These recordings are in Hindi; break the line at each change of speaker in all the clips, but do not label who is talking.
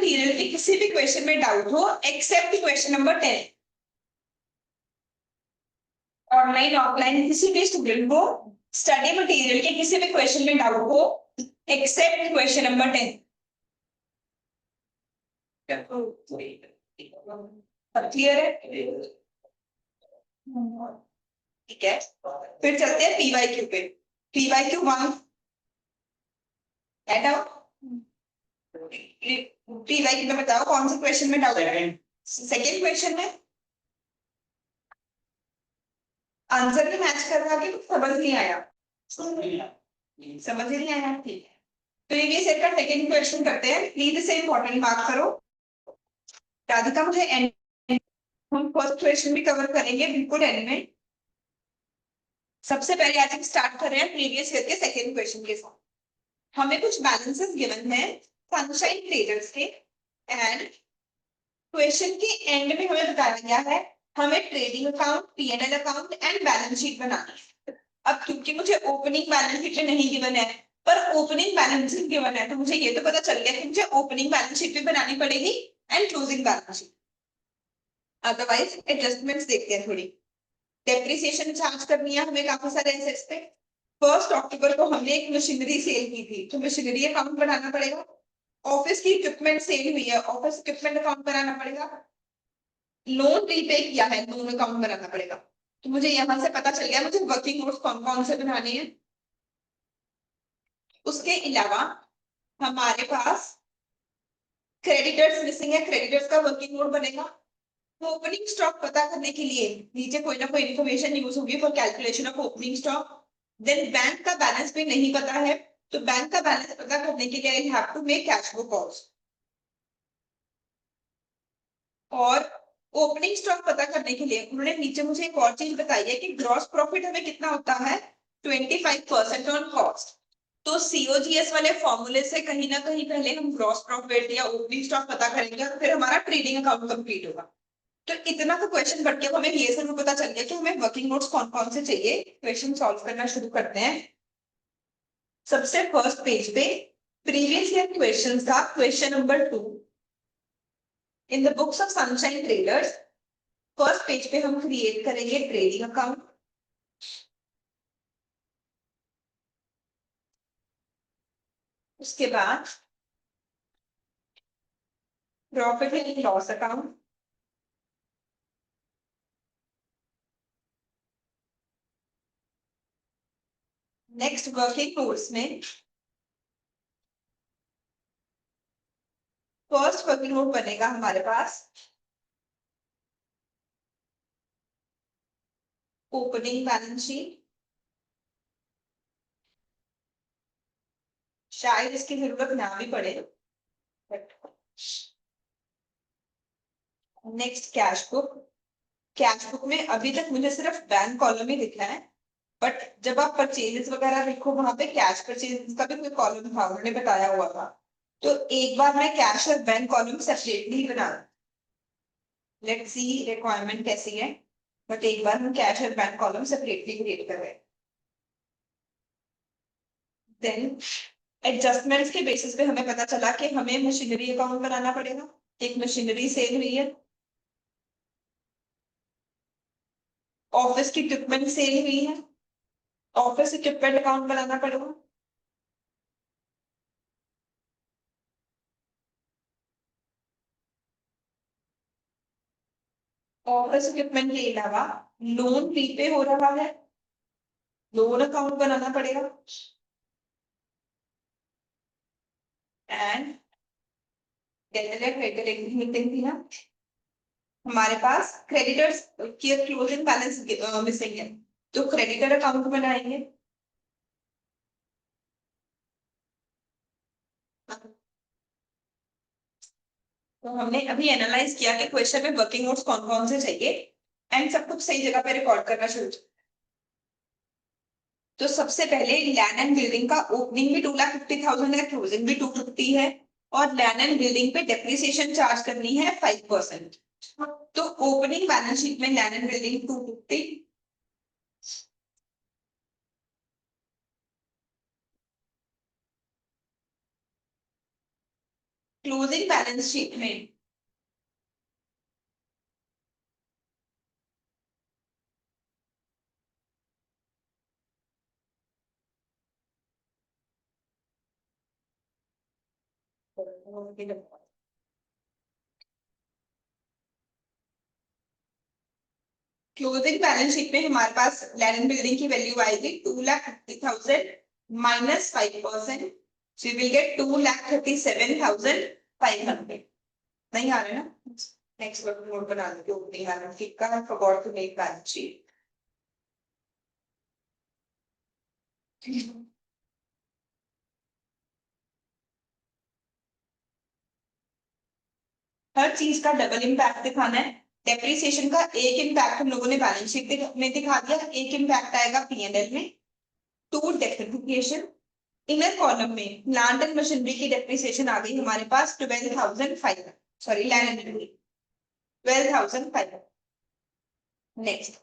मटेरियल के किसी भी क्वेश्चन में डाउट हो except question number 10, online offline किसी भी स्टूडेंट को स्टडी मटेरियल के किसी भी क्वेश्चन में डाउट हो एक्सेप्ट क्वेश्चन नंबर 10। क्लियर है? ठीक है, फिर चलते हैं पीवाईक्यू पे। पीवाईक्यू 1 है डाउट? पीवाईक्यू में बताओ कौन से क्वेश्चन में डाउट है? सेकंड क्वेश्चन में आंसर भी मैच कर रहा कि समझ नहीं आया? समझ ही नहीं आया, ठीक है। प्रीवियस ईयर का सेकंड क्वेश्चन करते हैं, प्लीज इसे इंपॉर्टेंट मार्क करो। राधिका मुझे एंड हम फर्स्ट क्वेश्चन भी कवर करेंगे बिल्कुल एंड में। सबसे पहले आज हम स्टार्ट कर रहे हैं प्रीवियस ईयर के सेकंड क्वेश्चन के साथ। हमें कुछ बैलेंसेस गिवन है सनशाइन ट्रेडर्स के एंड क्वेश्चन के एंड में हमें बताया गया है हमें trading account, PNL account and balance sheet बनाना है। अब क्योंकि मुझे ओपनिंग बैलेंस शीट नहीं गिवन है पर ओपनिंग बैलेंस शीट गिवन है, तो मुझे ये तो पता चल गया कि मुझे ओपनिंग बैलेंस शीट भी बनानी पड़ेगी and closing balance sheet. Otherwise adjustments देखते हैं थोड़ी। डेप्रिसिएशन चार्ज करनी है हमें काफी सारे एसेट्स पे। 1 अक्टूबर को हमने एक मशीनरी सेल की थी तो मशीनरी अकाउंट बनाना पड़ेगा। ऑफिस की इक्विपमेंट सेल हुई है, ऑफिस इक्विपमेंट अकाउंट बनाना पड़ेगा। लोन रीपे किया है, लोन अकाउंट बनाना पड़ेगा। तो मुझे यहां से पता चल गया मुझे वर्किंग नोट्स कौन कौन से बनाने हैं। उसके अलावा हमारे पास क्रेडिटर्स मिसिंग है, क्रेडिटर्स का वर्किंग नोट बनेगा। ओपनिंग स्टॉक पता करने के लिए नीचे कोई ना कोई इंफॉर्मेशन यूज होगी for calculation of opening stock. Then bank का बैलेंस भी नहीं पता है तो बैंक का बैलेंस पता करने के लिए I have to make cash book also. और ओपनिंग स्टॉक पता करने के लिए उन्होंने नीचे मुझे एक और चीज बताई है कि ग्रॉस प्रॉफिट हमें कितना होता है 25% ऑन कॉस्ट। तो सीओजीएस वाले फॉर्मूले से कहीं ना कहीं पहले हम ग्रॉस प्रॉफिट या ओपनिंग स्टॉक पता करेंगे और फिर हमारा ट्रेडिंग अकाउंट कंप्लीट होगा। तो इतना तो क्वेश्चन बढ़ के हमें ये जरूर पता चल गया कि हमें वर्किंग नोट्स कौन कौन से चाहिए। क्वेश्चन सॉल्व करना शुरू करते हैं। सबसे फर्स्ट पेज पे प्रीवियस ईयर क्वेश्चन था question number 2 in the books of sunshine traders. First page पे हम क्रिएट करेंगे ट्रेडिंग अकाउंट। उसके बाद profit and loss account. Next working notes में फर्स्ट वर्किंग नोट बनेगा हमारे पास ओपनिंग बैलेंस शीट। शायद इसकी जरूरत ना भी पड़े। Next cash book. Cash book में अभी तक मुझे सिर्फ बैंक कॉलम ही दिखना है बट जब आप परचेजेस वगैरह देखो वहां पे कैश परचेज का भी कोई कॉलम था उन्होंने बताया हुआ था। तो एक बार मैं कैश और बैंक कॉलम सेपरेटली बना, लेट्स सी रिक्वायरमेंट कैसी है, बट एक बार हम कैश और बैंक कॉलम सेपरेटली क्रिएट कर रहे हैं। देन एडजस्टमेंट्स के बेसिस पे हमें पता चला कि हमें मशीनरी अकाउंट बनाना पड़ेगा। एक मशीनरी सेल हुई है, ऑफिस की इक्विपमेंट सेल हुई है, ऑफिस इक्विपमेंट अकाउंट बनाना पड़ेगा। ऑफिस इक्विपमेंट के अलावा लोन प्रीपे हो रहा है, लोन अकाउंट बनाना पड़ेगा। एंड मीटिंग थी ना, हमारे पास क्रेडिटर्स की क्लोजिंग बैलेंस मिसिंग है तो क्रेडिटर अकाउंट बनाएंगे। तो हमने अभी एनालाइज किया कि क्वेश्चन में वर्किंग नोट्स कौन कौन से चाहिए एंड सब कुछ सही जगह पे रिकॉर्ड करना शुरू। तो सबसे पहले लैंड एंड बिल्डिंग का ओपनिंग भी 2,50,000 है, क्लोजिंग भी 250 है और लैंड एंड बिल्डिंग पे डेप्रिसिएशन चार्ज करनी है 5%। तो ओपनिंग बैलेंस शीट में land and building 250, closing balance sheet में क्लोजिंग बैलेंस शीट में हमारे पास लैंड एंड बिल्डिंग की वैल्यू आएगी 2,50,000 minus 5%, so we will get 2,37,500. नहीं आ रहे ना? नेक्स्ट वर्ड नोट बना लेते हो ओपनिंग बैलेंस शीट का. I forgot to make balance sheet. हर चीज का डबल इम्पैक्ट दिखाना है. डेप्रिसिएशन का एक इम्पैक्ट हम लोगों ने बैलेंस शीट में दिखा दिया, एक इम्पैक्ट आएगा P&L में. टू डेप्रिसिएशन इनर कॉलम में प्लांट एंड मशीनरी की डेप्रिसिएशन आ गई हमारे पास 12,500, sorry land and building 12,500. Next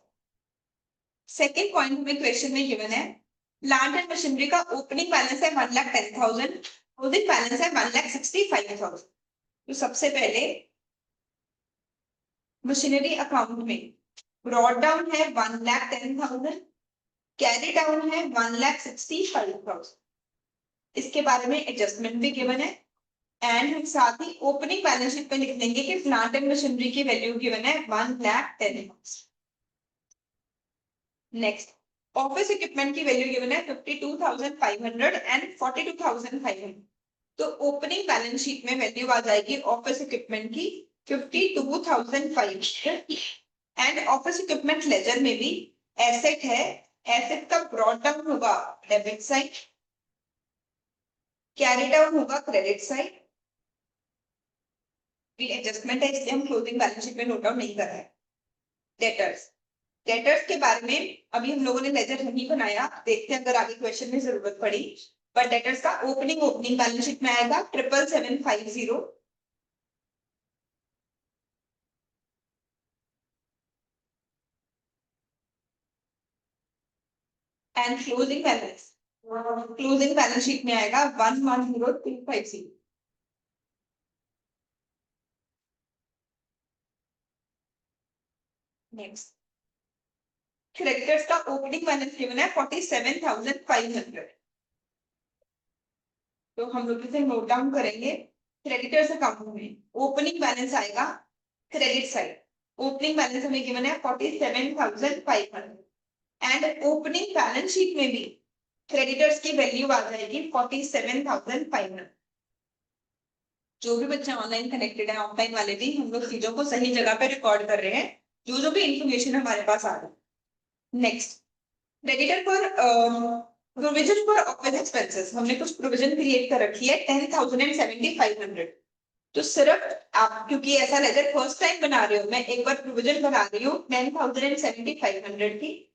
second point हमें क्वेश्चन में गिवन है प्लांट एंड मशीनरी का ओपनिंग बैलेंस है 1,10,000, क्लोजिंग बैलेंस है 1,65,000. तो सबसे पहले मशीनरी अकाउंट में ब्रॉड डाउन है 1,10,000, कैरी डाउन है 1,65,000. इसके बारे में एडजस्टमेंट भी गिवन है. एंड हम साथ ही ओपनिंग बैलेंस शीट पे लिख देंगे कि प्लांट एंड मशीनरी की वैल्यू गिवन है 1,10,000. नेक्स्ट ऑफिस इक्विपमेंट की वैल्यू गिवन है 52,500 एंड 42,500. तो ओपनिंग बैलेंस शीट में वैल्यू आ जाएगी ऑफिस इक्विपमेंट की 52,500 एंड ऑफिस इक्विपमेंट लेजर में भी एसेट है, एसेट का ब्रॉड डाउन होगा डेबिट साइड, कैरी डाउन होगा क्रेडिट साइड. एडजस्टमेंट है इसलिए हम क्लोजिंग बैलेंस शीट में नोट डाउन नहीं कर रहे हैं. डेटर्स, डेटर्स के बारे में अभी हम लोगों ने लेजर नहीं बनाया, देखते हैं अगर आगे क्वेश्चन में जरूरत पड़ी. बट डेटर्स का ओपनिंग बैलेंस शीट में आएगा 7,750 एंड क्लोजिंग बैलेंस शीट में आएगा 1,10,250. नेक्स्ट क्रेडिटर्स का ओपनिंग बैलेंस गिवन है 47,500. तो हम लोग इसे नोट डाउन करेंगे. क्रेडिटर्स अकाउंट में ओपनिंग बैलेंस आएगा क्रेडिट साइड. ओपनिंग बैलेंस हमें गिवन है 47,500 एंड ओपनिंग बैलेंस शीट में भी क्रेडिटर्स की वैल्यू आ जाएगी 47,500. जो भी बच्चे ऑनलाइन कनेक्टेड है, ऑफलाइन वाले भी, हम लोग चीजों को सही जगह पे रिकॉर्ड कर रहे हैं, जो भी इंफॉर्मेशन हमारे पास आ रही है. Next creditor for provision for office expenses, हमने कुछ प्रोविजन क्रिएट कर रखी है 10,000 एंड 7,500. तो सिर्फ आप क्योंकि ऐसा लेजर फर्स्ट टाइम बना रहे हो, मैं एक बार प्रोविजन बना रही हूँ 10,000 एंड 7,500 की.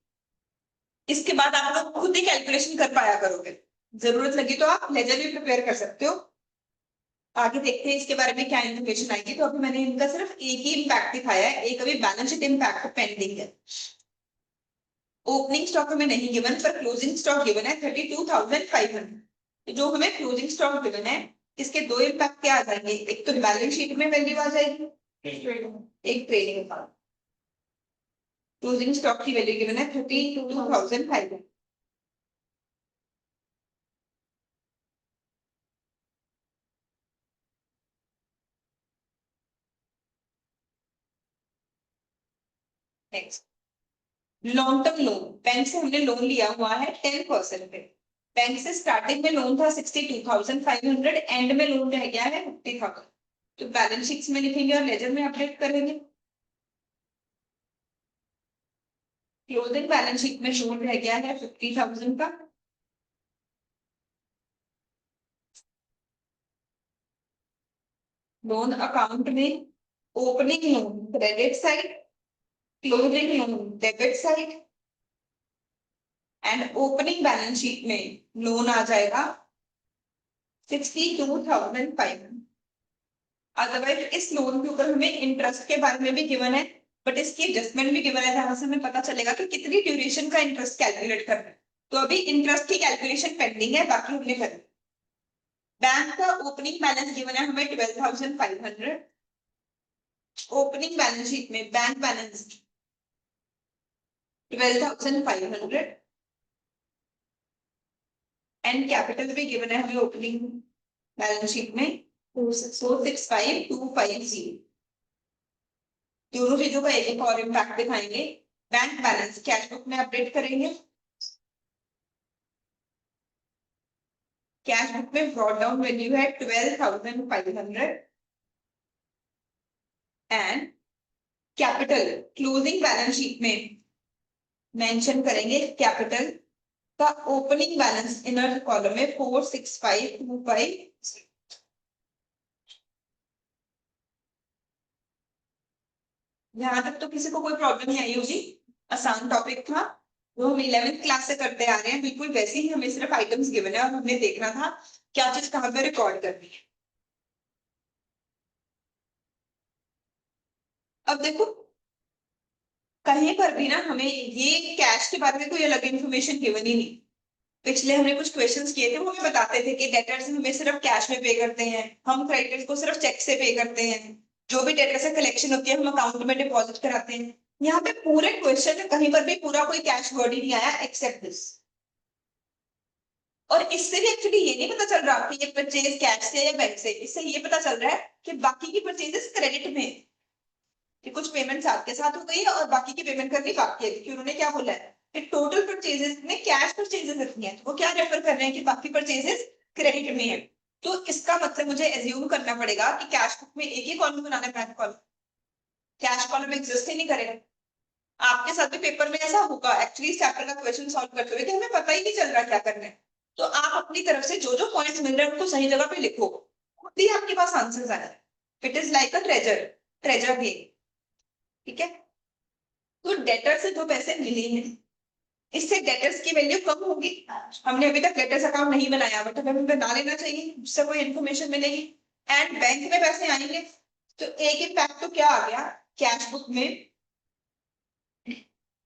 इसके बाद आप लोग खुद ही कैलकुलेशन कर पाया करोगे, जरूरत लगी तो आप लेजर भी प्रिपेयर कर सकते हो. आगे देखते हैं इसके बारे में क्या इन्फॉर्मेशन आएगी. तो अभी मैंने इनका सिर्फ एक ही इम्पैक्ट दिखाया है, एक अभी बैलेंस शीट इम्पैक्ट पेंडिंग है. ओपनिंग स्टॉक हमें नहीं गिवन, पर क्लोजिंग स्टॉक गिवन है 32,500. जो हमें क्लोजिंग स्टॉक गिवन है इसके दो इम्पैक्ट क्या आ जाएंगे, एक तो बैलेंस शीट में वैल्यू आ जाएगी, एक ट्रेडिंग अकाउंट. क्लोजिंग स्टॉक की वैल्यू गिवन है 32,500. Next long term loan, bank से हमने लोन लिया हुआ है 10% पे. बैंक से स्टार्टिंग में लोन था 62,500, एंड में लोन रह गया है 50,000. तो बैलेंस शीट्स में लिखेंगे और लेजर में अपडेट करेंगे. क्लोजिंग बैलेंस शीट में लोन रह गया है 50,000 का. लोन अकाउंट में opening loan credit side, closing loan debit side and opening balance sheet में लोन आ जाएगा 62,500. अदरवाइज इस लोन के ऊपर हमें इंटरेस्ट के बारे में भी गिवन है, बट इसकी एडजस्टमेंट भी गिवन है जहां से हमें पता चलेगा कि कितनी ड्यूरेशन का इंटरेस्ट कैलकुलेट करना है. तो अभी इंटरेस्ट की कैलकुलेशन पेंडिंग है, बाकी हमने कर बैंक का ओपनिंग बैलेंस गिवन है हमें 12,500। ओपनिंग बैलेंस शीट में बैंक बैलेंस 12,500 एंड कैपिटल भी गिवन है हमें ओपनिंग बैलेंस शीट में 465,250। दोनों चीजों का एक एक और इम्पैक्ट दिखाएंगे। बैंक बैलेंस कैश बुक में अपडेट करेंगे। कैश बुक में ब्रॉट डाउन वैल्यू है 12,500 and capital closing balance sheet में मेंशन करेंगे कैपिटल का ओपनिंग बैलेंस इनर कॉलम में 465,250। यहां तक तो किसी को कोई प्रॉब्लम नहीं आई होगी, आसान टॉपिक था। वो हम 11th क्लास से करते आ रहे हैं, बिल्कुल वैसे ही हमें सिर्फ आइटम्स गिवन है और हमने देखना था क्या चीज कहां पे रिकॉर्ड करनी है। अब देखो कहीं पर भी ना हमें ये कैश के बारे में कोई अलग इन्फॉर्मेशन गिवन ही नहीं। पिछले हमने कुछ क्वेश्चंस किए थे, वो हमें बताते थे कि डेटर्स हमें सिर्फ कैश में पे करते हैं, हम क्रेडिटर्स को सिर्फ चेक से पे करते हैं, जो भी डेटर से कलेक्शन होती है हम अकाउंट में डिपॉजिट कराते हैं। यहाँ पे पूरे क्वेश्चन में कहीं पर भी पूरा कोई कैश वर्ड ही नहीं आया एक्सेप्ट दिस। और इससे भी एक्चुअली ये नहीं पता चल रहा कि ये परचेज कैश से या बैंक से, इससे ये पता चल रहा है कि बाकी की परचेजेस क्रेडिट में है, कि कुछ पेमेंट साथ के साथ हो गई है और बाकी की पेमेंट करनी बाकी है, क्योंकि उन्होंने क्या बोला है कि टोटल परचेजेस में कैश परचेजेस इतनी है, तो वो क्या रेफर कर रहे हैं कि बाकी परचेजेस क्रेडिट में है। तो इसका मतलब मुझे एज्यूम करना पड़ेगा कि कैश बुक में एक ही कॉलम बनाना है, bank column, cash column exist ही नहीं करेगा। आपके साथ भी पेपर में ऐसा होगा एक्चुअली चैप्टर का क्वेश्चन सॉल्व करते हुए कि हमें पता ही नहीं चल रहा क्या करना है। तो आप अपनी तरफ से जो जो पॉइंट्स मिल रहे हैं उनको सही जगह पे लिखो, खुद ही आपके पास आंसर्स आए। It is like a treasure, treasure game. ठीक है, तो डेटर से जो पैसे मिले हैं इससे डेटर्स की वैल्यू कम होगी। हमने अभी तक डेटर्स अकाउंट नहीं बनाया, बट हमें बना लेना चाहिए, उससे कोई इन्फॉर्मेशन मिलेगी। एंड बैंक में पैसे आएंगे, तो एक इम्पैक्ट तो क्या आ गया, कैश बुक में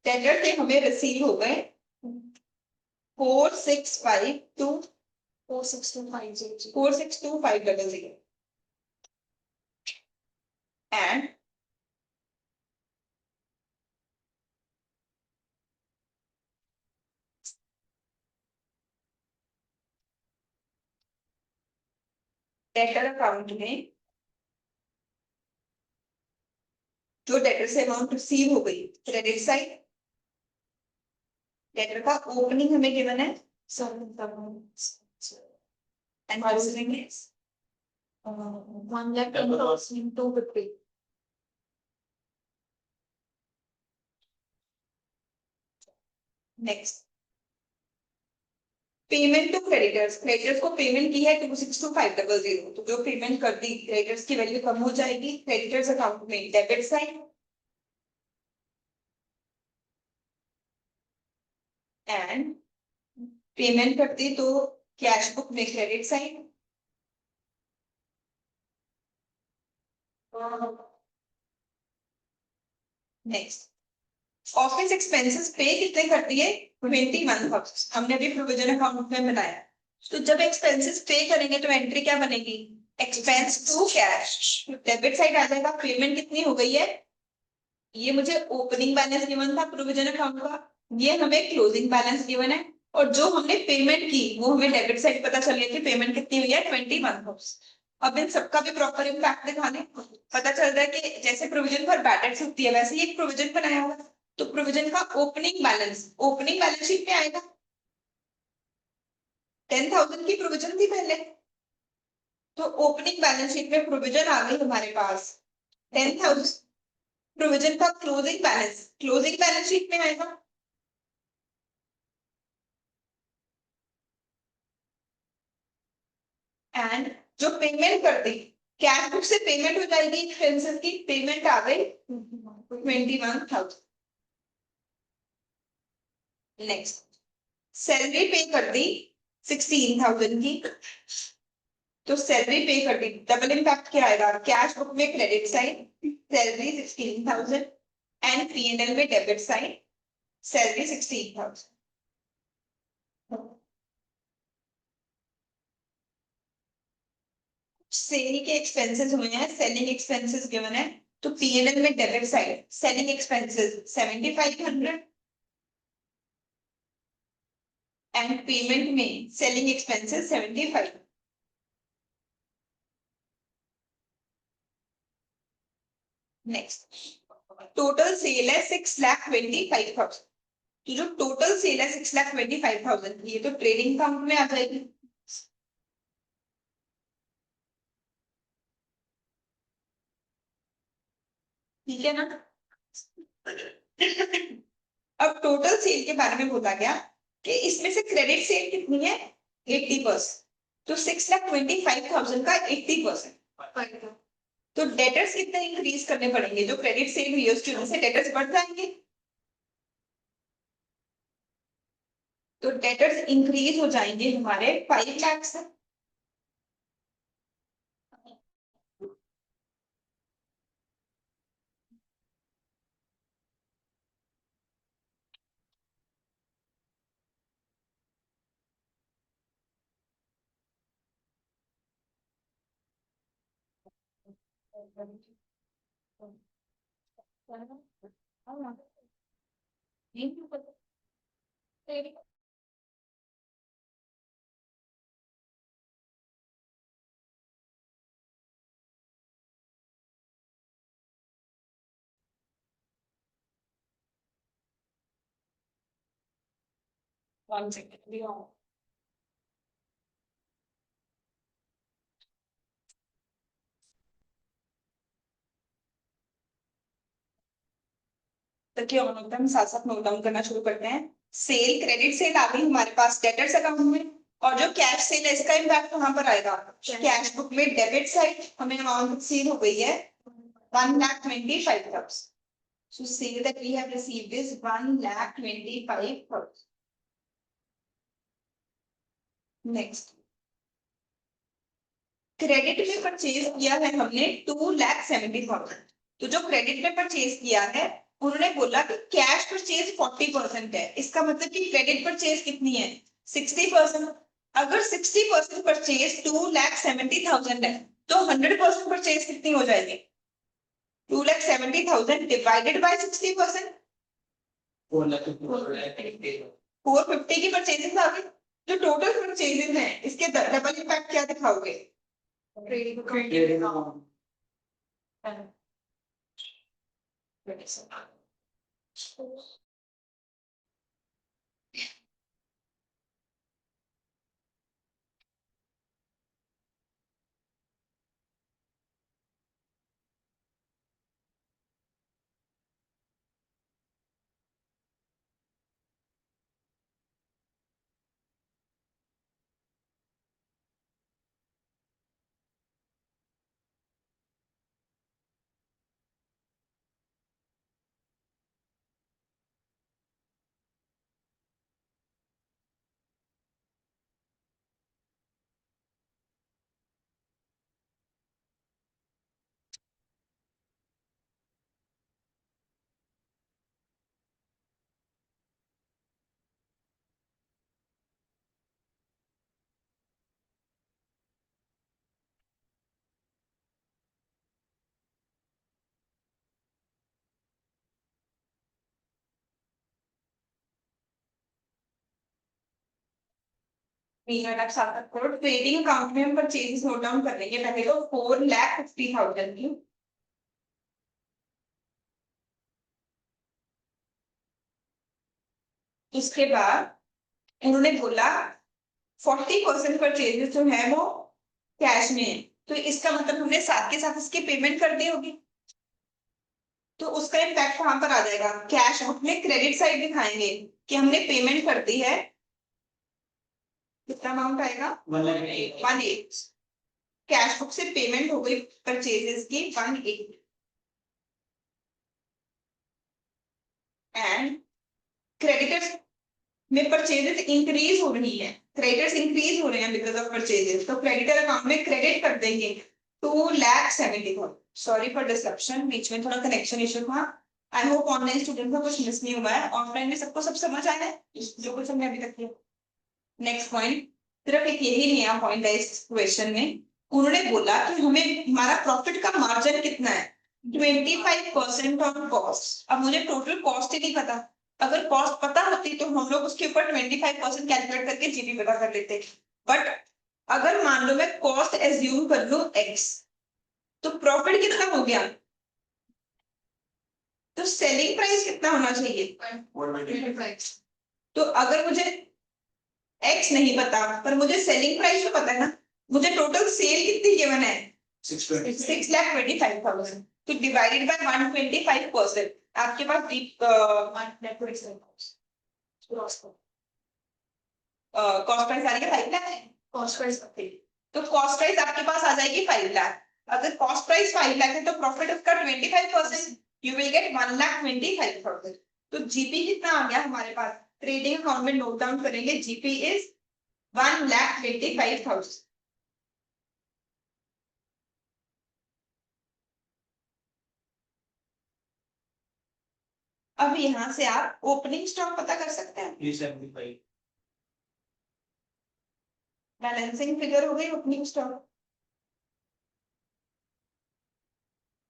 डेटर से हमें रिसीव हो गए 465,2 462,500 एंड डेटर अकाउंट में जो डेटर से अमाउंट रिसीव हो गई क्रेडिट साइड, डेटर का ओपनिंग हमें गिवन है and closing is 1,10,250। Next payment to creditors, creditors को पेमेंट की है 262,500, तो जो पेमेंट कर दी क्रेडिटर्स की वैल्यू कम हो जाएगी क्रेडिटर्स अकाउंट में डेबिट साइड एंड पेमेंट करती तो कैश बुक में credit side. Next office expenses पे कितने करती है 21,000, हमने अभी प्रोविजन अकाउंट में बनाया। तो जब एक्सपेंसेस पे करेंगे तो एंट्री क्या बनेगी, expense to cash, debit side आ जाएगा। पेमेंट कितनी हो गई है, ये मुझे ओपनिंग बैलेंस गिवन था प्रोविजन अकाउंट का, ये हमें क्लोजिंग बैलेंस गिवन है, और जो हमने पेमेंट की वो हमें डेबिट साइड पता चल रही थी, पेमेंट कितनी हुई है 21,000। अब इन सबका भी प्रॉपर इम्पैक्ट दिखाने पता चल रहा है कि जैसे प्रोविजन फॉर बैड डेट्स होती है वैसे ही एक प्रोविजन बनाया हुआ है, तो प्रोविजन का ओपनिंग बैलेंस शीट में आएगा। 10,000 की प्रोविजन थी पहले, तो ओपनिंग बैलेंस शीट में प्रोविजन आ गई हमारे पास 10,000। प्रोविजन का क्लोजिंग बैलेंस शीट में आएगा। एंड जो पेमेंट कर दी कैश बुक से पेमेंट हो जाएगी, एक्सपेंसेस की पेमेंट आ गई 21,000। नेक्स्ट सैलरी पे कर दी 16,000 की, तो सैलरी पे कर दी, डबल इम्पैक्ट क्या आएगा, कैश बुक में credit side salary 16,000 and P&L में डेबिट साइड सैलरी 16,000। सेल के एक्सपेंसेस हुए हैं, सेलिंग एक्सपेंसेस गिवन है, तो पीएनएल में debit side selling expenses 7500 and payment में selling expenses 75। Next, total sale है 6,25,000। तो जो टोटल सेल है 6,25,000 ये तो ट्रेडिंग अकाउंट में आ जाएगी। ठीक है ना। अब टोटल सेल के बारे में बोला गया कि इसमें से क्रेडिट सेल कितनी है 80%। तो 6,25,000 का 80%। तो डेटर्स कितने इंक्रीज करने पड़ेंगे, जो क्रेडिट सेल हुई है उसकी वजह से डेटर्स बढ़ जाएंगे। तो डेटर्स इंक्रीज हो जाएंगे हमारे 5 लाख से। One second. तो क्या होता है, हम साथ साथ नोट डाउन करना शुरू करते हैं। सेल क्रेडिट सेल आ गई हमारे पास डेटर्स अकाउंट में, और जो कैश सेल है इसका इम्पैक्ट कहाँ पर आएगा, कैश बुक में डेबिट साइड हमें अमाउंट सेल हो गई है 1,25,000। So sale that we have received is 1,25,000. Next, credit में परचेज किया है हमने 2,70,000। तो जो क्रेडिट में परचेज किया है उन्होंने बोला कि कैश परचेज 40% है, इसका मतलब कि क्रेडिट परचेज कितनी है 60%। अगर 60% परचेज 2,70,000 है तो 100% परचेज कितनी हो जाएगी 2,70,000 डिवाइडेड बाय 60%। 450 की परचेजेस आ गई। जो टोटल परचेजेस हैं इसके डबल इम्पैक्ट क्या दिखाओगे ट्रेडिंग अकाउंट। ट्रेडिंग अकाउंट में हम परचेजेस नोट डाउन कर लेंगे पहले तो 4,50,000 की। इसके बाद उन्होंने बोला 40% परचेजेस जो है वो कैश में है, तो इसका मतलब हमने साथ के साथ इसकी पेमेंट कर दी होगी। तो उसका इम्पैक्ट कहां पर आ जाएगा, कैश बुक में क्रेडिट साइड दिखाएंगे कि हमने पेमेंट कर दी है। कितना अमाउंट आएगा 1,8। कैश बुक से पेमेंट हो गई परचेजेस की 1,8 एंड क्रेडिटर्स में परचेजेस इंक्रीज हो रही है, क्रेडिटर्स इंक्रीज हो रहे हैं बिकॉज ऑफ परचेजेस, तो क्रेडिटर अकाउंट में क्रेडिट कर देंगे 2,70,000। सॉरी फॉर डिसरप्शन, बीच में थोड़ा कनेक्शन इशू था। आई होप ऑनलाइन स्टूडेंट को कुछ मिस नहीं हुआ है, ऑफलाइन में सबको सब समझ आया है जो कुछ हमने अभी तक किया। नेक्स्ट पॉइंट, सिर्फ एक यही नहीं है पॉइंट है इस क्वेश्चन में उन्होंने बोला कि हमें हमारा प्रॉफिट का मार्जिन कितना है 25% ऑन कॉस्ट। अब मुझे टोटल कॉस्ट ही नहीं पता, अगर कॉस्ट पता होती तो हम लोग उसके ऊपर 25% कैलकुलेट करके जीपी पता कर लेते। बट अगर मान लो मैं कॉस्ट एज्यूम कर लूं एक्स, तो प्रॉफिट कितना हो गया, तो सेलिंग प्राइस कितना होना चाहिए। तो अगर मुझे एक्स नहीं पता पर मुझे सेलिंग प्राइस तो पता है ना, मुझे टोटल सेल कितनी गिवन है 6,25,000, तो डिवाइडेड बाय 125%, आपके पास कॉस्ट प्राइस आ रही है 5 लाख है। कॉस्ट प्राइस तो कॉस्ट प्राइस आपके पास आ जाएगी 5 लाख। अगर कॉस्ट प्राइस 5 लाख है तो प्रॉफिट उसका 25%, यू विल गेट 1,25,000। तो जीपी कितना आ गया हमारे पास, ट्रेडिंग अकाउंट में नोट डाउन करेंगे, जीपी इज 1,25,000। अब यहां से आप ओपनिंग स्टॉक पता कर सकते हैं, 375 बैलेंसिंग फिगर हो गई ओपनिंग स्टॉक।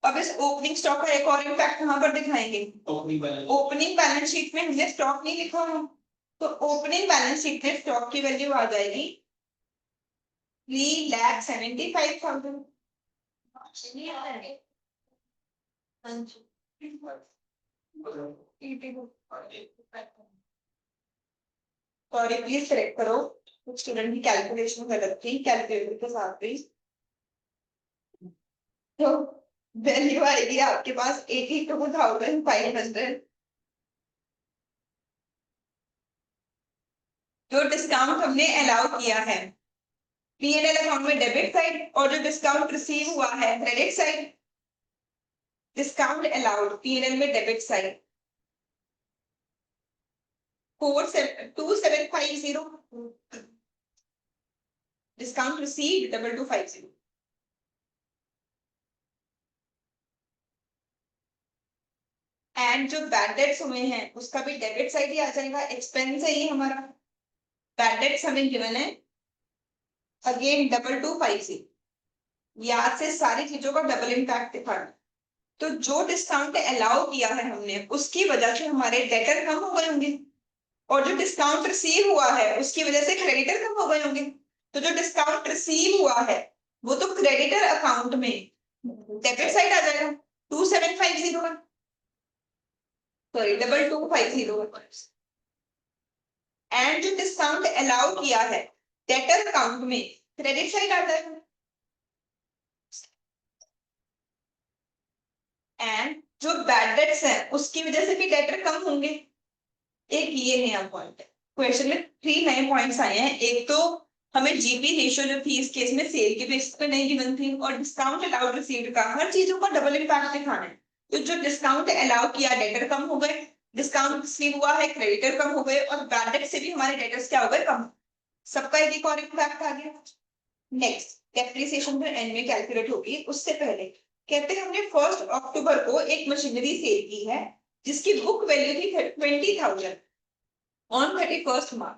अब इस ओपनिंग स्टॉक का एक और इम्पैक्ट कहां पर दिखाएंगे, ओपनिंग बैलेंस शीट में हमने स्टॉक नहीं लिखा है, तो ओपनिंग बैलेंस शीट में स्टॉक की वैल्यू आ जाएगी 3,75,000। सॉरी प्लीज करेक्ट करो, कुछ स्टूडेंट की कैलकुलेशन गलत थी, कैलकुलेटर के साथ भी। तो वैल्यू आएगी आपके पास 82,500। जो डिस्काउंट हमने अलाउ किया है पीएनएल अकाउंट में डेबिट साइड, और जो डिस्काउंट रिसीव हुआ है credit side. Discount allowed PNL में debit side 2750, discount receive 2250। And जो बैड डेट्स हुए हैं उसका भी डेबिट साइड ही आ जाएगा, एक्सपेंस है ये हमारा। बैड डेट्स हमें गिवन है अगेन 2250, याद से सारी चीजों का डबल इम्पैक्ट दिखाना। तो जो डिस्काउंट अलाउ किया है हमने उसकी वजह से हमारे डेटर कम हो गए होंगे, और जो डिस्काउंट रिसीव हुआ है उसकी वजह से क्रेडिटर कम हो गए होंगे। तो जो डिस्काउंट रिसीव हुआ है वो तो क्रेडिटर अकाउंट में डेबिट साइड आ जाएगा 2750 का, सॉरी 2250। एंड जो डिस्काउंट अलाउ किया है डेटर अकाउंट में क्रेडिट साइड आ जाएगा। एंड जो बैड डेट्स है उसकी वजह से भी डेटर कम होंगे। एक ये नया पॉइंट है, क्वेश्चन में 3 नए पॉइंट्स आए हैं। एक तो हमें जीपी रेशियो जो थी इस केस में सेल के बेसिस पे नहीं गिवन थी, और डिस्काउंट अलाउड रिसीव्ड का हर चीजों का डबल इम्पैक्ट दिखाना है। तो जो डिस्काउंट अलाउ किया डेटर कम हो गए, डिस्काउंट रिसीव हुआ है क्रेडिटर कम हो गए, और बैड डेट से भी हमारे डेटर्स क्या हो गए कम। सबका एक और इम्पैक्ट आ गया। नेक्स्ट डेप्रिसिएशन तो एंड में कैलकुलेट होगी, उससे पहले कहते हैं हमने 1 अक्टूबर को एक मशीनरी सेल की है जिसकी बुक वैल्यू थी 20,000 ऑन 31 मार्च।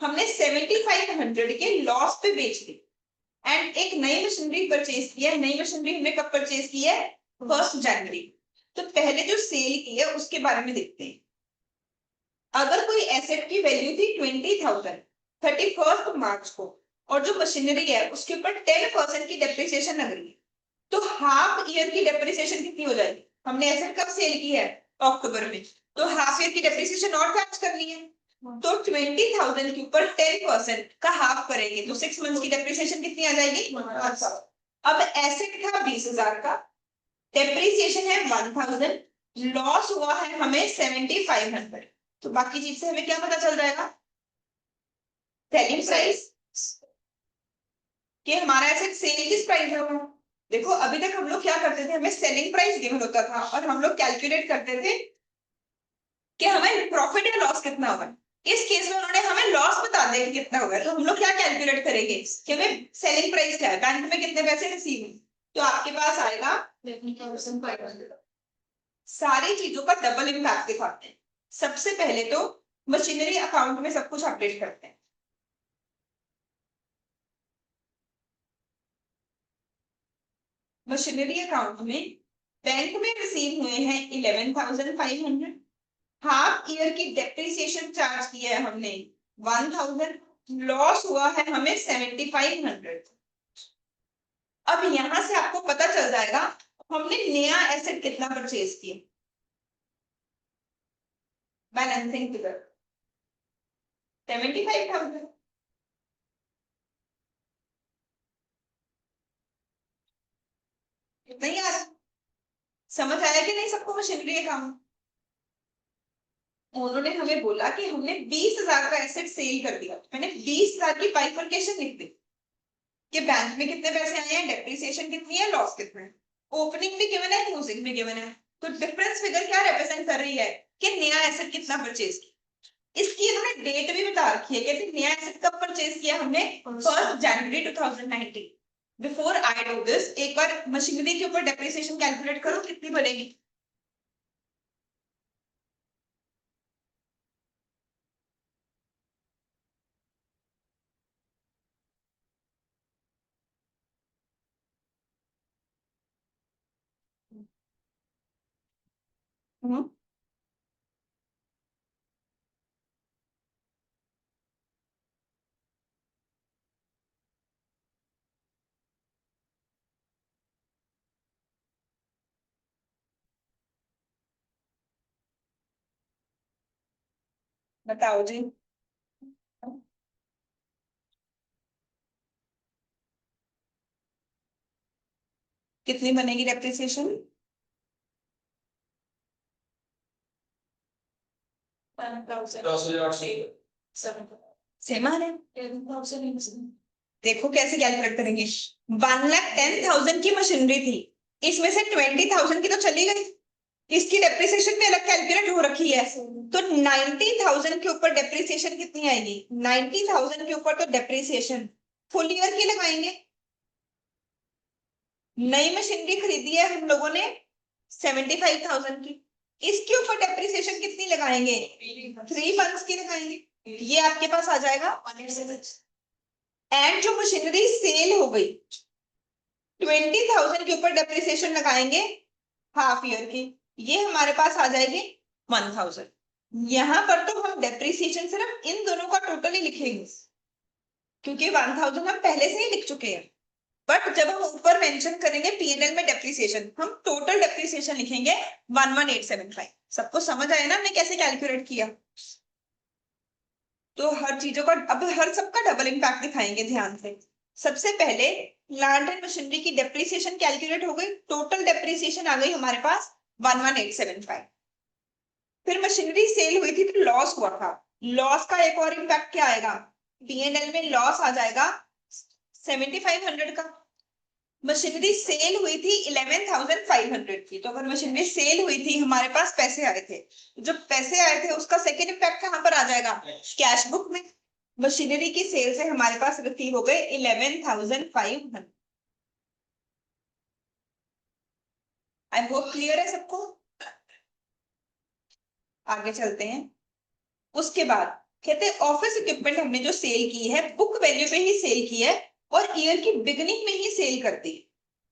हमने 7,500 के लॉस पे बेच दी एंड एक नई मशीनरी परचेज किया। नई मशीनरी हमने कब परचेज की है 1 जनवरी। तो पहले जो सेल की है उसके बारे में देखते हैं। अगर कोई एसेट की वैल्यू थी 20,000 31 मार्च को, और जो मशीनरी है उसके ऊपर 10% की डेप्रिसिएशन लग रही है, तो हाफ ईयर की डेप्रिसिएशन कितनी हो जाएगी। हमने एसेट कब सेल की है अक्टूबर में, तो हाफ ईयर की डेप्रिसिएशन और चार्ज करनी है। तो 20,000 के ऊपर 10% का हाफ करेंगे तो 6 मंथ्स की डेप्रिसिएशन कितनी आ जाएगी। अब एसेट था 20,000 का, डेप्रिसिएशन है 1,000, लॉस हुआ है हमें 7,500। तो बाकी चीज से हमें क्या पता चल जाएगा, सेलिंग प्राइस कि हमारा एसेट सेल किस प्राइस में हुआ। देखो अभी तक हम लोग क्या करते थे, हमें सेलिंग प्राइस गिवन होता था और हम लोग कैलकुलेट करते थे कि हमें प्रॉफिट या लॉस कितना होगा। इस केस में उन्होंने हमें लॉस बता दिया कि कितना होगा, तो हम लोग क्या कैलकुलेट करेंगे कि हमें सेलिंग प्राइस क्या है, बैंक में कितने पैसे रिसीव हुए। तो आपके पास आएगा सारी चीजों का डबल इम्पैक्ट दिखाते हैं। सबसे पहले तो मशीनरी अकाउंट में सब कुछ अपडेट करते हैं। मशीनरी अकाउंट में बैंक में रिसीव हुए हैं 11,500, हाफ ईयर की डेप्रिसिएशन चार्ज किया है हमने 1,000, लॉस हुआ है हमें 7,500। अब यहां से आपको पता चल जाएगा हमने नया एसेट कितना परचेज किया। Balancing figure 75,000। नहीं यार, समझ आया कि नहीं सबको मशीनरी अकाउंट? उन्होंने हमें बोला कि हमने 20,000 का एसेट सेल कर दिया, मैंने 20,000 की बाइफरकेशन लिख दी कि बैंक में कितने पैसे आए हैं, डेप्रिसिएशन कितनी है, लॉस कितना है, ओपनिंग भी गिवन है, क्लोजिंग भी गिवन है। तो डिफरेंस फिगर क्या रिप्रेजेंट कर रही है कि नया एसेट कितना परचेज किया। इसकी इन्होंने डेट भी बता रखी है, कहते नया एसेट कब परचेज किया हमने, 1 जनवरी 2019। बिफोर आई डू दिस, एक बार मशीनरी के ऊपर डेप्रिसिएशन कैलकुलेट करो कितनी बनेगी। बताओ जी। कितनी बनेगी डेप्रिसिएशन? 10,000 है। देखो कैसे कैलकुलेट करेंगे। 1,10,000 की मशीनरी थी, इसमें से 20,000 की तो चली गई, इसकी डेप्रिसिएशन भी अलग कैलकुलेट हो रखी है। तो 90,000 के ऊपर डेप्रिसिएशन कितनी आएगी, 90,000 के ऊपर तो डेप्रिसिएशन फुल ईयर की लगाएंगे। नई मशीनरी खरीदी है हम लोगों ने 75,000 की, इसके ऊपर डेप्रिसिएशन कितनी लगाएंगे, 3 मंथ्स की लगाएंगे, ये आपके पास आ जाएगा। एंड जो मशीनरी सेल हो गई 20,000 के ऊपर डेप्रिसिएशन लगाएंगे हाफ ईयर की, ये हमारे पास आ जाएगी 1,000। यहां पर तो हम डेप्रिसिएशन सिर्फ इन दोनों का टोटल ही लिखेंगे, क्योंकि 1,000 हम पहले से ही लिख चुके हैं। बट जब हम ऊपर मेंशन करेंगे पीएनएल में डेप्रिसिएशन, हम टोटल डेप्रिसिएशन लिखेंगे 11,875। सबको समझ आया ना हमने कैसे कैलकुलेट किया? तो हर चीजों का अब हर सबका डबल इम्पैक्ट दिखाएंगे ध्यान से। सबसे पहले प्लांट एंड मशीनरी की डेप्रिसिएशन कैलकुलेट हो गई, टोटल डेप्रिसिएशन आ गई हमारे पास 11,875। फिर मशीनरी सेल हुई थी तो लॉस हुआ था, लॉस का एक और इम्पैक्ट क्या आएगा, पीएनएल में लॉस आ जाएगा 7,500 का। मशीनरी सेल हुई थी 11,500 की, तो अगर मशीनरी सेल हुई थी हमारे पास पैसे आए थे, जब पैसे आए थे उसका सेकेंड इम्पैक्ट कहां पर आ जाएगा, कैश बुक में। मशीनरी की सेल से हमारे पास रिसीव हो गए 11,500। आई होप क्लियर है सबको। आगे चलते हैं। उसके बाद कहते हैं ऑफिस इक्विपमेंट हमने जो सेल की है बुक वैल्यू पे ही सेल की है और ईयर की बिगनिंग में ही सेल कर दी।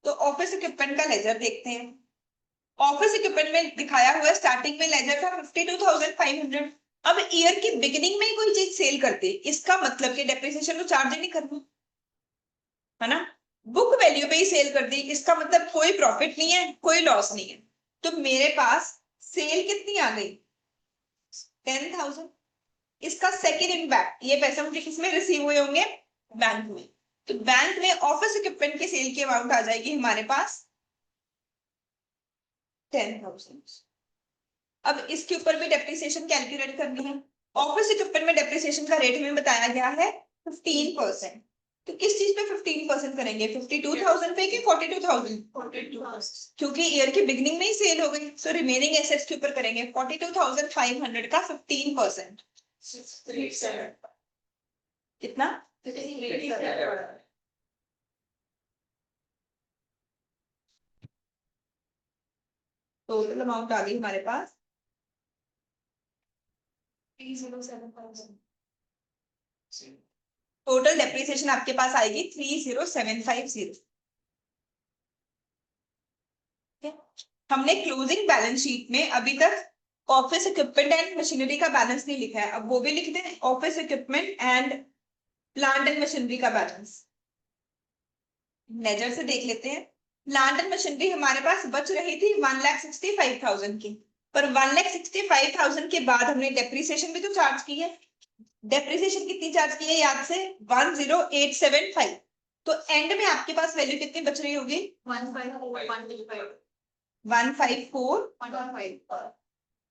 तो ऑफिस इक्विपमेंट का लेजर देखते हैं। ऑफिस इक्विपमेंट में दिखाया हुआ स्टार्टिंग में लेजर था 52,500। अब ईयर की बिगिनिंग में ही कोई चीज सेल करते, इसका मतलब कि डेप्रिसिएशन तो चार्ज ही नहीं करना, है ना। बुक वैल्यू पे ही सेल कर दी, इसका मतलब कोई प्रॉफिट नहीं है कोई लॉस नहीं है। तो मेरे पास सेल कितनी आ गई, 10,000। इसका सेकेंड इम्पैक्ट, ये पैसे मुझे किसमें रिसीव हुए होंगे, बैंक में। तो बैंक में ऑफिस इक्विपमेंट की सेल की अमाउंट आ जाएगी हमारे पास 10,000। अब इसके ऊपर भी डेप्रिसिएशन कैलकुलेट करनी है। ऑफिस इक्विपमेंट में डेप्रिसिएशन का रेट हमें बताया गया है 15%। तो किस चीज पे 15% करेंगे, 52,000 पे कि 42,000? 42,000, क्योंकि ईयर की बिगनिंग में ही सेल हो गई। सो रिमेनिंग एसेट्स के ऊपर करेंगे 42,500 का 15%। कितना, टोटल अमाउंट आ गई हमारे पास 307,000। टोटल डेप्रिसिएशन आपके पास आएगी 30750। हमने क्लोजिंग बैलेंस शीट में अभी तक ऑफिस इक्विपमेंट एंड मशीनरी का बैलेंस नहीं लिखा है, अब वो भी लिख दें, office equipment and plant and machinery का बैलेंस। लेजर से देख लेते हैं। प्लांट एंड मशीनरी हमारे पास बच रही थी 1,65,000 की, पर 1,65,000 के बाद हमने डेप्रिसिएशन भी तो चार्ज की है। डेप्रिसिएशन कितनी चार्ज की है याद से? 10875। तो एंड में आपके पास वैल्यू कितनी बच रही होगी? 154,155।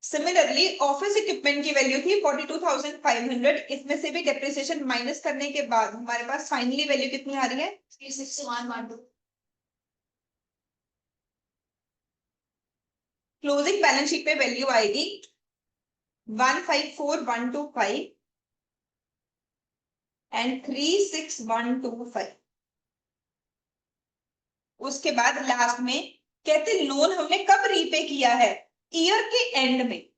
सिमिलरली ऑफिस इक्विपमेंट की वैल्यू थी 42,500। इसमें से भी डेप्रिसिएशन माइनस करने के बाद हमारे पास फाइनली वैल्यू कितनी आ रही है? 361,112। क्लोजिंग बैलेंस शीट पे वैल्यू आएगी 154,125 एंड 36125। उसके बाद लास्ट में कहते लोन हमने कब रीपे किया है? ईयर के एंड में।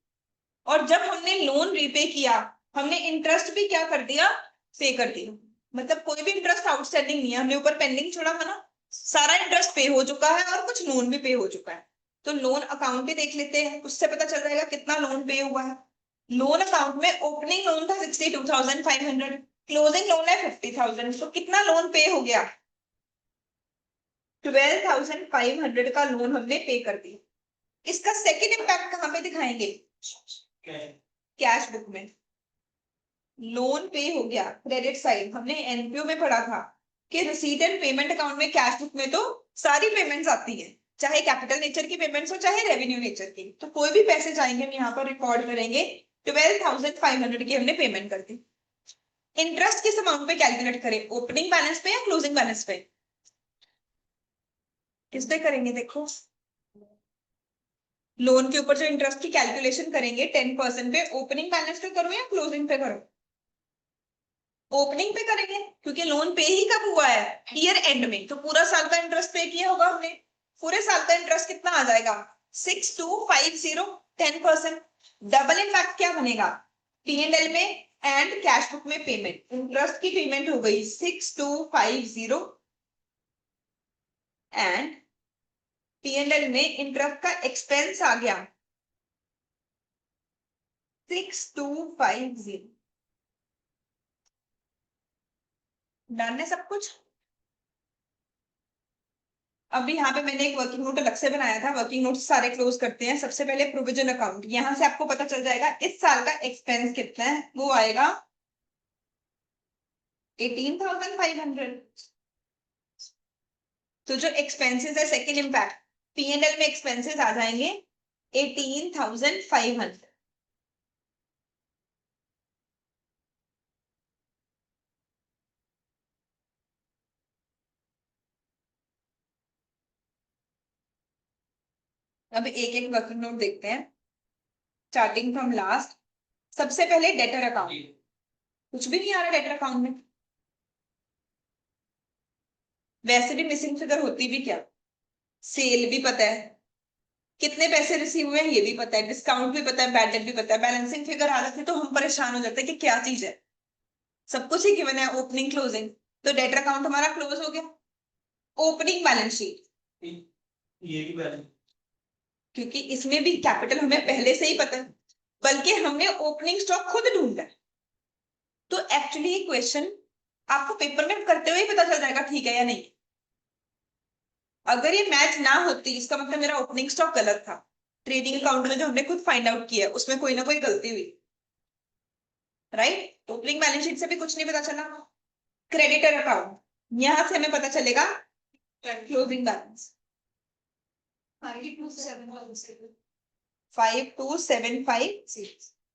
और जब हमने लोन रीपे किया, हमने इंटरेस्ट भी क्या कर दिया? पे कर दिया। मतलब कोई भी इंटरेस्ट आउटस्टैंडिंग नहीं है, हमने ऊपर पेंडिंग छोड़ा था ना, सारा इंटरेस्ट पे हो चुका है और कुछ लोन भी पे हो चुका है। तो लोन अकाउंट भी देख लेते हैं, उससे पता चल जाएगा कितना लोन पे हुआ है। लोन अकाउंट में ओपनिंग लोन था 62,500, क्लोजिंग लोन है 50,000, तो कितना लोन पे हो गया? 12,500 का लोन हमने पे कर दिया। इसका सेकेंड इम्पैक्ट कहां पे दिखाएंगे? कैश बुक में। लोन पे हो गया, क्रेडिट साइड हमने एनपीओ में पढ़ा था कि रिसीट एंड पेमेंट अकाउंट में, कैश बुक में तो सारी पेमेंट्स आती हैं, चाहे कैपिटल नेचर की पेमेंट्स हो चाहे रेवेन्यू नेचर की। तो कोई भी पैसे चाहेंगे हम यहाँ पर रिकॉर्ड करेंगे। 12,500 की हमने पेमेंट कर दी। इंटरेस्ट किस अमाउंट पे कैलकुलेट करें? ओपनिंग बैलेंस पे या क्लोजिंग बैलेंस पे? किस पे करेंगे? देखो, लोन के ऊपर जो इंटरेस्ट की कैलकुलेशन करेंगे 10% पे, ओपनिंग बैलेंस पे करो या क्लोजिंग पे करो? ओपनिंग पे करेंगे, क्योंकि लोन पे ही कब हुआ है? ईयर एंड में। तो पूरा साल का इंटरेस्ट पे किया होगा हमने। पूरे साल का इंटरेस्ट कितना आ जाएगा? 6250, 10%। डबल इम्पैक्ट क्या बनेगा? पीएनएल में एंड कैश बुक में पेमेंट। इंटरेस्ट की पेमेंट हो गई 6250 एंड पीएनएल में इंटरेस्ट का एक्सपेंस आ गया 6250। डन है सब कुछ? अब यहाँ पे मैंने एक वर्किंग नोट अलग से बनाया था, वर्किंग नोट सारे क्लोज करते हैं। सबसे पहले प्रोविजन अकाउंट, यहां से आपको पता चल जाएगा इस साल का एक्सपेंस कितना है, वो आएगा 18,500। तो जो एक्सपेंसेस है, सेकेंड इम्पैक्ट, पीएनएल में एक्सपेंसेस आ जाएंगे 18,500। अब एक एक वर्किंग नोट देखते हैं, स्टार्टिंग फ्रॉम लास्ट। सबसे पहले डेटर अकाउंट, कुछ भी नहीं आ रहा डेटर अकाउंट में। वैसे भी मिसिंग फिगर होती भी क्या? सेल भी पता है, कितने पैसे रिसीव हुए हैं ये भी पता है, डिस्काउंट भी पता है, बैड डेट भी पता है। बैलेंसिंग फिगर आ जाती है तो हम परेशान हो जाते हैं कि क्या चीज है। सब कुछ ही गिवन है, ओपनिंग क्लोजिंग। तो डेटर अकाउंट हमारा क्लोज हो गया। ओपनिंग बैलेंस शीट, ये भी बैलेंस, क्योंकि इसमें भी कैपिटल हमें पहले से ही पता है, बल्कि हमने ओपनिंग स्टॉक खुद ढूंढा है। तो एक्चुअली ये क्वेश्चन आपको पेपर में करते हुए ही पता चल जाएगा ठीक है या नहीं। अगर ये मैच ना होती, इसका मतलब मेरा ओपनिंग स्टॉक गलत था। ट्रेडिंग अकाउंट में जो हमने खुद फाइंड आउट किया उसमें कोई ना कोई गलती हुई, राइट? ओपनिंग बैलेंस शीट से भी कुछ नहीं पता चला। क्रेडिटर अकाउंट, यहां से हमें पता चलेगा closing balance 5275।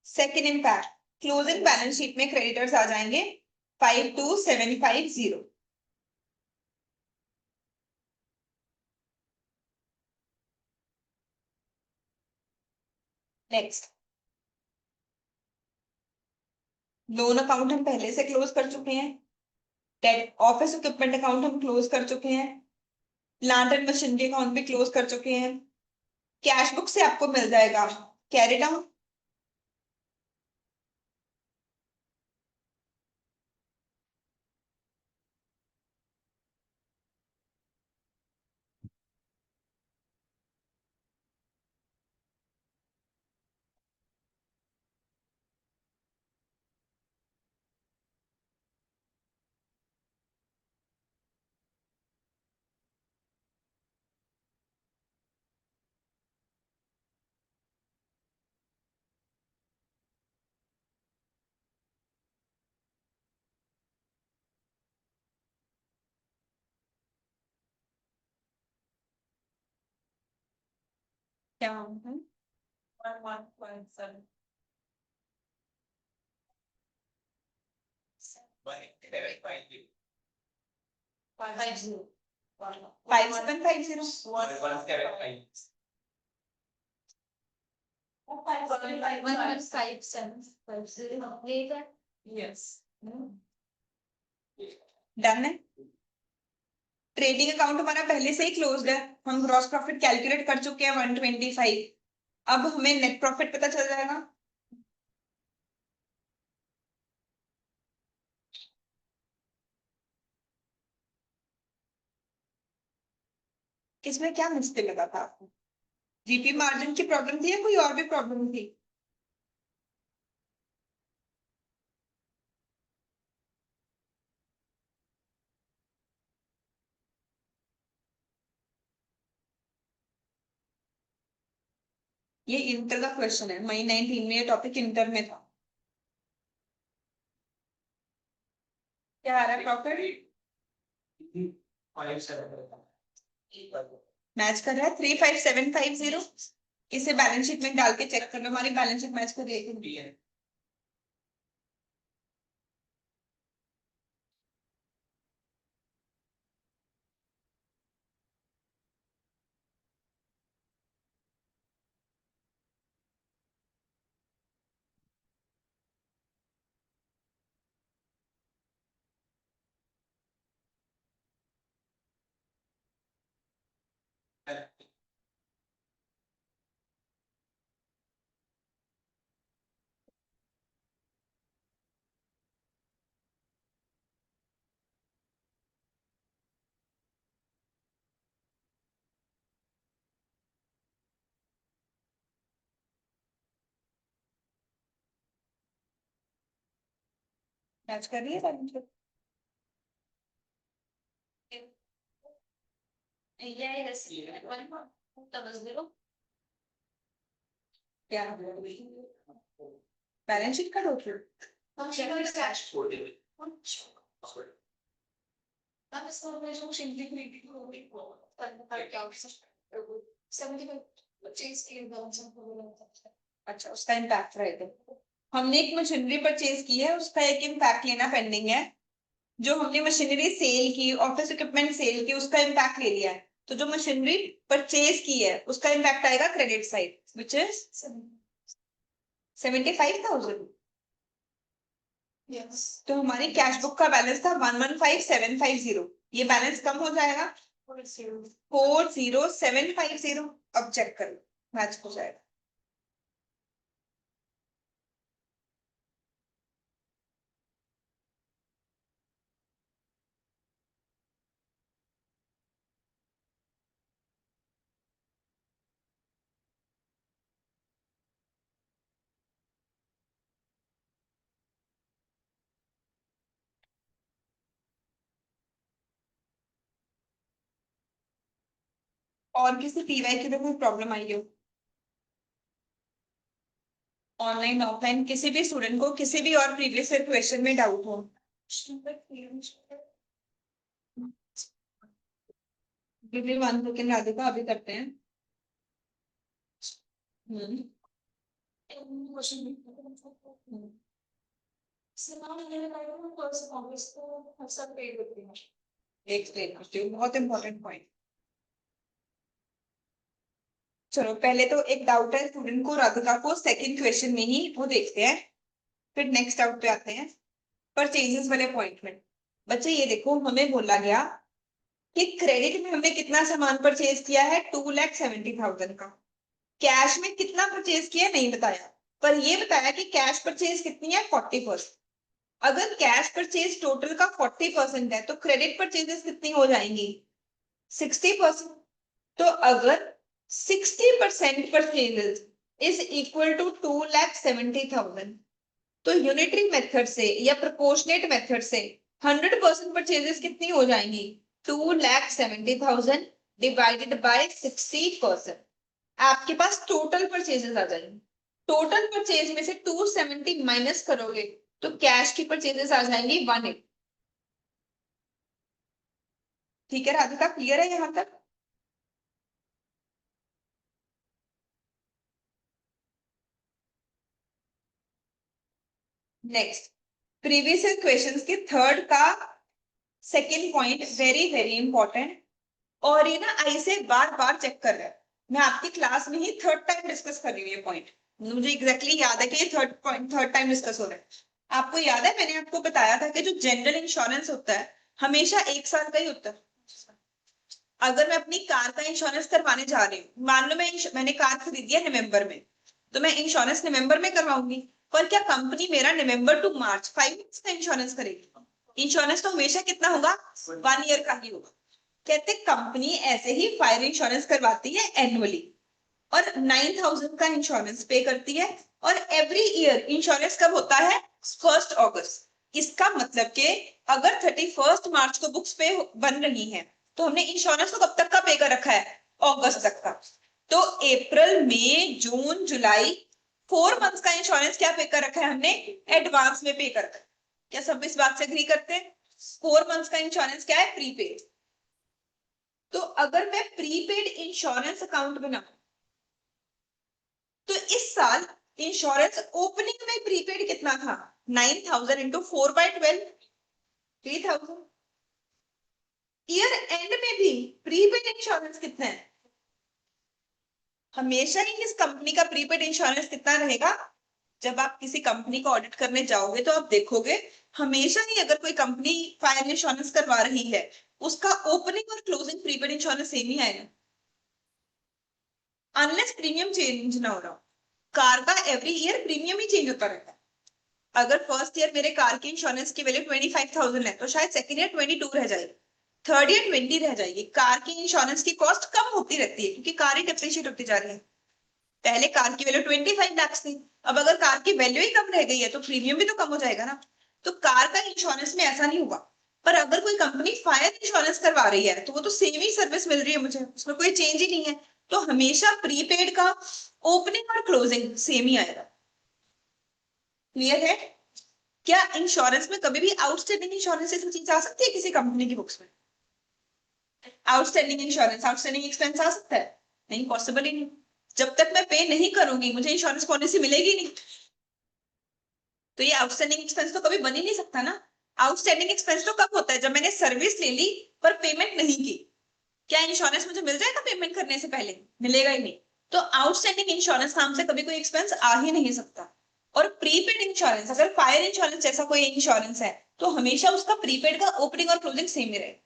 Second impact, closing balance sheet में क्रेडिटर्स आ जाएंगे 52,750। नेक्स्ट, लोन अकाउंट हम पहले से क्लोज कर चुके हैं। डेट ऑफिस इक्विपमेंट अकाउंट हम क्लोज कर चुके हैं। प्लांट एंड मशीनरी अकाउंट भी क्लोज कर चुके हैं। कैश बुक से आपको मिल जाएगा कैरी डाउन, क्या है 11.7 5750 यस डन है। ट्रेडिंग अकाउंट हमारा पहले से ही क्लोज्ड है, हम ग्रॉस प्रॉफिट कैलकुलेट कर चुके हैं 125। अब हमें नेट प्रॉफिट पता चल जाएगा। इसमें क्या मिस्टेक लगा था आपको? जीपी मार्जिन की प्रॉब्लम थी या कोई और भी प्रॉब्लम थी? ये इंटर का क्वेश्चन है, मई 19 में ये टॉपिक इंटर में था। क्या आ रहा है प्रॉफिट? मैच कर रहा है 35750। इसे बैलेंस शीट में डाल के चेक कर लो, हमारी बैलेंस शीट मैच कर रही है। मैच कर रही है बैलेंस शीट। क्या बैलेंस शीट का डॉक्यूमेंट? अच्छा, उसका इम्पैक्ट रहेगा। हमने एक मशीनरी परचेज की है, उसका एक इम्पैक्ट लेना पेंडिंग है। जो हमने मशीनरी सेल की, ऑफिस इक्विपमेंट सेल की, उसका इम्पैक्ट ले लिया है। तो जो मशीनरी परचेज की है उसका इम्पैक्ट आएगा credit side, which is 75,000। Yes, तो हमारी कैश बुक का बैलेंस था 115750। ये बैलेंस कम हो जाएगा 40750। अब चेक करो, मैच हो जाएगा। और किसी पीवाई की कोई प्रॉब्लम आई हो? ऑनलाइन ऑफलाइन किसी भी स्टूडेंट को किसी भी और प्रीवियस क्वेश्चन में डाउट हो? बिल्कुल वन सेकेंड राधिका, अभी करते हैं। हम्म एक्सप्लेन करती हूँ, बहुत इंपॉर्टेंट पॉइंट। चलो, पहले तो एक डाउट है स्टूडेंट को, राधिका को, सेकंड क्वेश्चन में ही वो देखते हैं, फिर नेक्स्ट डाउट पे आते हैं। परचेजेस वाले पॉइंट में बच्चे ये देखो, हमें बोला गया कि क्रेडिट में हमने कितना सामान परचेज किया है, 2,70,000 का। कैश में कितना परचेज किया नहीं बताया, पर ये बताया कि कैश परचेज कितनी है, 40%। अगर कैश परचेज टोटल का 40% है तो क्रेडिट परचेजेस कितनी हो जाएंगी, 60%। तो अगर 60% परचेजेस इज इक्वल टू 2,70,000, तो यूनिटरी मेथड से या प्रोपोर्शनेट मेथड से 100% परचेजेस कितनी हो जाएंगी, 2,70,000 डिवाइडेड बाय 60%। आपके पास टोटल परचेजेस आ जाएंगे। टोटल परचेज में से 270 माइनस करोगे तो कैश की परचेजेस आ जाएंगी 180। ठीक है राधिका, क्लियर है यहाँ तक? नेक्स्ट, प्रीवियस क्वेश्चंस के थर्ड का second point very very important, और ये ना आई से बार बार चेक कर रहा है। मैं आपकी क्लास में ही थर्ड टाइम डिस्कस कर रही हूँ ये पॉइंट, मुझे एग्जैक्टली याद है कि ये third point third time discuss हो रहा है। आपको याद है मैंने आपको बताया था कि जो जनरल इंश्योरेंस होता है हमेशा 1 साल का ही होता है। अगर मैं अपनी कार का इंश्योरेंस करवाने जा रही हूँ, मान लो मैंने कार खरीदी है नवंबर में, तो मैं इंश्योरेंस नवंबर में करवाऊंगी। पर क्या कंपनी मेरा नवंबर टू मार्च 5 मंथ्स का इंश्योरेंस करेगी? इंश्योरेंस तो हमेशा कितना होगा, 1 ईयर का ही होगा। कहते कंपनी ऐसे ही फायर इंश्योरेंस करवाती है एनुअली, और 9,000 का इंश्योरेंस पे करती है, और एवरी ईयर इंश्योरेंस कब होता है, 1 अगस्त। इसका मतलब कि अगर 31 मार्च को बुक्स पे बन रही हैं, तो हमने इंश्योरेंस को कब तक का पे कर रखा है, अगस्त तक का। तो अप्रैल मई जून जुलाई 4 मंथ्स का इंश्योरेंस क्या पे कर रखा है हमने, एडवांस में पे कर रखा है। क्या सब इस बात से एग्री करते हैं? 4 मंथ्स का इंश्योरेंस क्या है, प्रीपेड। तो अगर मैं प्रीपेड इंश्योरेंस अकाउंट बनाऊं, तो इस साल इंश्योरेंस ओपनिंग में प्रीपेड कितना था, 9,000 इंटू 4/12, 3,000। ईयर एंड में भी प्रीपेड इंश्योरेंस कितना है, हमेशा ही इस कंपनी का प्रीपेड इंश्योरेंस कितना रहेगा। जब आप किसी कंपनी को ऑडिट करने जाओगे तो आप देखोगे हमेशा ही अगर कोई कंपनी फायर इंश्योरेंस करवा रही है, उसका ओपनिंग और क्लोजिंग प्रीपेड इंश्योरेंस सेम ही आएगा, अनलेस प्रीमियम चेंज ना हो रहा हो। कार का एवरी ईयर प्रीमियम ही चेंज होता रहता है। अगर फर्स्ट ईयर मेरे कार की इंश्योरेंस की वैल्यू 25,000 है, तो शायद सेकंड ईयर 22 रह जाएगी, थर्ड ईयर 20 रह जाएगी। कार की इंश्योरेंस की कॉस्ट कम होती रहती है क्योंकि कार ही डिप्रिशिएट होती जा रही है। पहले कार की वैल्यू 25 लाख थी, अब अगर कार की वैल्यू ही कम रह गई है तो प्रीमियम भी तो कम हो जाएगा ना। तो कार का इंश्योरेंस में ऐसा नहीं हुआ। पर अगर कोई कंपनी फायर इंश्योरेंस करवा रही है तो वो तो सेम ही सर्विस मिल रही है मुझे, उसमें कोई चेंज ही नहीं है। तो हमेशा प्रीपेड का ओपनिंग और क्लोजिंग सेम ही आएगा। क्लियर है? क्या इंश्योरेंस में कभी भी आउटस्टैंडिंग इंश्योरेंस ऐसी चीज आ सकती है किसी कंपनी की बुक्स में? आउटस्टैंडिंग इंश्योरेंस, आउटस्टैंडिंग एक्सपेंस आ सकता है? नहीं, पॉसिबल ही नहीं। जब तक मैं पे नहीं करूंगी मुझे इंश्योरेंस पॉलिसी मिलेगी नहीं। तो ये आउटस्टैंडिंग एक्सपेंस तो कभी बन ही नहीं सकता ना। आउटस्टैंडिंग एक्सपेंस तो कब होता है, जब मैंने सर्विस ले ली पर पेमेंट नहीं की। क्या इंश्योरेंस मुझे मिल जाएगा पेमेंट करने से पहले? मिलेगा ही नहीं। तो आउटस्टैंडिंग इंश्योरेंस नाम से कभी कोई एक्सपेंस आ ही नहीं सकता। और प्रीपेड इंश्योरेंस, अगर फायर इंश्योरेंस जैसा कोई इंश्योरेंस है तो हमेशा उसका प्रीपेड का ओपनिंग और क्लोजिंग सेम ही रहेगा।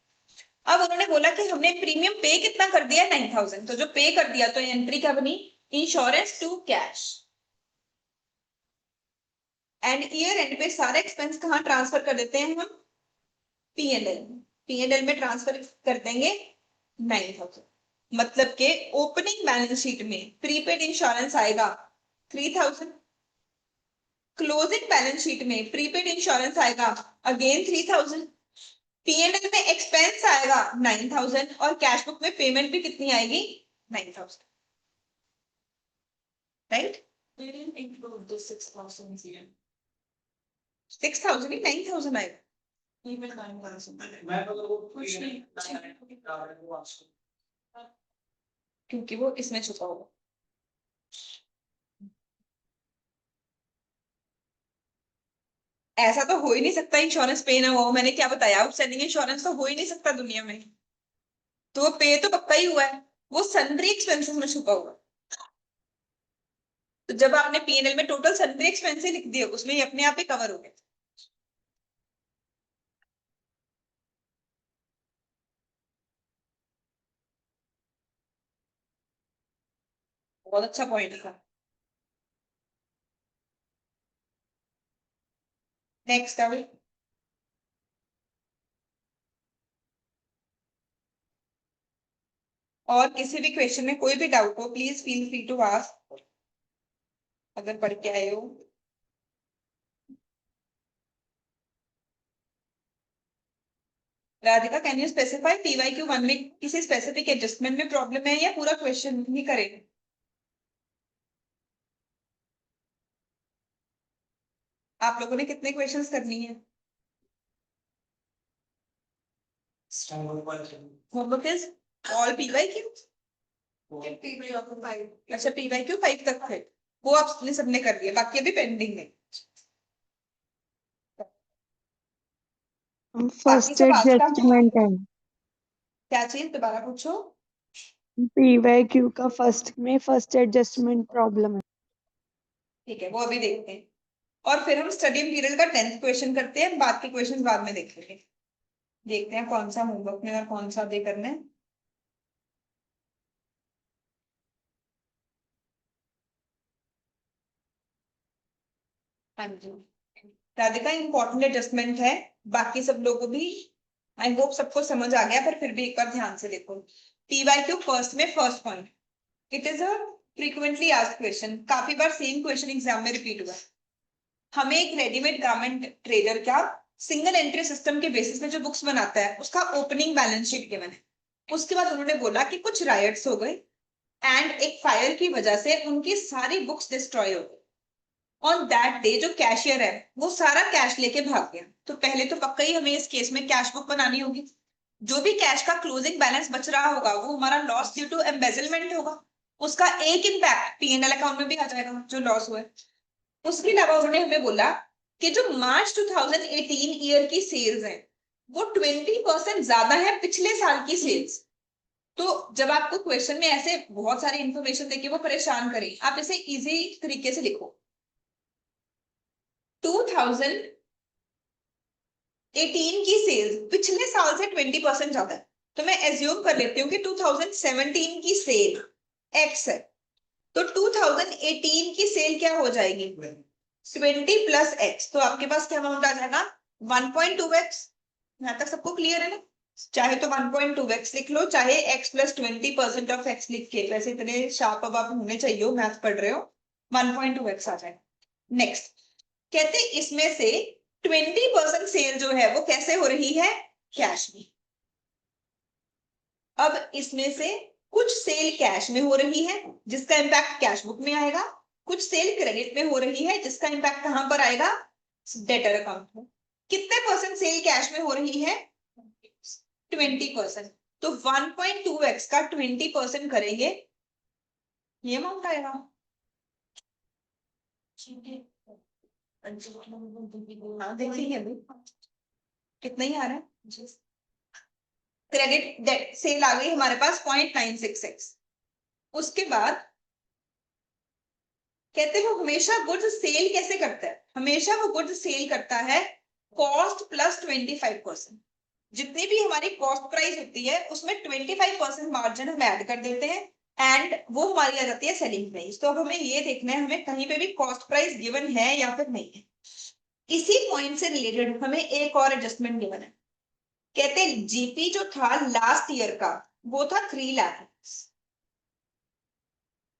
अब उन्होंने बोला कि हमने प्रीमियम पे कितना कर दिया, 9,000, तो जो पे कर दिया तो एंट्री क्या बनी, insurance to cash. And year end पे सारे एक्सपेंस कहाँ ट्रांसफर कर देते हैं हम, पीएनएल। पीएनएल में ट्रांसफर कर देंगे 9,000। मतलब के ओपनिंग बैलेंस शीट में प्रीपेड इंश्योरेंस आएगा 3,000, क्लोजिंग बैलेंस शीट में प्रीपेड इंश्योरेंस आएगा अगेन 3,000, पीएनएल में एक्सपेंस आएगा 9,000, और कैश बुक में पेमेंट भी कितनी आएगी, 9,000। Right?
They didn't include the 6,000 here.
6,000 ही 9,000 आएगा,
Even 9,000. कुछ नहीं.
क्योंकि वो इसमें छुपा होगा। ऐसा तो हो ही नहीं सकता इंश्योरेंस पे ना हो, मैंने क्या बताया, आउटस्टैंडिंग इंश्योरेंस तो हो ही नहीं सकता दुनिया में। तो वो पे तो पक्का ही हुआ है, वो सन्ड्री एक्सपेंसेस में छुपा हुआ है। तो जब आपने पीएनएल में टोटल सन्ड्री एक्सपेंसेस लिख दिए उसमें ये अपने आप ही कवर हो गए। बहुत अच्छा पॉइंट था। नेक्स्ट अब, और किसी भी क्वेश्चन में कोई भी डाउट हो please feel free to ask, अगर पढ़ के आए हो। Radhika, can you specify PYQ1 में किसी स्पेसिफिक एडजस्टमेंट में प्रॉब्लम है या पूरा क्वेश्चन ही करें? आप लोगों ने कितने क्वेश्चंस करनी है? Homework is all PYQ। अच्छा, PYQ 5 तक थे, वो आपने सबने कर दिया, बाकी अभी पेंडिंग है। बाकी
फर्स्ट
सब आज का
एडजस्टमेंट है।
क्या चीज दोबारा पूछो।
पीवाईक्यू का फर्स्ट में फर्स्ट एडजस्टमेंट प्रॉब्लम है।
ठीक है, वो अभी देखते हैं। और फिर हम स्टडी मटेरियल का 10th क्वेश्चन करते हैं, बाकी क्वेश्चन बाद में देख लेंगे। देखते हैं कौन सा होमवर्क में और कौन सा दे करना है। हाँ जी, राधिका इंपॉर्टेंट एडजस्टमेंट है, बाकी सब लोगों को भी आई होप सबको समझ आ गया, पर फिर भी एक बार ध्यान से देखो। पीवाईक्यू फर्स्ट में first point, it is a frequently asked question, काफी बार सेम क्वेश्चन एग्जाम में रिपीट हुआ है। हमें एक रेडीमेड गारमेंट ट्रेडर क्या सिंगल एंट्री सिस्टम के बेसिस में जो बुक्स बनाता है उसका ओपनिंग बैलेंस शीट गिवन है। उसके बाद उन्होंने बोला कि कुछ रायट्स हो गए एंड एक फायर की वजह से उनकी सारी बुक्स डिस्ट्रॉय हो गई। ऑन दैट डे जो कैशियर है वो सारा कैश लेके भाग गया। तो पहले तो पक्का ही हमें इस केस में कैश बुक बनानी होगी। जो भी कैश का क्लोजिंग बैलेंस बच रहा होगा वो हमारा लॉस ड्यू टू एम्बेजलमेंट होगा। उसका एक इम्पैक्ट पीएनएल अकाउंट में भी आ जाएगा जो लॉस हुआ है। उसके अलावा उन्होंने हमें बोला कि जो मार्च 2018 ईयर की सेल्स है वो 20% ज्यादा है पिछले साल की सेल्स। तो जब आपको क्वेश्चन में ऐसे बहुत सारी इंफॉर्मेशन देके वो परेशान करें, आप इसे इजी तरीके से लिखो। 2018 की सेल्स पिछले साल से 20% ज्यादा है। तो मैं एज्यूम कर लेती हूँ कि 2017 की सेल एक्स है, तो 2018 की सेल क्या हो जाएगी 20 प्लस एक्स, तो आपके पास क्या अमाउंट आ जाएगा 1.2x। यहां तक सबको क्लियर है ना? चाहे तो 1.2x लिख लो, चाहे x प्लस 20% ऑफ x लिख के, वैसे इतने शार्प अब आप होने चाहिए हो, मैथ पढ़ रहे हो, 1.2x आ जाएगा। नेक्स्ट कहते इसमें से 20% सेल जो है वो कैसे हो रही है कैश में। अब इसमें से कुछ सेल कैश में हो रही है जिसका इंपैक्ट कैश बुक में आएगा, कुछ सेल क्रेडिट में हो रही है जिसका इंपैक्ट कहां पर आएगा डेटर अकाउंट में। कितने परसेंट सेल कैश में हो रही है 20%। तो 1.2x का 20% करेंगे ये अमाउंट आएगा। हाँ देखेंगे अभी कितना ही आ रहा है। क्रेडिट डेट सेल आ गई हमारे पास 0.96x। उसके बाद कहते हैं वो हमेशा गुड्स सेल कैसे करता है, हमेशा वो गुड्स सेल करता है कॉस्ट प्लस 25%। जितनी भी हमारी कॉस्ट प्राइस होती है उसमें 25% मार्जिन हम ऐड कर देते हैं एंड वो हमारी आ जाती है सेलिंग प्राइस। तो अब हमें ये देखना है हमें कहीं पे भी कॉस्ट प्राइस गिवन है या फिर नहीं है। इसी पॉइंट से रिलेटेड हमें एक और एडजस्टमेंट गिवन है। कहते जीपी जो था लास्ट ईयर का वो था 3 लाख।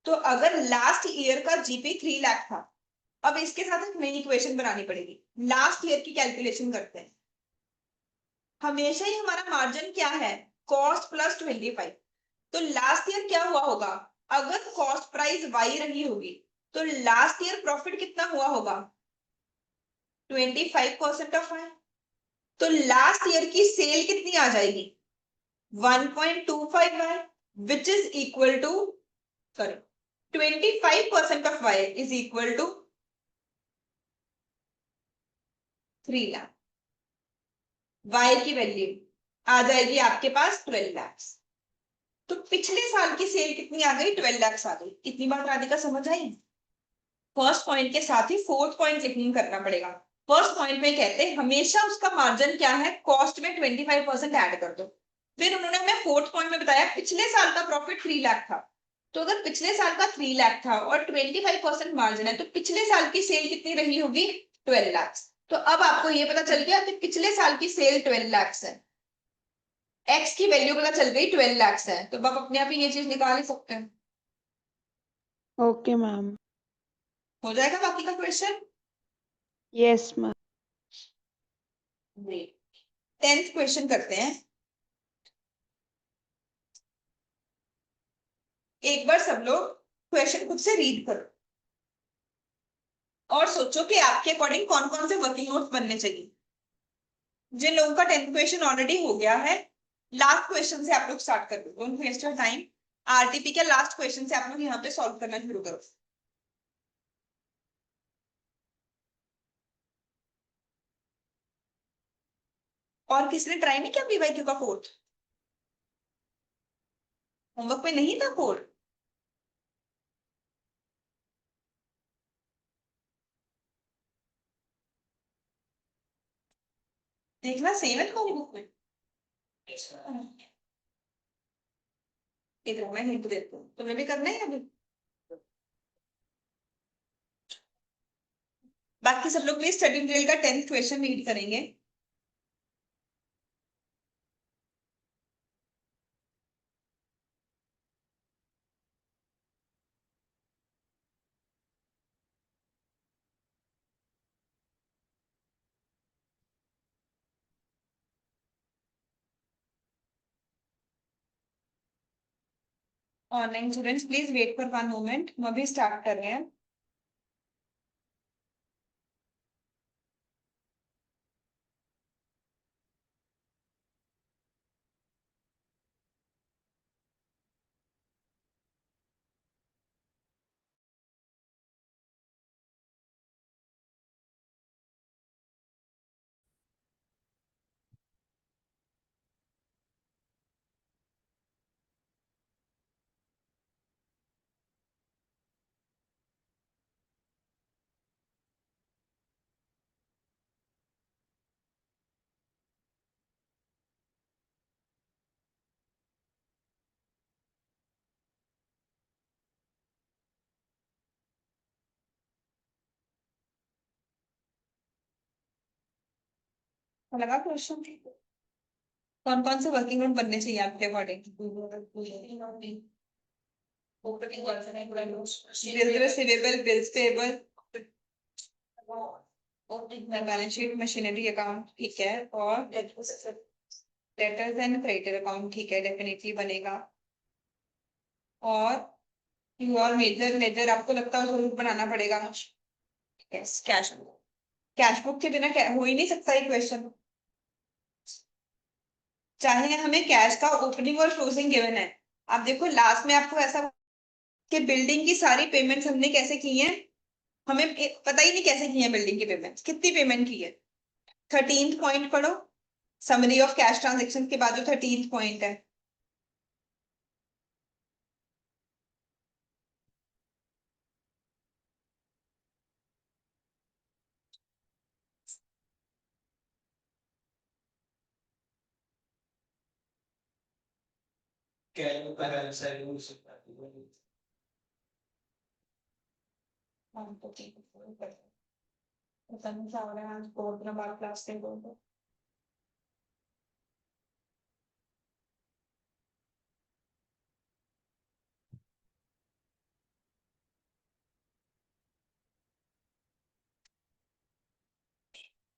तो अगर लास्ट ईयर का जीपी 3 लाख था, अब इसके साथ एक नई इक्वेशन बनानी पड़ेगी। लास्ट ईयर की कैलकुलेशन करते हैं। हमेशा ही हमारा मार्जिन क्या है कॉस्ट प्लस 25। तो लास्ट ईयर क्या हुआ होगा, अगर कॉस्ट प्राइस वाई रही होगी तो लास्ट ईयर प्रॉफिट कितना हुआ होगा 25% ऑफ वाई। तो लास्ट ईयर की सेल कितनी आ जाएगी 1.25 Y which is equal to sorry 25% of Y is equal to 3 lakh. Y की वैल्यू आ जाएगी आपके पास 12 लाख। तो पिछले साल की सेल कितनी आ गई 12 लाख आ गई। इतनी बात राधिका समझ आई? फर्स्ट पॉइंट के साथ ही फोर्थ पॉइंट लिखनी करना पड़ेगा। फर्स्ट पॉइंट में कहते हैं हमेशा उसका मार्जिन क्या है कॉस्ट में 25% ऐड कर दो। फिर उन्होंने हमें फोर्थ पॉइंट में बताया पिछले साल का प्रॉफिट 3 लाख था, तो अगर पिछले साल का 3 लाख था और 25% मार्जिन है तो पिछले साल की सेल कितनी रही होगी 12 लाख। तो अब आपको ये पता चल गया कि पिछले साल की सेल 12 लाख है, एक्स की वैल्यू पता चल गई 12 लाख है, तो आप अपने आप ही ये चीज निकाल ही सकते हैं।
Okay ma'am.
हो जाएगा बाकी का question.
Yes ma'am.
10th question करते हैं। एक बार सब लोग क्वेश्चन खुद से रीड करो और सोचो कि आपके अकॉर्डिंग कौन कौन से वर्किंग नोट्स बनने चाहिए। जिन लोगों का 10th क्वेश्चन ऑलरेडी हो गया है लास्ट क्वेश्चन से आप लोग स्टार्ट कर दो, don't waste your time. RTP के लास्ट क्वेश्चन से आप लोग यहाँ पे सॉल्व करना शुरू करो। और किसी ने ट्राई नहीं किया पीवाईक्यू का कोड? होमवर्क में नहीं था कोड? देखना सेम है तुम्हारी बुक में। इधर मैं हिंट देती हूँ, तुम्हें भी करना है अभी। बाकी सब लोग प्लीज स्टडी मटेरियल का 10th क्वेश्चन रीड करेंगे। Online students please wait for 1 moment, हम अभी स्टार्ट कर रहे हैं। लगा क्वेश्चन? कौन कौन से वर्किंग नोट बनने चाहिए आपके according? Bill receivable, bills payable, balance sheet, machinery account, ठीक है, और डेटर्स एंड क्रेडिटर अकाउंट, ठीक है, डेफिनेटली बनेगा। और योर मेजर लेजर आपको लगता है जरूर बनाना पड़ेगा। Yes, cash book. Cash book के बिना हो ही नहीं सकता ये क्वेश्चन। चाहे हमें कैश का ओपनिंग और क्लोजिंग गिवन है। आप देखो लास्ट में आपको ऐसा कि बिल्डिंग की सारी पेमेंट्स हमने कैसे की हैं, हमें पता ही नहीं कैसे की है बिल्डिंग की पेमेंट्स, कितनी पेमेंट की है। 13th पॉइंट पढ़ो, समरी ऑफ कैश ट्रांजेक्शन के बाद जो 13th पॉइंट है।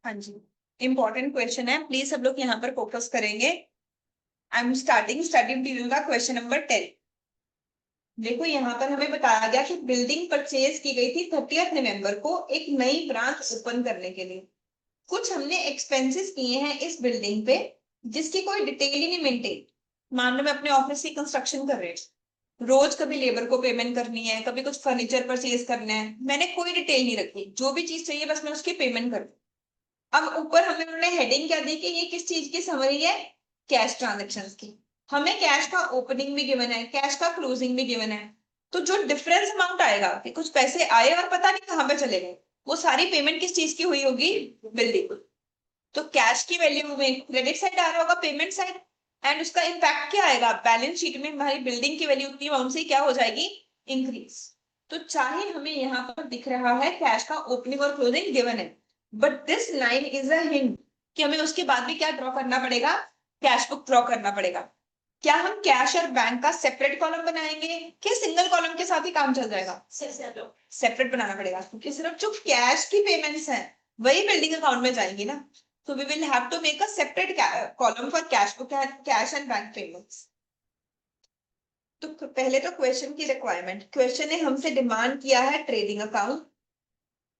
हाँ जी, इंपॉर्टेंट क्वेश्चन है, प्लीज सब लोग यहाँ पर फोकस करेंगे। I am starting study material का क्वेश्चन नंबर 10। देखो यहाँ पर हमें बताया गया कि बिल्डिंग परचेज की गई थी 30th नवंबर को एक नई ब्रांच ओपन करने के लिए। कुछ हमने एक्सपेंसेस किए हैं इस बिल्डिंग पे जिसकी कोई डिटेल ही नहीं मेंटेन। मान लो मैं अपने ऑफिस की कंस्ट्रक्शन कर रही हूँ, रोज कभी लेबर को पेमेंट करनी है, कभी कुछ फर्नीचर परचेज करना है, मैंने कोई डिटेल नहीं रखी, जो भी चीज चाहिए बस मैं उसकी पेमेंट कर दूं। अब ऊपर हमें उन्होंने हेडिंग क्या दी कि ये किस चीज की समरी है, कैश ट्रांजेक्शंस की। हमें कैश का ओपनिंग भी गिवन है, कैश का क्लोजिंग भी गिवन है। तो जो डिफरेंस अमाउंट आएगा कि कुछ पैसे आए और पता नहीं कहाँ पे चले गए, वो सारी पेमेंट किस चीज की हुई होगी, बिल्डिंग। तो कैश की वैल्यू में क्रेडिट साइड आ रहा होगा, पेमेंट साइड, एंड उसका इम्पैक्ट क्या आएगा बैलेंस शीट में, हमारी बिल्डिंग की वैल्यू उतनी अमाउंट से क्या हो जाएगी, इंक्रीज। तो चाहे हमें यहाँ पर दिख रहा है कैश का ओपनिंग और क्लोजिंग गिवन है, but this line is a hint कि हमें उसके बाद भी क्या ड्रॉ करना पड़ेगा, कैश बुक ड्रॉ करना पड़ेगा। क्या हम कैश और बैंक का सेपरेट कॉलम बनाएंगे कि सिंगल कॉलम के साथ ही काम चल जाएगा? सेपरेट बनाना पड़ेगा, क्योंकि सिर्फ जो कैश की पेमेंट्स हैं वही बिल्डिंग अकाउंट में जाएंगी ना। So we will have to make a separate column for cash book and cash and bank payments. तो पहले तो क्वेश्चन की रिक्वायरमेंट, क्वेश्चन ने हमसे डिमांड किया है ट्रेडिंग अकाउंट।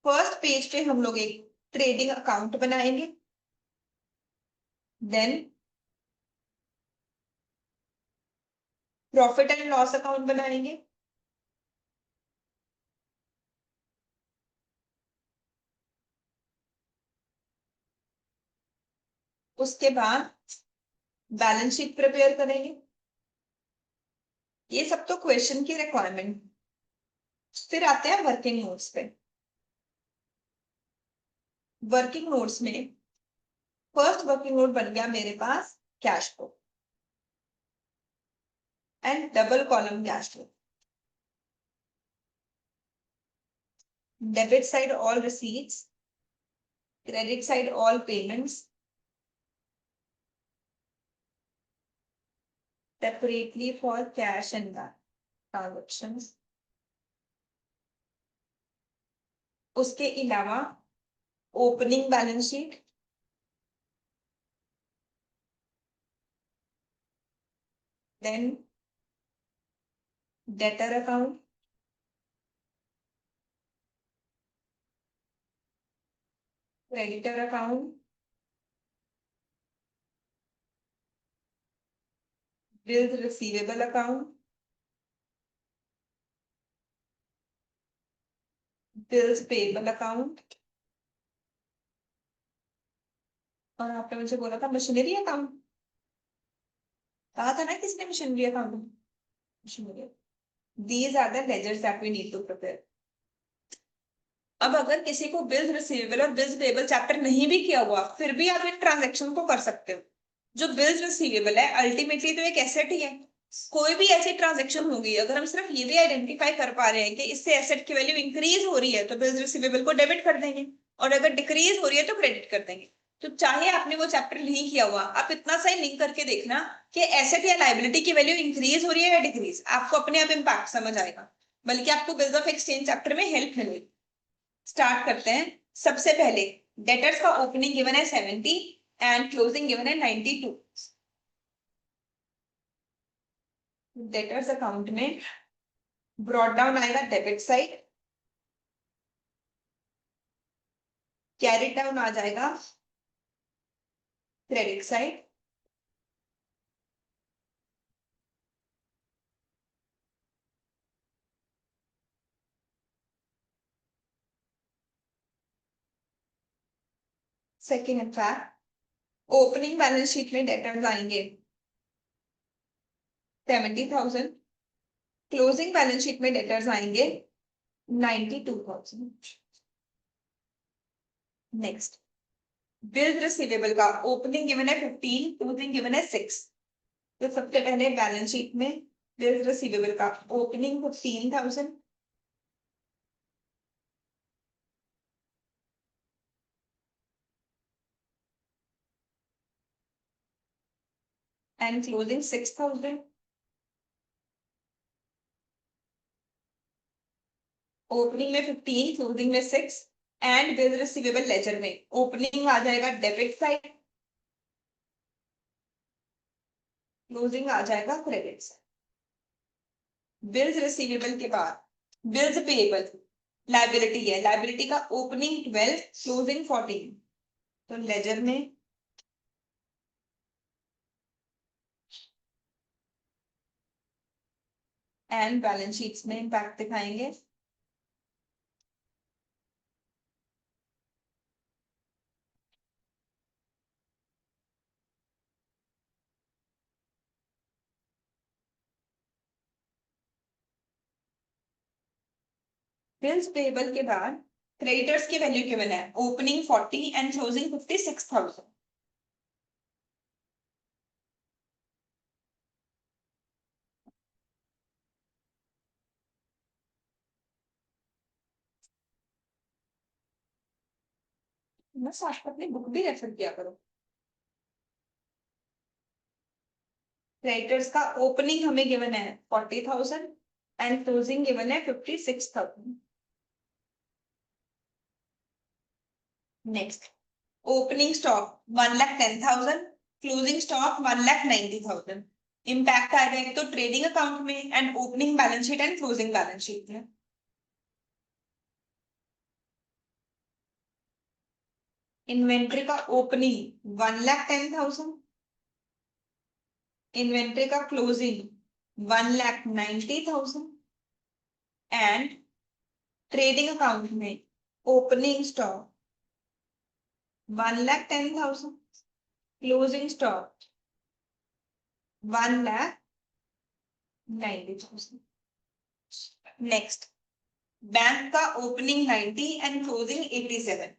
फर्स्ट पेज पे हम लोग एक ट्रेडिंग अकाउंट बनाएंगे, then profit and loss account बनाएंगे, उसके बाद बैलेंस शीट प्रिपेयर करेंगे। ये सब तो क्वेश्चन की रिक्वायरमेंट। फिर आते हैं वर्किंग नोट्स पे। वर्किंग नोट्स में फर्स्ट वर्किंग नोट बन गया मेरे पास cash flow and double column cash flow. Debit side all receipts, credit side all payments separately for cash and transactions। उसके अलावा opening balance sheet, then debtor account, creditor account, bills receivable account, bills payable account, और आपने मुझे बोला था मशीनरी अकाउंट, कहा था ना किसने machinery account. Machinery, these are the ledgers that we need to prepare। अब अगर किसी को बिल्स रिसीवेबल और बिल्स पेएबल चैप्टर नहीं भी किया हुआ, फिर भी आप इन ट्रांजैक्शन को कर सकते हो। जो बिल्स रिसीवेबल है अल्टीमेटली तो एक एसेट ही है। कोई भी ऐसी ट्रांजैक्शन होगी, अगर हम सिर्फ ये भी आइडेंटिफाई कर पा रहे हैं कि इससे एसेट की वैल्यू इंक्रीज हो रही है, तो बिल्स रिसीवेबल को डेबिट कर देंगे, और अगर डिक्रीज हो रही है तो क्रेडिट कर देंगे। तो चाहे आपने वो चैप्टर नहीं किया हुआ, आप इतना सा ही लिंक करके देखना कि एसेट या लाइबिलिटी की वैल्यू इंक्रीज हो रही है या डिक्रीज, आपको अपने आप इम्पैक्ट समझ आएगा, बल्कि आपको बिल्स ऑफ एक्सचेंज चैप्टर में हेल्प मिलेगी। स्टार्ट करते हैं। सबसे पहले डेटर्स का ओपनिंग गिवन है 70 एंड क्लोजिंग गिवन है 92। डेटर्स अकाउंट में ब्रॉट डाउन आएगा डेबिट साइड, कैरी डाउन आ जाएगा credit side, second impact opening balance sheet में डेटर्स आएंगे 70,000, क्लोजिंग बैलेंस शीट में डेटर्स आएंगे 92,000। नेक्स्ट, बिल्स रिसीवेबल का ओपनिंग गिवन है 15, क्लोजिंग गिवन है 6। तो सबसे पहले बैलेंस शीट में बिल्स रिसीवेबल का ओपनिंग 15,000, एंड क्लोजिंग 6,000। ओपनिंग में 15, क्लोजिंग में 6, एंड बिल्स रिसीवेबल लेजर में ओपनिंग आ जाएगा डेबिट साइड, क्लोजिंग आ जाएगा क्रेडिट साइड। बिल्स रिसीवेबल के बाद बिल्स पेएबल लाइबिलिटी है, लाइबिलिटी का ओपनिंग 12, क्लोजिंग 14। तो लेजर में एंड बैलेंस शीट्स में इम्पैक्ट दिखाएंगे। बिल्स पेएबल के बाद क्रेडिटर्स की वैल्यू गिवन है ओपनिंग 40 एंड क्लोजिंग 56,000। बस आप अपनी बुक भी रेफर किया करो। क्रेडिटर्स का ओपनिंग हमें गिवन है 40,000 एंड क्लोजिंग गिवन है 56,000। Next, opening stock 1,10,000, closing stock 1,90,000। Impact आएगा एक तो ट्रेडिंग अकाउंट में and opening balance sheet and closing balance sheet में। इन्वेंट्री का ओपनिंग 1,10,000, इन्वेंट्री का क्लोजिंग 1,90,000, एंड ट्रेडिंग अकाउंट में opening stock 1,10,000, closing stock 1,90,000। Next, bank का ओपनिंग 90 एंड क्लोजिंग 87।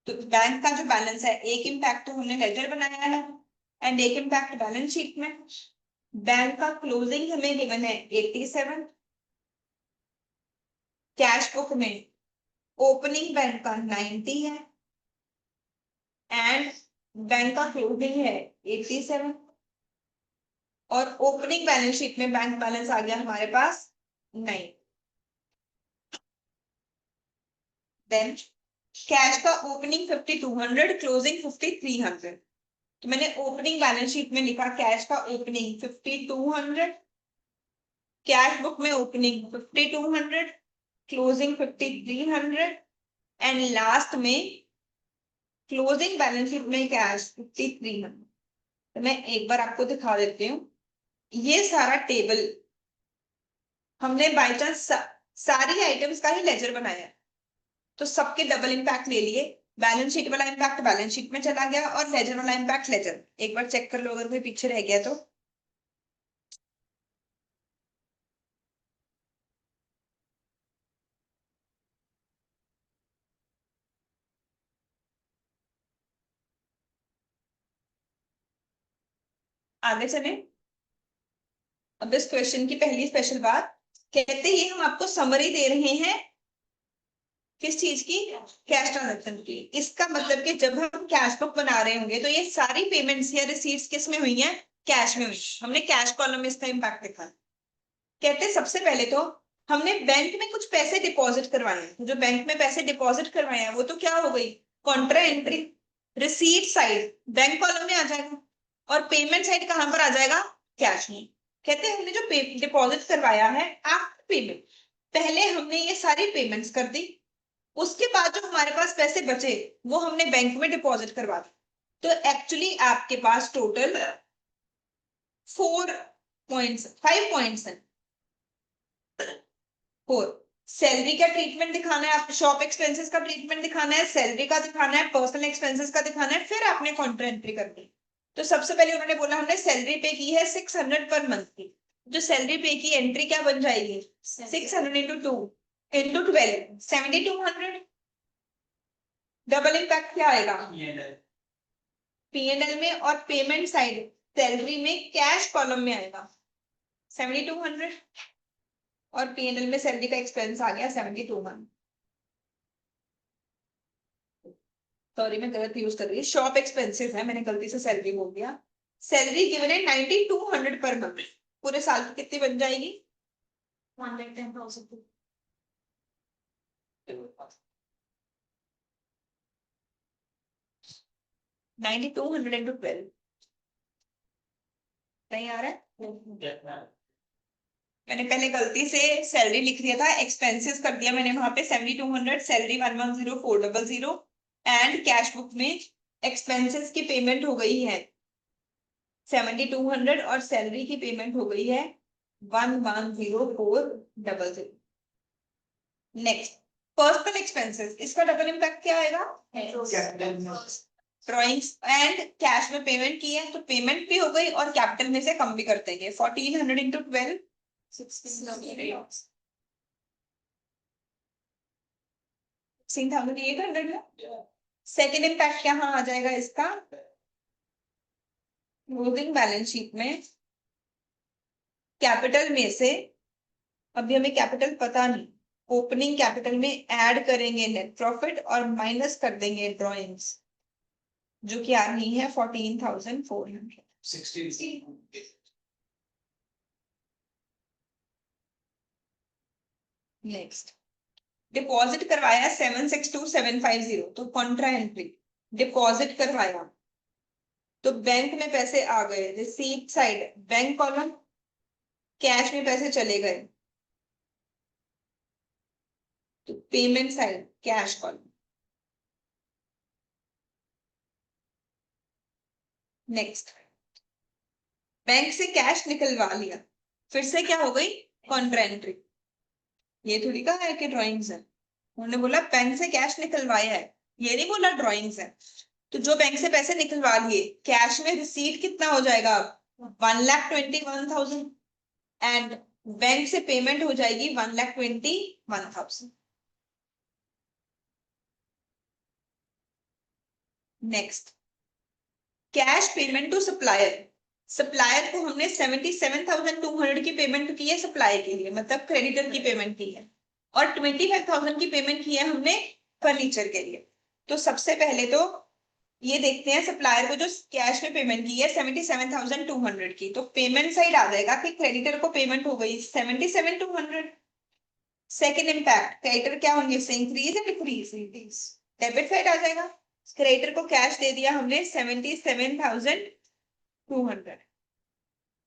तो बैंक का जो बैलेंस है, एक इम्पैक्ट तो हमने लेजर बनाया है एंड एक इम्पैक्ट बैलेंस शीट में। बैंक का क्लोजिंग हमें गिवन है 87, कैश बुक में ओपनिंग बैंक का 90 है एंड बैंक का क्लोजिंग है 87, और ओपनिंग बैलेंस शीट में बैंक बैलेंस आ गया हमारे पास 9। देन कैश का ओपनिंग 5200, क्लोजिंग 5300। तो मैंने ओपनिंग बैलेंस शीट में लिखा कैश का ओपनिंग 5200, कैश बुक में ओपनिंग 5200, क्लोजिंग 5300 एंड लास्ट में क्लोजिंग बैलेंस शीट में कैश 5300। तो मैं एक बार आपको दिखा देती हूँ, ये सारा टेबल हमने बाय चांस सारी आइटम्स का ही लेजर बनाया है, तो सबके डबल इम्पैक्ट ले लिए। बैलेंस शीट वाला इम्पैक्ट बैलेंस शीट में चला गया और लेजर वाला इम्पैक्ट लेजर। एक बार चेक कर लो अगर कोई पीछे रह गया तो। आगे चले। अब इस क्वेश्चन की पहली स्पेशल बात, कहते ही हम आपको समरी दे रहे हैं किस चीज की, कैश ट्रांजैक्शन की। इसका मतलब कि जब हम कैश बुक बना रहे होंगे तो ये सारी पेमेंट्स या रिसीट्स किस में हुई हैं, कैश में हुई। हमने कैश कॉलम में इसका इम्पैक्ट देखा। कहते सबसे पहले तो हमने बैंक में कुछ पैसे डिपॉजिट करवाए हैं। जो बैंक में पैसे डिपॉजिट करवाए हैं वो तो क्या हो गई, Contra entry. Receipt side bank column में आ जाएगा और पेमेंट साइड कहां पर आ जाएगा, कैश में। कहते हैं हमने जो डिपॉजिट करवाया है आफ्टर पेमेंट, पहले हमने ये सारी पेमेंट्स कर दी, उसके बाद जो हमारे पास पैसे बचे वो हमने बैंक में डिपॉजिट करवा दी। तो एक्चुअली आपके पास टोटल 5 पॉइंट्स हैं। 4, सैलरी का ट्रीटमेंट दिखाना है, आप शॉप एक्सपेंसेस का ट्रीटमेंट दिखाना है, सैलरी का दिखाना है, पर्सनल एक्सपेंसेस का दिखाना है, फिर आपने कॉन्ट्रा एंट्री करनी। तो सबसे पहले उन्होंने बोला हमने सैलरी पे की है 600 पर मंथ की। जो सैलरी पे की एंट्री क्या बन जाएगी, 600 इंटू 2 इंटू 12, 7200। डबल इम्पैक्ट क्या आएगा, P&L में, और पेमेंट साइड सैलरी में कैश कॉलम में आएगा 7200 और P&L में सैलरी का एक्सपेंस आ गया 7200। सॉरी मैं गलत यूज कर रही हूँ, शॉप एक्सपेंसेस है, मैंने गलती से सैलरी बोल दिया। सैलरी गिवन है 9200 पर मंथ, पूरे साल की कितनी बन जाएगी,
110,000।
9200 इंटू 12 नहीं आ रहा है। मैंने पहले गलती से सैलरी लिख दिया था, एक्सपेंसेस कर दिया मैंने वहां पे 7200, सैलरी 110,400 एंड कैश बुक में एक्सपेंसेस की पेमेंट हो गई है 7200 और सैलरी की पेमेंट हो गई है 110,400। नेक्स्ट, पर्सनल एक्सपेंसेस, इसका डबल इम्पैक्ट क्या आएगा, ड्रॉइंग्स एंड कैश में पेमेंट की है तो पेमेंट भी हो गई और कैपिटल में से कम भी कर देंगे। 1400 इंटू 12, 16,800। सेकेंड इम्पैक्ट यहाँ आ जाएगा इसका, क्लोजिंग बैलेंस शीट में कैपिटल में से, अभी हमें कैपिटल पता नहीं, ओपनिंग कैपिटल में ऐड करेंगे नेट प्रॉफिट और माइनस कर देंगे ड्रॉइंग्स, जो कि आ रही है 14,400। नेक्स्ट, डिपॉजिट करवाया 762,750, तो कॉन्ट्रा एंट्री डिपॉजिट करवाया तो बैंक में पैसे आ गए, receipt side bank column, cash में पैसे चले गए तो payment side cash column. Next, bank से कैश निकलवा लिया, फिर से क्या हो गई, कॉन्ट्रा एंट्री। ये थोड़ी कहा है कि ड्राइंग्स है, उन्होंने बोला बैंक से कैश निकलवाया है, ये नहीं बोला ड्राइंग्स है। तो जो बैंक से पैसे निकलवा लिए, कैश में रिसीट कितना हो जाएगा? 1,21,000 एंड बैंक से पेमेंट हो जाएगी 1,21,000। Next, cash payment to supplier. Supplier को हमने 77,200 की पेमेंट की है सप्लाई के लिए, मतलब क्रेडिटर की पेमेंट की है, और 25,000 की पेमेंट की है हमने फर्नीचर के लिए। तो सबसे पहले तो ये देखते हैं सप्लायर को जो कैश में पेमेंट की है 77,200 की, तो पेमेंट साइड आ जाएगा कि क्रेडिटर को पेमेंट हो गई 77,200। सेकेंड इम्पैक्ट, क्रेडिटर क्या होंगे? इंक्रीज या डिक्रीज? डेबिट साइड आ जाएगा, क्रेडिटर को कैश दे दिया हमने 77,200।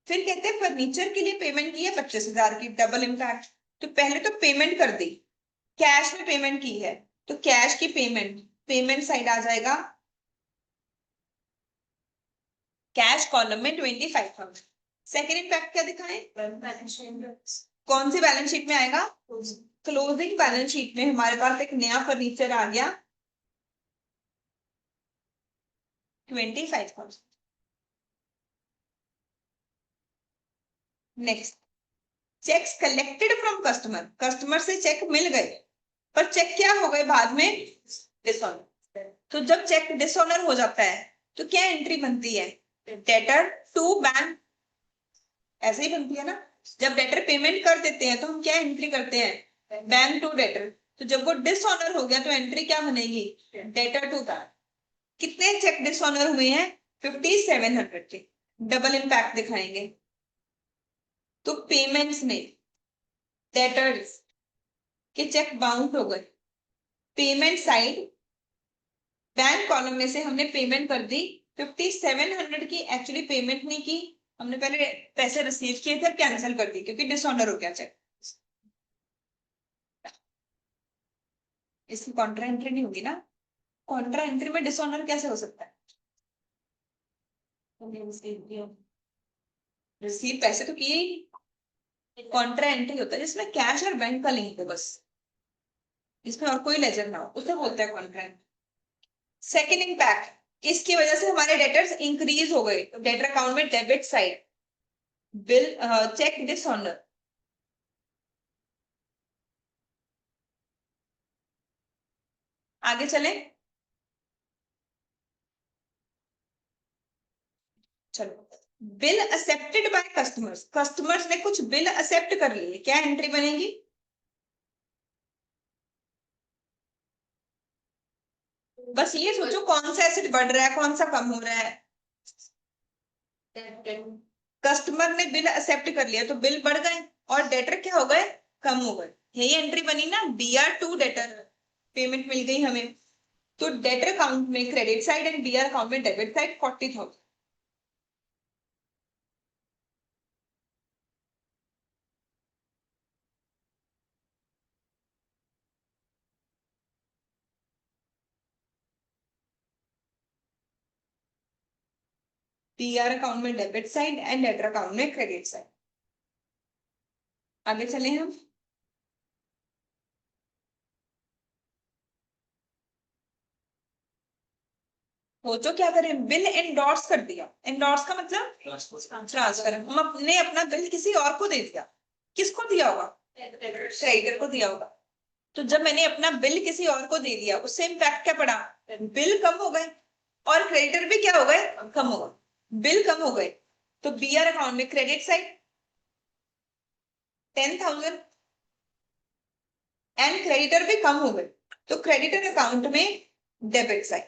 फिर कहते हैं फर्नीचर के लिए पेमेंट की है 25,000 की, डबल इम्पैक्ट। तो पहले तो पेमेंट कर दी, कैश में पेमेंट की है, तो कैश की पेमेंट पेमेंट साइड आ जाएगा, कैश कॉलम में 25,000। सेकेंड इम्पैक्ट क्या दिखाएं? कौन सी बैलेंस शीट में आएगा? क्लोजिंग बैलेंस शीट में हमारे पास एक नया फर्नीचर आ गया 25,000। Next, cheques collected from customer. Customer से चेक मिल गए, पर चेक क्या हो गए बाद में? डिसऑनर। तो जब चेक डिसऑनर हो जाता है तो क्या एंट्री बनती है? Debtor to bank. ऐसे ही बनती है ना, जब डेटर पेमेंट कर देते हैं तो हम क्या एंट्री करते हैं? Bank to debtor. तो जब वो डिसऑनर हो गया तो एंट्री क्या बनेगी? Debtor to bank. कितने चेक डिसऑनर हुए हैं? 5,700 के। डबल इम्पैक्ट दिखाएंगे। तो पेमेंट्स में डेटर्स के चेक बाउंस हो गए, पेमेंट साइड बैंक कॉलम में से हमने पेमेंट कर दी 5,700 की, एक्चुअली पेमेंट नहीं की, हमने पहले पैसे रिसीव किए थे, कैंसिल कर दी क्योंकि डिसऑनर हो गया चेक। इसकी कॉन्ट्रा एंट्री नहीं होगी ना, कॉन्ट्रा एंट्री में डिसऑनर कैसे हो सकता है? रिसीव पैसे तो किए ही, कॉन्ट्रा एंट्री होता है जिसमें कैश और बैंक का लिंक हो, बस इसमें और कोई लेजर ना हो, उसे बोलते हैं कॉन्ट्रा एंट्री। सेकेंड इम्पैक्ट, इसकी वजह से हमारे डेटर्स इंक्रीज हो गए, तो डेटर अकाउंट में debit side bill cheque dishonour. आगे चले, चलो, bill accepted by customers. Customers ने कुछ बिल एक्सेप्ट कर लिए, क्या एंट्री बनेगी? बस ये सोचो कौन सा एसेट बढ़ रहा है, कौन सा कम हो रहा है। कस्टमर ने बिल एक्सेप्ट कर लिया तो बिल बढ़ गए, और डेटर क्या हो गए? कम हो गए। यही एंट्री बनी ना, बीआर टू डेटर, पेमेंट मिल गई हमें। तो डेटर अकाउंट में credit side and BR account में डेबिट साइड 40,000। बीआर अकाउंट में debit side and debtor account में क्रेडिट साइड। आगे चले हम, सोचो क्या करें? बिल एंडोर्स कर दिया। एंडोर्स का मतलब ट्रांसफर, हम अपने अपना बिल किसी और को दे दिया। किसको दिया होगा? क्रेडिटर को दिया होगा। तो जब मैंने अपना बिल किसी और को दे दिया, उससे इम्पैक्ट क्या पड़ा? बिल कम हो गए, और क्रेडिटर भी क्या हो गए? कम हो गए। बिल कम हो गए तो बीआर अकाउंट में क्रेडिट साइड 10,000 एंड क्रेडिटर भी कम हो गए, तो क्रेडिटर अकाउंट में डेबिट साइड।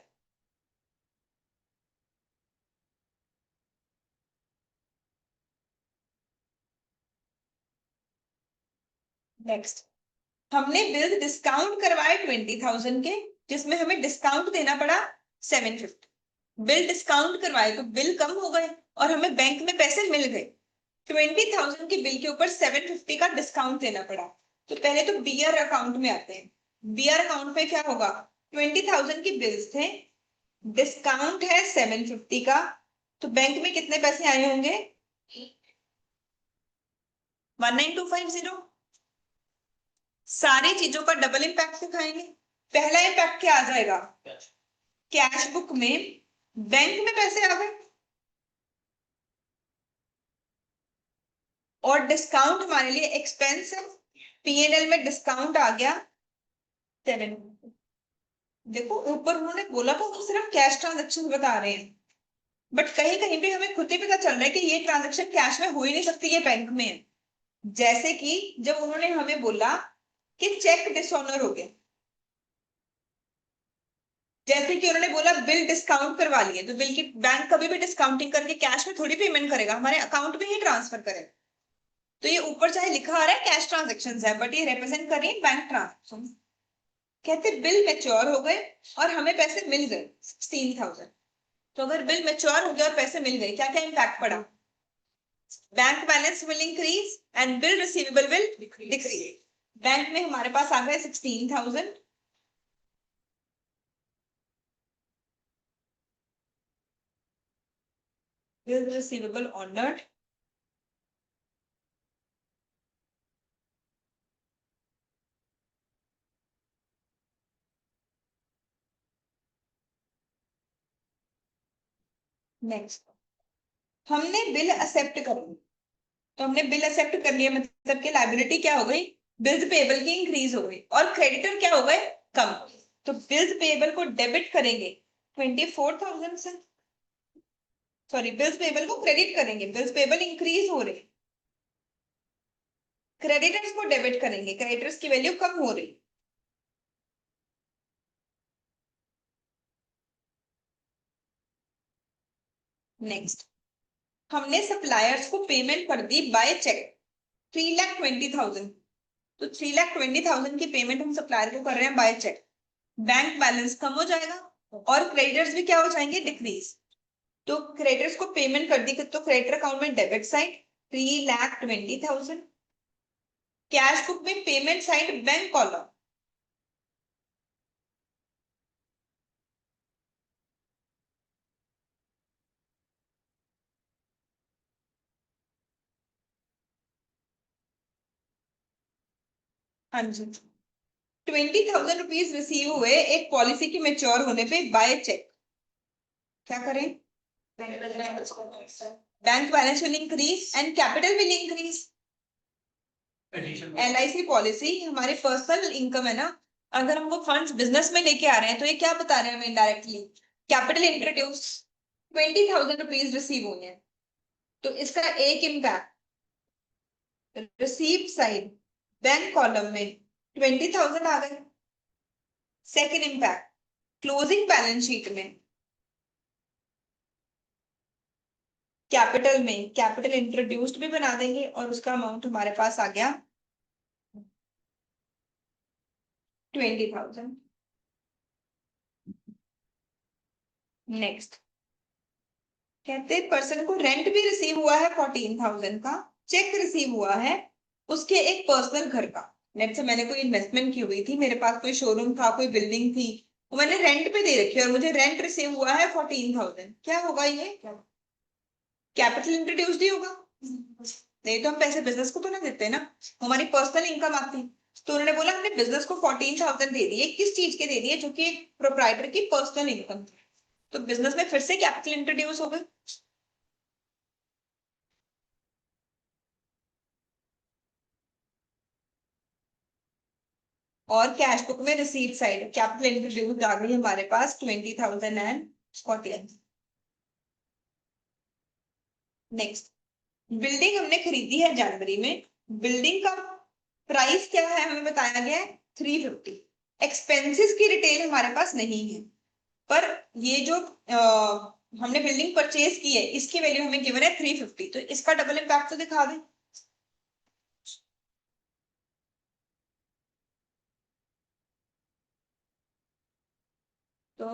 नेक्स्ट, हमने बिल डिस्काउंट करवाए 20,000 के, जिसमें हमें डिस्काउंट देना पड़ा 750। बिल डिस्काउंट करवाए तो बिल कम हो गए और हमें बैंक में पैसे मिल गए। 20,000 की बिल के ऊपर 750 का डिस्काउंट देना पड़ा। तो पहले तो बीआर अकाउंट में आते हैं। बीआर अकाउंट में क्या होगा? 20,000 की बिल्स थे, डिस्काउंट है 750 का, तो बैंक में कितने पैसे आए होंगे? 19,250। सारी चीजों का डबल इम्पैक्ट दिखाएंगे। पहला इम्पैक्ट क्या आ जाएगा? कैश बुक में बैंक में पैसे आ गए और डिस्काउंट हमारे लिए एक्सपेंस है, पीएनएल में डिस्काउंट आ गया 7। देखो ऊपर उन्होंने बोला था वो सिर्फ कैश ट्रांजेक्शन बता रहे हैं, बट कहीं कहीं पे हमें खुद ही पता चल रहा है कि ये ट्रांजेक्शन कैश में हो ही नहीं सकती, ये बैंक में है। जैसे कि जब उन्होंने हमें बोला कि चेक डिसऑनर हो गया, जैसे कि उन्होंने बोला बिल डिस्काउंट करवा लिए, तो बिल की बैंक कभी भी डिस्काउंटिंग करके कैश में थोड़ी पेमेंट करेगा, हमारे अकाउंट में ही ट्रांसफर करेगा। तो ये ऊपर चाहे लिखा आ रहा है कैश ट्रांजेक्शन है, बट ये रिप्रेजेंट कर रही है बैंक ट्रांजेक्शन। कहते बिल मैच्योर हो गए और हमें पैसे मिल गए 16,000। तो अगर बिल मैच्योर हो गया और पैसे मिल गए, क्या क्या इम्पैक्ट पड़ा? Bank balance will increase and bill receivable will decrease. Bank में हमारे पास आ गए 16,000, बिल रिसीवेबल ऑनर्ड, नेक्स्ट हमने बिल एक्सेप्ट कर ली। तो हमने बिल एक्सेप्ट कर लिया मतलब कि लायबिलिटी क्या हो गई? बिल्स पेबल की इंक्रीज हो गई और क्रेडिटर क्या हो गए? कम। तो बिल्स पेबल को डेबिट करेंगे 24,000 से, सॉरी बिल्स पेबल को क्रेडिट करेंगे, बिल्स पेबल इंक्रीज हो रहे, क्रेडिटर्स को डेबिट करेंगे, क्रेडिटर्स की वैल्यू कम हो रही। नेक्स्ट हमने सप्लायर्स को पेमेंट कर दी बाय चेक 3,20,000। तो 3,20,000 की पेमेंट हम सप्लायर को कर रहे हैं बाय चेक, बैंक बैलेंस कम हो जाएगा और क्रेडिटर्स भी क्या हो जाएंगे? डिक्रीज। तो क्रेडिटर्स को पेमेंट कर दी तो क्रेडिटर अकाउंट में डेबिट साइड 3,20,000, कैश बुक में पेमेंट साइड बैंक कॉलम, हाँ जी 20,000 रुपीज रिसीव हुए एक पॉलिसी की मेच्योर होने पे बाय चेक, क्या करें? Bank balance will increase and capital will increase. LIC policy हमारे पर्सनल इनकम है ना, अगर हम वो फंड्स बिजनेस में लेके आ रहे हैं तो ये क्या बता रहे हैं हमें indirectly? Capital introduce 20,000 rupees receive हुए हैं, तो इसका एक impact receive side bank column में 20,000 आ गए। Second impact closing balance sheet में कैपिटल में कैपिटल इंट्रोड्यूस्ड भी बना देंगे और उसका अमाउंट हमारे पास आ गया 20,000। नेक्स्ट कहते पर्सन को रेंट भी रिसीव हुआ है 14,000 का, चेक रिसीव हुआ है उसके एक पर्सनल घर का। लेट्स से मैंने कोई इन्वेस्टमेंट की हुई थी, मेरे पास कोई शोरूम था, कोई बिल्डिंग थी, वो मैंने रेंट पे दे रखी है और मुझे रेंट रिसीव हुआ है 14,000। क्या होगा ये? कैपिटल इंट्रोड्यूस्ड ही होगा, नहीं तो हम पैसे बिजनेस को तो ना देते ना, हमारी पर्सनल इनकम आती। तो उन्होंने बोला हमने बिजनेस को 14,000 दे दिए, किस चीज के दे दिए? जो कि प्रोप्राइटर की पर्सनल इनकम थी। तो बिजनेस में फिर से कैपिटल इंट्रोड्यूस हो गई। और कैश बुक में रिसीट साइड कैपिटल इंट्रोड्यूस आ गई हमारे पास 20,000 एंड 40। नेक्स्ट बिल्डिंग हमने खरीदी है जनवरी में, बिल्डिंग का प्राइस क्या है हमें बताया गया है 350। एक्सपेंसेस की डिटेल हमारे पास नहीं है, पर ये जो हमने बिल्डिंग परचेज की है इसकी वैल्यू हमें गिवन है 350, तो इसका डबल इम्पैक्ट तो दिखा दें। तो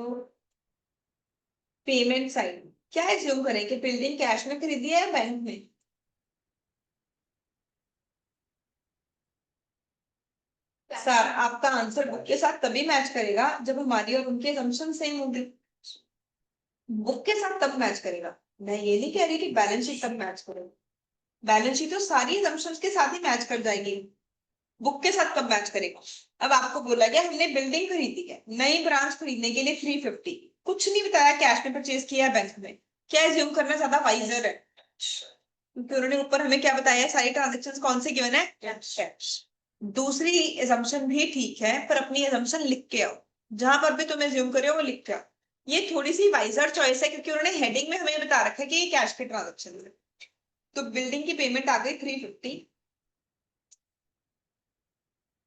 पेमेंट साइड क्या एज्यूम करें कि बिल्डिंग कैश में खरीदी है या बैंक में? सर आपका आंसर बुक के साथ तभी मैच करेगा जब हमारी और उनकी assumption सेम होगी, बुक के साथ तब मैच करेगा। मैं ये नहीं कह रही कि बैलेंस शीट तब मैच करेगा, बैलेंस शीट तो सारी assumptions के साथ ही मैच कर जाएगी, बुक के साथ कब मैच करेगा? अब आपको बोला गया हमने बिल्डिंग खरीदी है, नई ब्रांच खरीदने के लिए 350, कुछ नहीं बताया कैश में परचेज किया है बैंक में, क्या एज्यूम करना ज्यादा वाइजर है, क्योंकि उन्होंने ऊपर हमें क्या बताया, सारी ट्रांजेक्शन्स कौन से गिवन है, कैश। दूसरी एजम्पशन भी ठीक है, पर अपनी एजम्पशन लिख के आओ, जहां पर भी तुम एज्यूम करे हो वो लिख के आओ। ये थोड़ी सी वाइजर चॉइस है, क्योंकि उन्होंने हेडिंग में हमें बता रखा है कि ये कैश के ट्रांजेक्शन है। तो बिल्डिंग की पेमेंट आ गई 350,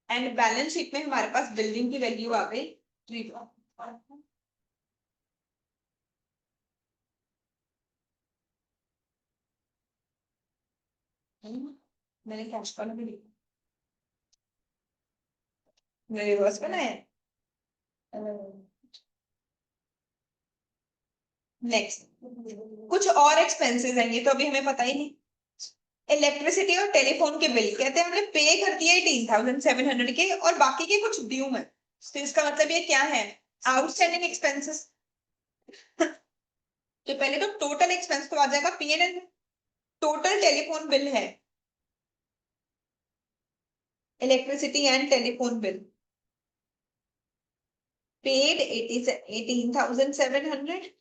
एंड बैलेंस शीट में हमारे पास बिल्डिंग की वैल्यू आ गई 350। मैंने कैश कॉलम भी लिखा, मैंने रिवर्स बनाया। नेक्स्ट कुछ और एक्सपेंसेस हैं, ये तो अभी हमें पता ही नहीं। इलेक्ट्रिसिटी और टेलीफोन के बिल कहते हैं हमने पे कर दिए 18,700 के, और बाकी के कुछ ड्यू है, तो इसका मतलब ये क्या है, आउटस्टैंडिंग एक्सपेंसेस। तो पहले तो टोटल एक्सपेंस तो आ जाएगा पीएनएल में। टोटल टेलीफोन बिल है, electricity and telephone bill paid 18,700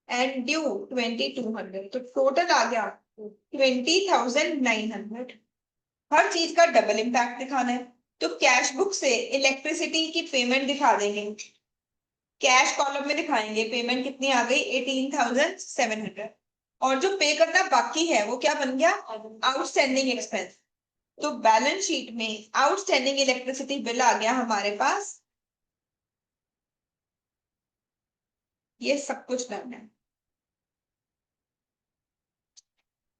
and due 2,200, तो टोटल आ गया 20,900। हर चीज का डबल इम्पैक्ट दिखाना है, तो कैश बुक से इलेक्ट्रिसिटी की पेमेंट दिखा देंगे, कैश कॉलम में दिखाएंगे पेमेंट कितनी आ गई 18,700, और जो पे करना बाकी है वो क्या बन गया, आउटस्टैंडिंग एक्सपेंस। तो बैलेंस शीट में आउटस्टैंडिंग इलेक्ट्रिसिटी बिल आ गया हमारे पास, ये सब कुछ डन है।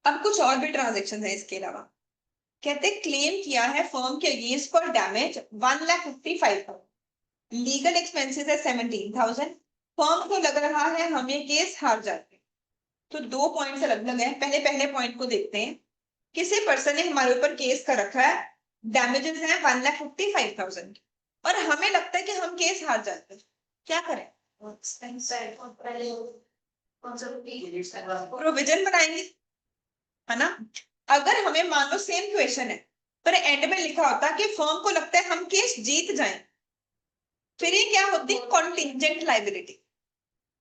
अब कुछ और भी ट्रांजेक्शन है इसके अलावा, कहते क्लेम किया है फर्म के against for damage 1,55,000, legal expenses है 17,000, फर्म को लग रहा है हम ये केस हार जाते हैं। तो दो पॉइंट्स अलग अलग हैं, पहले पहले पॉइंट को देखते हैं। किसी पर्सन ने हमारे ऊपर केस कर रखा है, डैमेजेस हैं 1,55,000, और हमें लगता है कि हम केस हार जाते हैं, क्या करें, प्रोविजन बनाएंगे, है ना। अगर हमें मान लो सेम क्वेश्चन है, पर एंड में लिखा होता कि फर्म को लगता है हम केस जीत जाएं, फिर ये क्या होती है, कॉन्टिंजेंट लाइबिलिटी।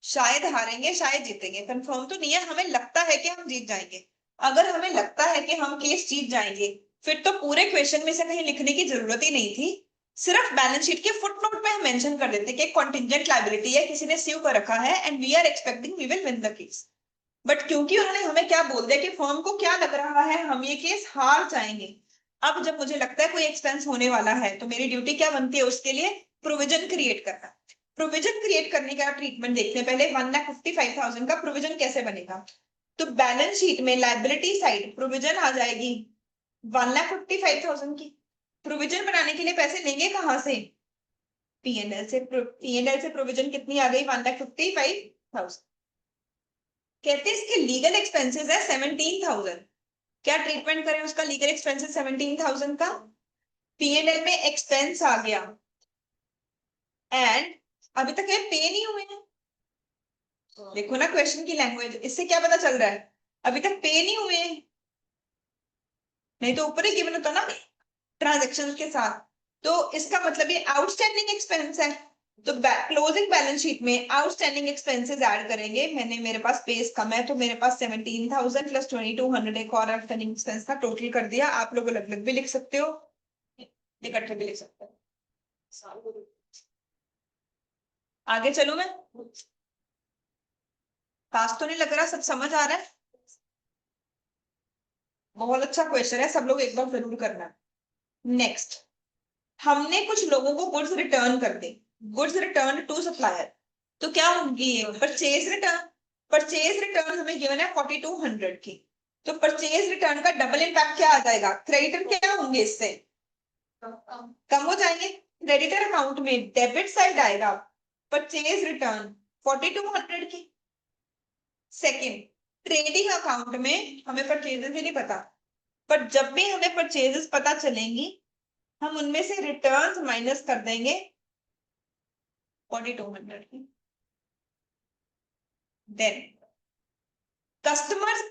शायद हारेंगे शायद जीतेंगे, कंफर्म तो नहीं है, हमें लगता है कि हम जीत जाएंगे। अगर हमें लगता है कि हम केस जीत जाएंगे, फिर तो पूरे क्वेश्चन में से कहीं लिखने की जरूरत ही नहीं थी, सिर्फ बैलेंस शीट के फुटनोट में हम मेंशन कर देते कि कॉन्टिंजेंट लाइबिलिटी है, किसी ने स्यू कर रखा है and we are expecting we will win the case. But क्योंकि उन्होंने हमें क्या बोल दिया कि फर्म को क्या लग रहा है हम ये केस हार जाएंगे, अब जब मुझे लगता है कोई एक्सपेंस होने वाला है तो मेरी ड्यूटी क्या बनती है, उसके लिए प्रोविजन क्रिएट करना। प्रोविजन क्रिएट करने का ट्रीटमेंट देखते हैं पहले, 1,55,000 का प्रोविजन कैसे बनेगा। तो बैलेंस शीट में लाइबिलिटी साइड प्रोविजन आ जाएगी 1,55,000 की। प्रोविजन बनाने के लिए पैसे लेंगे कहां से, पीएनएल से। पीएनएल से प्रोविजन कितनी आ गई, 1,55,000। कहते हैं इसके लीगल एक्सपेंसेस है 17,000, क्या ट्रीटमेंट करें उसका, लीगल एक्सपेंसेस 17,000 का, पीएनएल में एक्सपेंस आ गया, एंड अभी तक ये पे नहीं हुए हैं। देखो ना क्वेश्चन की लैंग्वेज, इससे क्या पता चल रहा है, अभी तक पे नहीं हुए हैं, नहीं तो ऊपर ही गिवन होता ना ट्रांजेक्शन के साथ। तो इसका मतलब ये आउटस्टैंडिंग एक्सपेंस है, तो क्लोजिंग बैलेंस शीट में आउटस्टैंडिंग एक्सपेंसेस ऐड करेंगे। मेरे पास पेज कम है तो मेरे पास 17,000 प्लस 2,200 एक और आउटस्टैंडिंग एक्सपेंस था, टोटल कर दिया। आप लोग अलग अलग भी लिख सकते हो, इकट्ठे भी लिख सकते हो। आगे चलो, मैं पास तो नहीं लग रहा, सब समझ आ रहा है, बहुत अच्छा क्वेश्चन है, सब लोग एक बार जरूर करना। नेक्स्ट, हमने कुछ लोगों को गुड्स रिटर्न कर दी, गुड्स रिटर्न टू सप्लायर, तो क्या होंगी ये परचेज रिटर्न। परचेज रिटर्न हमें गिवन है 4,200 की, तो परचेज रिटर्न का डबल इम्पैक्ट क्या आ जाएगा, क्रेडिटर क्या होंगे इससे कम हो जाएंगे। क्रेडिटर अकाउंट में डेबिट साइड आएगा परचेज रिटर्न 4,200 की। सेकंड, ट्रेडिंग अकाउंट में हमें परचेजेस ही नहीं पता, पर जब भी हमें परचेजेस पता चलेंगी हम उनमें से रिटर्न्स माइनस कर देंगे 4,200 की। Then customers,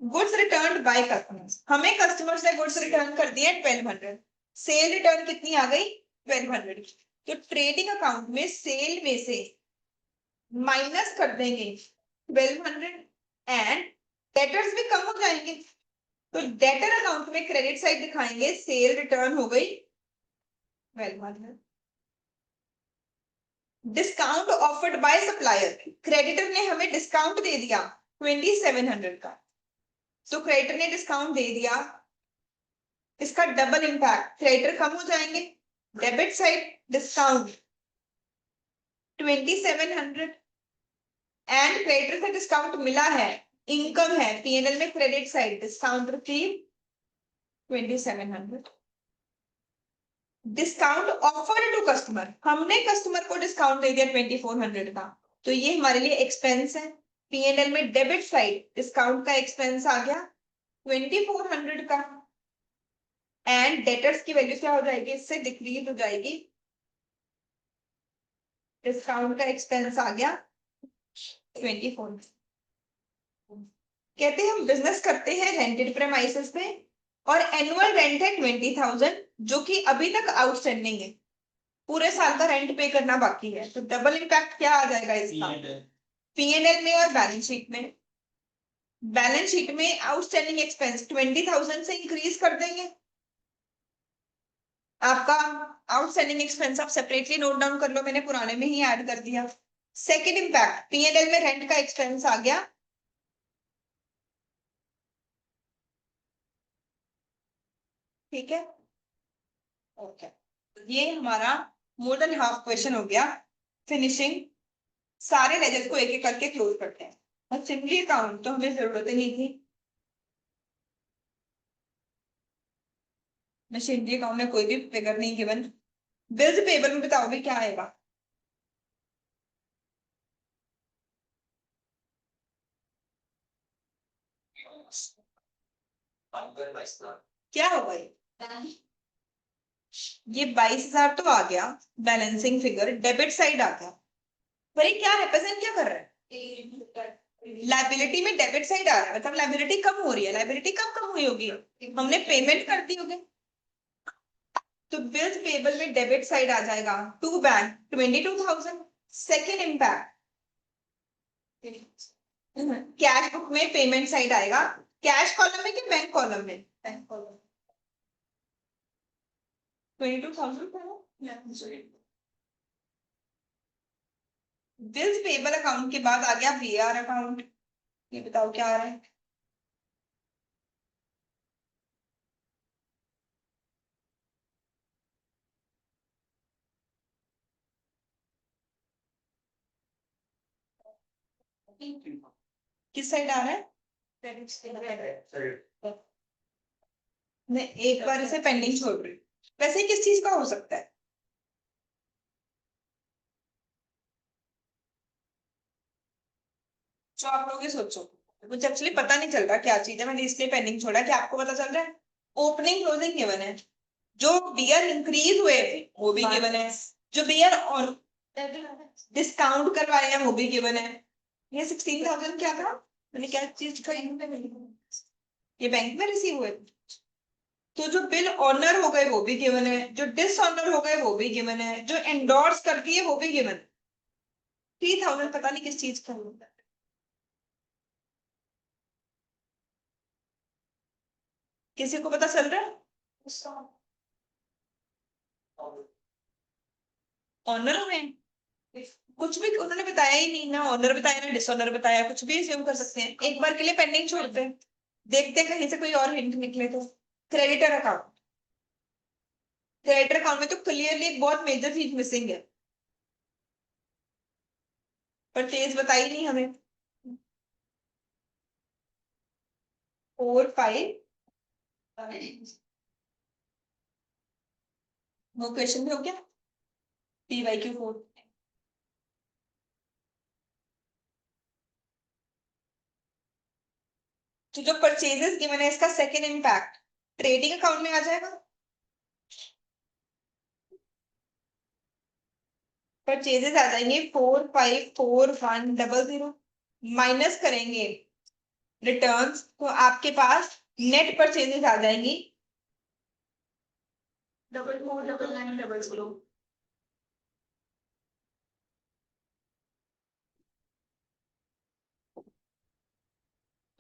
goods return by customers, हमें कस्टमर्स ने गुड्स रिटर्न कर दिए 1,200, सेल रिटर्न कितनी आ गई 1,200 की। तो ट्रेडिंग अकाउंट में सेल में से माइनस कर देंगे 1200 एंड डेटर्स भी कम हो जाएंगे, तो डेटर अकाउंट में क्रेडिट साइड दिखाएंगे, सेल रिटर्न हो गई 1200। Discount offered by supplier, creditor ने हमें डिस्काउंट दे दिया 2700 का, तो क्रेडिटर ने डिस्काउंट दे दिया, इसका डबल इंपैक्ट, क्रेडिटर कम हो जाएंगे, debit side discount 2700 and creditor से डिस्काउंट मिला है, इनकम है, पीएनएल में credit side discount receive 2700। Discount offered to customer, हमने कस्टमर को डिस्काउंट दे दिया 2400 का, तो ये हमारे लिए एक्सपेंस है, पीएनएल में डेबिट साइड डिस्काउंट का एक्सपेंस आ गया 2400 का, एंड डेटर्स की वैल्यू क्या हो जाएगी, इससे डिक्रीज हो जाएगी, डिस्काउंट का एक्सपेंस आ गया 24। कहते हैं हम बिजनेस करते हैं रेंटेड प्रेमाइसेस में और एनुअल रेंट है 20,000 जो कि अभी तक आउटस्टैंडिंग है, पूरे साल का रेंट पे करना बाकी है, तो डबल इम्पैक्ट क्या आ जाएगा इसका, पीएनएल में और बैलेंस शीट में। बैलेंस शीट में आउटस्टैंडिंग एक्सपेंस 20,000 से इंक्रीज कर देंगे, आपका आउटस्टैंडिंग एक्सपेंस आप सेपरेटली नोट डाउन कर लो, मैंने पुराने में ही ऐड कर दिया। सेकेंड इम्पैक्ट, पीएनएल में रेंट का एक्सपेंस आ गया, ठीक है, ओके, ये हमारा मोर देन हाफ क्वेश्चन हो गया, फिनिशिंग, सारे लेजर को एक एक करके क्लोज करते हैं, और सिंपली अकाउंट तो हमें जरूरत ही नहीं थी, मशीनरी अकाउंट में कोई भी फिगर नहीं गिवन, बिल्स पेबल में बताओ भी क्या आएगा, क्या होगा ये 22,000 तो आ गया, बैलेंसिंग फिगर, डेबिट साइड आ गया, पर ये क्या रिप्रेजेंट क्या कर रहा है, लाइबिलिटी में डेबिट साइड आ रहा है, मतलब लाइबिलिटी कम हो रही है, लाइबिलिटी कब कम हुई होगी, हमने पेमेंट कर दी होगी, तो बिल्स पेबल में डेबिट साइड आ जाएगा to bank 22,000। Second impact, cash book में पेमेंट साइड आएगा, कैश कॉलम में कि बैंक कॉलम में, bank column 22,000। Bills payable account के बाद आ गया बीआर अकाउंट, ये बताओ क्या आ रहा है, किस साइड आ रहा है, मैं एक बार इसे पेंडिंग छोड़ रही हूँ, वैसे किस चीज का हो सकता है, जो आप लोग ये सोचो, मुझे एक्चुअली पता नहीं चल रहा क्या चीज है, मैंने इसलिए पेंडिंग छोड़ा कि आपको पता चल रहा है, ओपनिंग क्लोजिंग गिवन है, जो बियर इंक्रीज हुए वो भी गिवन है, जो बियर और डिस्काउंट करवाए हैं वो भी गिवन है, ये 16,000 क्या था, मैंने क्या चीज का, ये बैंक में रिसीव हुए, तो जो बिल ऑनर हो गए वो भी गिवन है, जो डिसऑनर हो गए वो भी गिवन है, जो एंडोर्स कर दिए वो भी गिवन है, 3,000 पता नहीं किस चीज का होता है, किसी को पता चल रहा है, ऑनर हुए हैं? कुछ भी उन्होंने बताया ही नहीं, ना ऑनर बताया ना डिसऑनर बताया, कुछ भी assume कर सकते हैं, एक बार के लिए पेंडिंग छोड़ते हैं, देखते हैं कहीं से कोई और हिंट निकले तो। क्रेडिटर अकाउंट, क्रेडिटर अकाउंट में तो क्लियरली एक बहुत मेजर चीज मिसिंग है, परचेज बताई नहीं हमें, 4 5 वो क्वेश्चन भी हो गया, PYQ 4, तो जो परचेजेस गिवन है इसका सेकेंड इम्पैक्ट ट्रेडिंग अकाउंट में आ जाएगा, परचेजेस आ जाएंगे 4 5 4 1 0 0, माइनस करेंगे रिटर्न्स, तो आपके पास नेट परचेजेस आ जाएंगी
449900।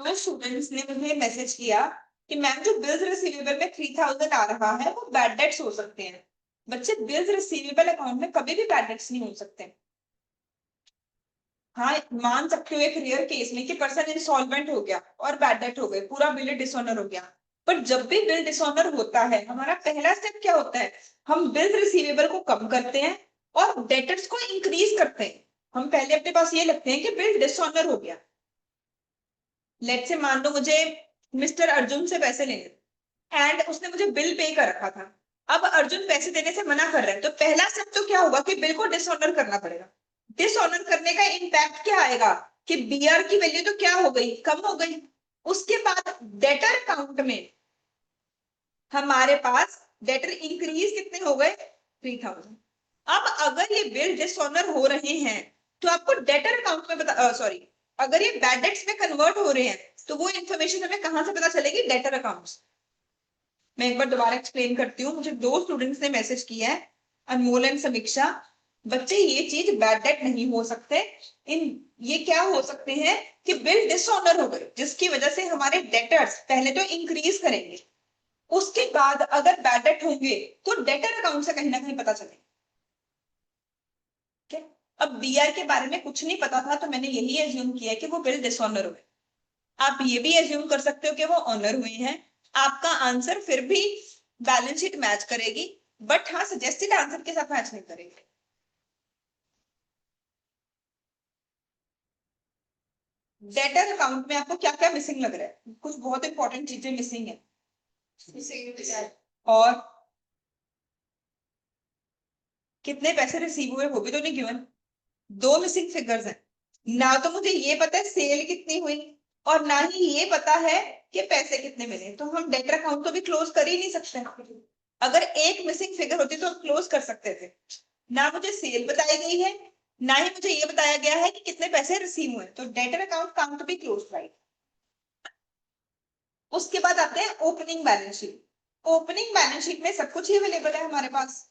दो स्टूडेंट्स ने मुझे मैसेज किया कि मैम जो बिल्स रिसीवेबल में 3000 आ रहा है वो बैड डेट्स हो सकते हैं। बच्चे बिल्स रिसीवेबल अकाउंट में कभी भी बैड डेट्स नहीं हो सकते। हाँ, मान सकते हो एक रेयर केस में कि पर्सन इंसॉल्वेंट हो गया और बैड डेट हो गए, पूरा बिल डिसऑनर हो गया। पर जब भी बिल डिसऑनर होता है हमारा पहला स्टेप क्या होता है, हम बिल रिसीवेबल को कम करते हैं और डेटर्स को इंक्रीज करते हैं। हम पहले अपने पास ये लगते हैं कि बिल डिसऑनर हो गया। लेट से मान लो मुझे मिस्टर अर्जुन से पैसे लेने एंड उसने मुझे बिल पे कर रखा था। अब अर्जुन पैसे देने से मना कर रहा है, तो पहला स्टेप तो क्या होगा कि बिल को डिसऑनर करना पड़ेगा। डिसऑनर करने का इंपैक्ट क्या आएगा कि बीआर की वैल्यू तो क्या हो गई, कम हो गई। उसके बाद डेटर अकाउंट में हमारे पास डेटर इंक्रीज कितने हो गए, 3000। अब अगर ये बिल डिसऑनर हो रहे हैं तो आपको डेटर अकाउंट में बता, सॉरी, अगर ये बैड डेट्स में कन्वर्ट हो रहे हैं तो वो इन्फॉर्मेशन हमें कहां से पता चलेगी, डेटर अकाउंट्स। मैं एक बार दोबारा एक्सप्लेन करती हूँ। मुझे दो स्टूडेंट्स ने मैसेज किया है, अनमोल एंड समीक्षा। बच्चे ये चीज बैड डेट नहीं हो सकते, इन ये क्या हो सकते हैं कि बिल डिसऑनर हो गए जिसकी वजह से हमारे डेटर्स पहले तो इंक्रीज करेंगे, उसके बाद अगर बैड डेट होंगे तो डेटर अकाउंट से कहीं ना कहीं पता चलेगा। ठीक है, अब बीआर के बारे में कुछ नहीं पता था तो मैंने यही एज्यूम किया कि वो बिल डिसऑनर हुए। आप ये भी एज्यूम कर सकते हो कि वो ऑनर हुए हैं। आपका आंसर फिर भी बैलेंस शीट मैच करेगी, बट हाँ सजेस्टेड आंसर के साथ मैच नहीं करेगी। डेटर अकाउंट में आपको क्या क्या मिसिंग लग रहा है, कुछ बहुत इंपॉर्टेंट चीजें मिसिंग है। और कितने पैसे रिसीव हुए वो भी तो नहीं गिवन। दो मिसिंग फिगर्स हैं, ना तो मुझे ये पता है सेल कितनी हुई और ना ही ये पता है कि पैसे कितने मिले, तो हम डेटर अकाउंट तो भी क्लोज कर ही नहीं सकते। अगर एक मिसिंग फिगर होती तो हम क्लोज कर सकते थे। ना मुझे सेल बताई गई है, ना ही मुझे ये बताया गया है कि कितने पैसे रिसीव हुए, तो डेटर अकाउंट काउंट भी क्लोज, राइट। उसके बाद आते हैं opening balance sheet. Opening balance sheet में सब कुछ ही अवेलेबल है हमारे पास,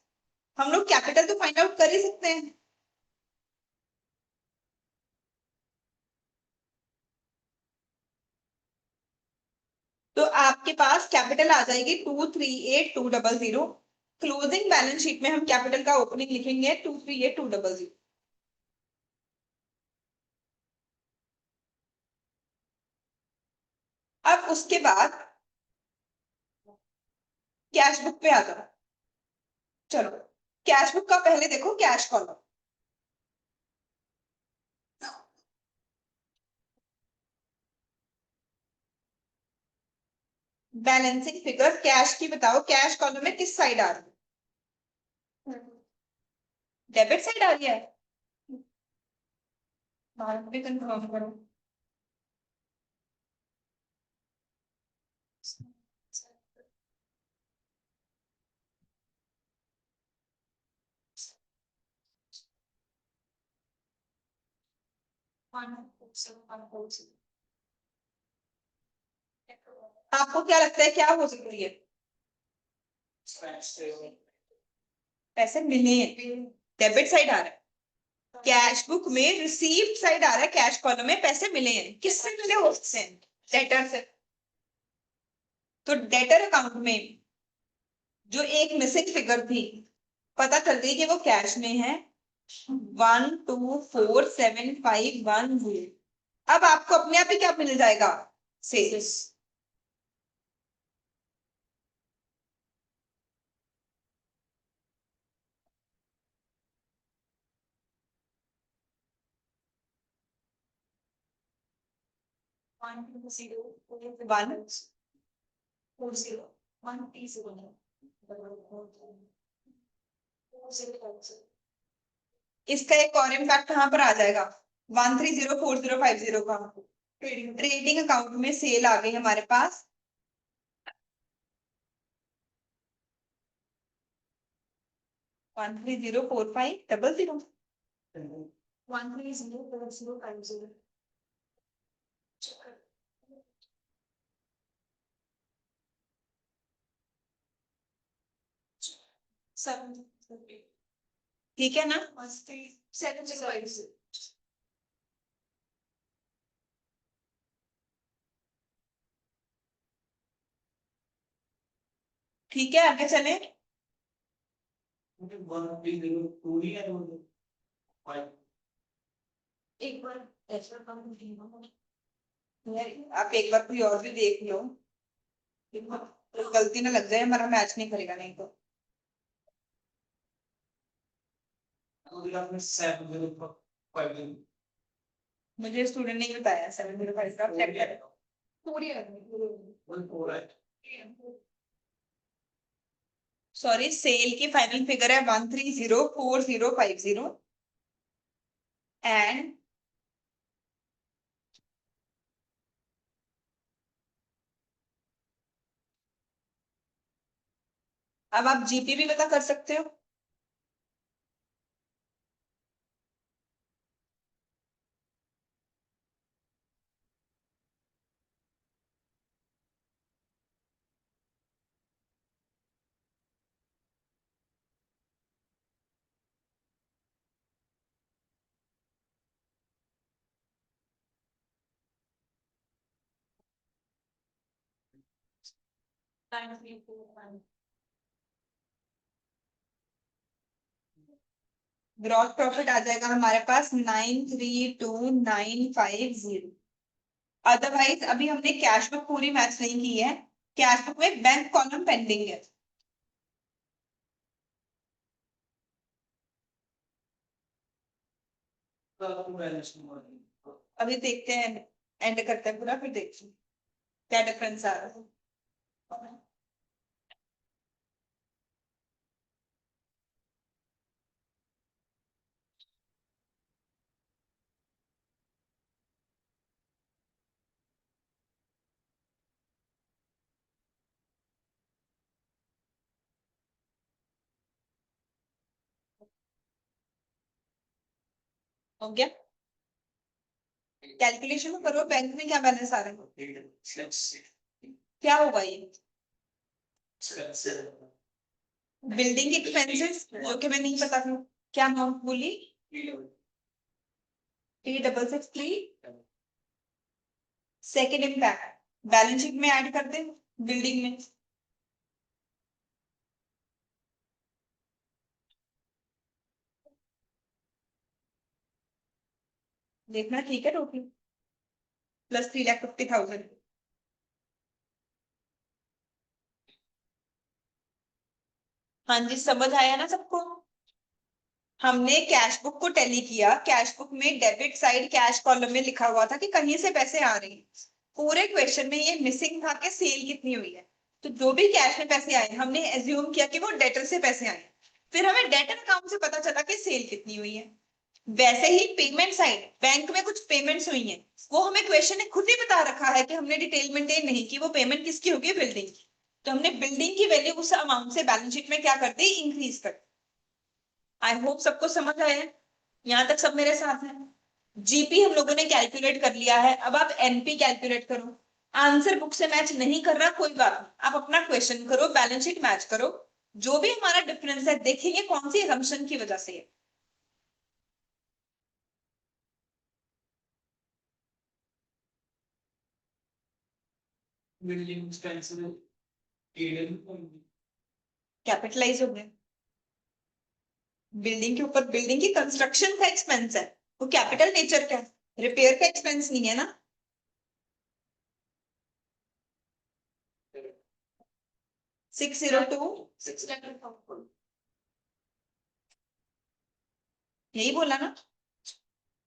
हम लोग कैपिटल तो फाइंड आउट कर ही सकते हैं। तो आपके पास कैपिटल आ जाएगी 238200। क्लोजिंग बैलेंस शीट में हम कैपिटल का ओपनिंग लिखेंगे 238200। अब उसके बाद कैश बुक पे आ जाओ। चलो कैश बुक का पहले देखो cash column. Balancing figure cash की बताओ, कैश कॉलम में किस साइड आ रही है, डेबिट साइड आ रही है। भारत भी कंफर्म करो। आपको क्या लगता है क्या हो सकती है, पैसे मिले डेबिट साइड आ रहा है। कैश बुक में रिसीव्ड साइड आ रहा है, कैश कॉलम में पैसे मिले हैं, किससे मिले हो सकते हैं, डेटर से। तो डेटर अकाउंट में जो एक मिसिंग फिगर थी पता चल गई कि वो कैश में है, 1247510। अब आपको अपने आप ही क्या मिल जाएगा, सेल्स। वन इसका एक और इम्पैक्ट कहां पर आ जाएगा, 1304050 का ट्रेडिंग अकाउंट में सेल आ गई हमारे पास। 1304500।
1304050
ठीक है ना।
7
ठीक है, आगे चले।
एक बार ऐसा काम कीजिए।
आप एक बार कोई और भी देख लो, तो गलती ना लग जाए, हमारा मैच नहीं करेगा नहीं तो। मुझे स्टूडेंट नहीं बताया 705 का, चेक करो।
पूरी
सॉरी, सेल की फाइनल फिगर है 1304050 एंड अब आप जीपी भी पता कर सकते हो। ग्रॉस प्रॉफिट आ जाएगा हमारे पास 932950। अदरवाइज अभी हमने कैश बुक पूरी मैच नहीं की है, कैश बुक में बैंक कॉलम पेंडिंग है। अभी देखते हैं, एंड करते हैं पूरा, फिर देखते हैं क्या डिफरेंस आ रहा है। हो गया, कैलकुलेशन करो बैंक में क्या बैलेंस आ रहा है, क्या होगा ये। बिल्डिंग एक्सपेंसेस जो कि मैं नहीं पता था, क्या अमाउंट बोली, 3663। सेकेंड इम्पैक्ट बैलेंस शीट में ऐड कर दे, बिल्डिंग में। देखना ठीक है, टोटल प्लस 3,50,000। हाँ जी, समझ आया ना सबको। हमने कैश बुक को टैली किया, कैश बुक में डेबिट साइड कैश कॉलम में लिखा हुआ था कि कहीं से पैसे आ रहे हैं। पूरे क्वेश्चन में ये मिसिंग था कि सेल कितनी हुई है। तो जो भी कैश में पैसे आए हमने एज्यूम किया कि वो डेटर से पैसे आए, फिर हमें डेटर अकाउंट से पता चला कि सेल कितनी हुई है। वैसे ही पेमेंट साइड बैंक में कुछ पेमेंट्स हुई हैं, वो हमें क्वेश्चन ने खुद ही बता रखा है कि हमने डिटेल मेंटेन नहीं की, वो पेमेंट किसकी होगी, बिल्डिंग की। तो हमने बिल्डिंग की वैल्यू उस अमाउंट से बैलेंस शीट में क्या कर दी, इंक्रीज कर। आई होप सबको समझ आया, यहाँ तक सब मेरे साथ हैं। जीपी हम लोगों ने कैलकुलेट कर लिया है, अब आप एनपी कैलकुलेट करो। आंसर बुक से मैच नहीं कर रहा कोई बात नहीं, आप अपना क्वेश्चन करो, बैलेंस शीट मैच करो। जो भी हमारा डिफरेंस है देखेंगे कौन सी असम्पशन की वजह से है। कैपिटलाइज हो गए, बिल्डिंग के ऊपर बिल्डिंग की कंस्ट्रक्शन का एक्सपेंस है, वो कैपिटल नेचर का है, रिपेयर का एक्सपेंस नहीं है ना। 602 यही बोला ना,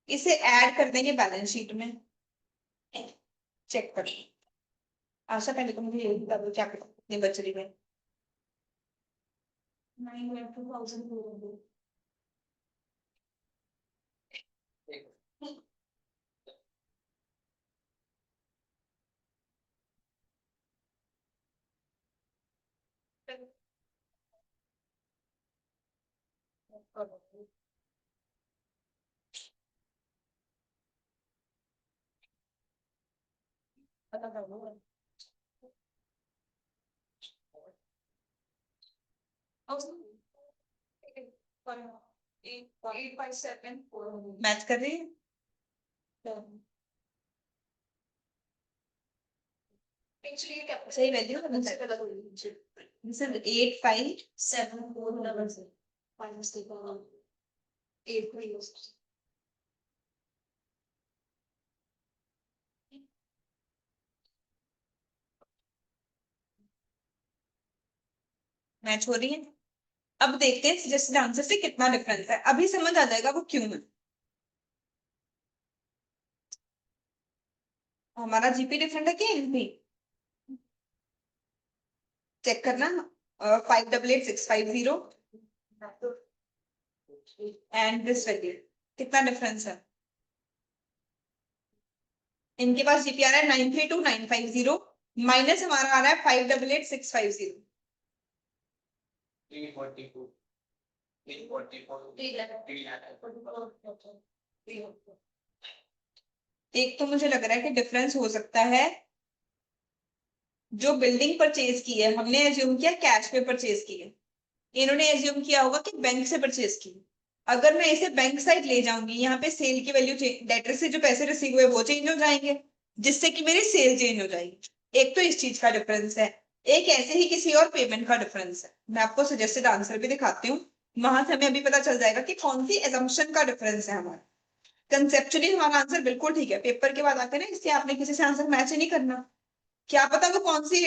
इसे ऐड कर देंगे बैलेंस शीट में, चेक कर। आशा पहले तो मुझे यही बता दो कैपिटल कितनी बच रही है।
9,200।
मैच कर रही है, सही वैल्यू है। This is 85
7400 minus the 8
match हो रही है। अब देखते हैं सजेस्टेड आंसर से कितना डिफरेंस है, अभी समझ आ जाएगा वो क्यों है। हमारा जीपी डिफरेंट है क्या एनपी, चेक करना। 588650 एंड दिस वैल्यू, कितना डिफरेंस है। इनके पास जीपी आ रहा है 932950, माइनस हमारा आ रहा है 588650।
342
एक तो मुझे लग रहा है कि डिफरेंस हो सकता है, जो बिल्डिंग परचेज की है हमने एज्यूम किया कैश पे परचेज की है, इन्होंने एज्यूम किया होगा कि बैंक से परचेज की। अगर मैं इसे बैंक साइड ले जाऊंगी, यहाँ पे सेल की वैल्यू, डेटर से जो पैसे रिसीव हुए वो चेंज हो जाएंगे, जिससे कि मेरी सेल चेंज हो जाएगी। एक तो इस चीज का डिफरेंस है, एक ऐसे ही किसी और पेमेंट का डिफरेंस है। मैं आपको सजेस्टेड आंसर भी दिखाती हूँ, वहां से हमें अभी पता चल जाएगा कि कौन सी एजम्पशन का डिफरेंस है हमारा। कंसेप्चुअली हमारा आंसर बिल्कुल ठीक है, पेपर के बाद आके ना इससे आपने किसी से आंसर मैच ही नहीं करना, क्या पता वो कौन सी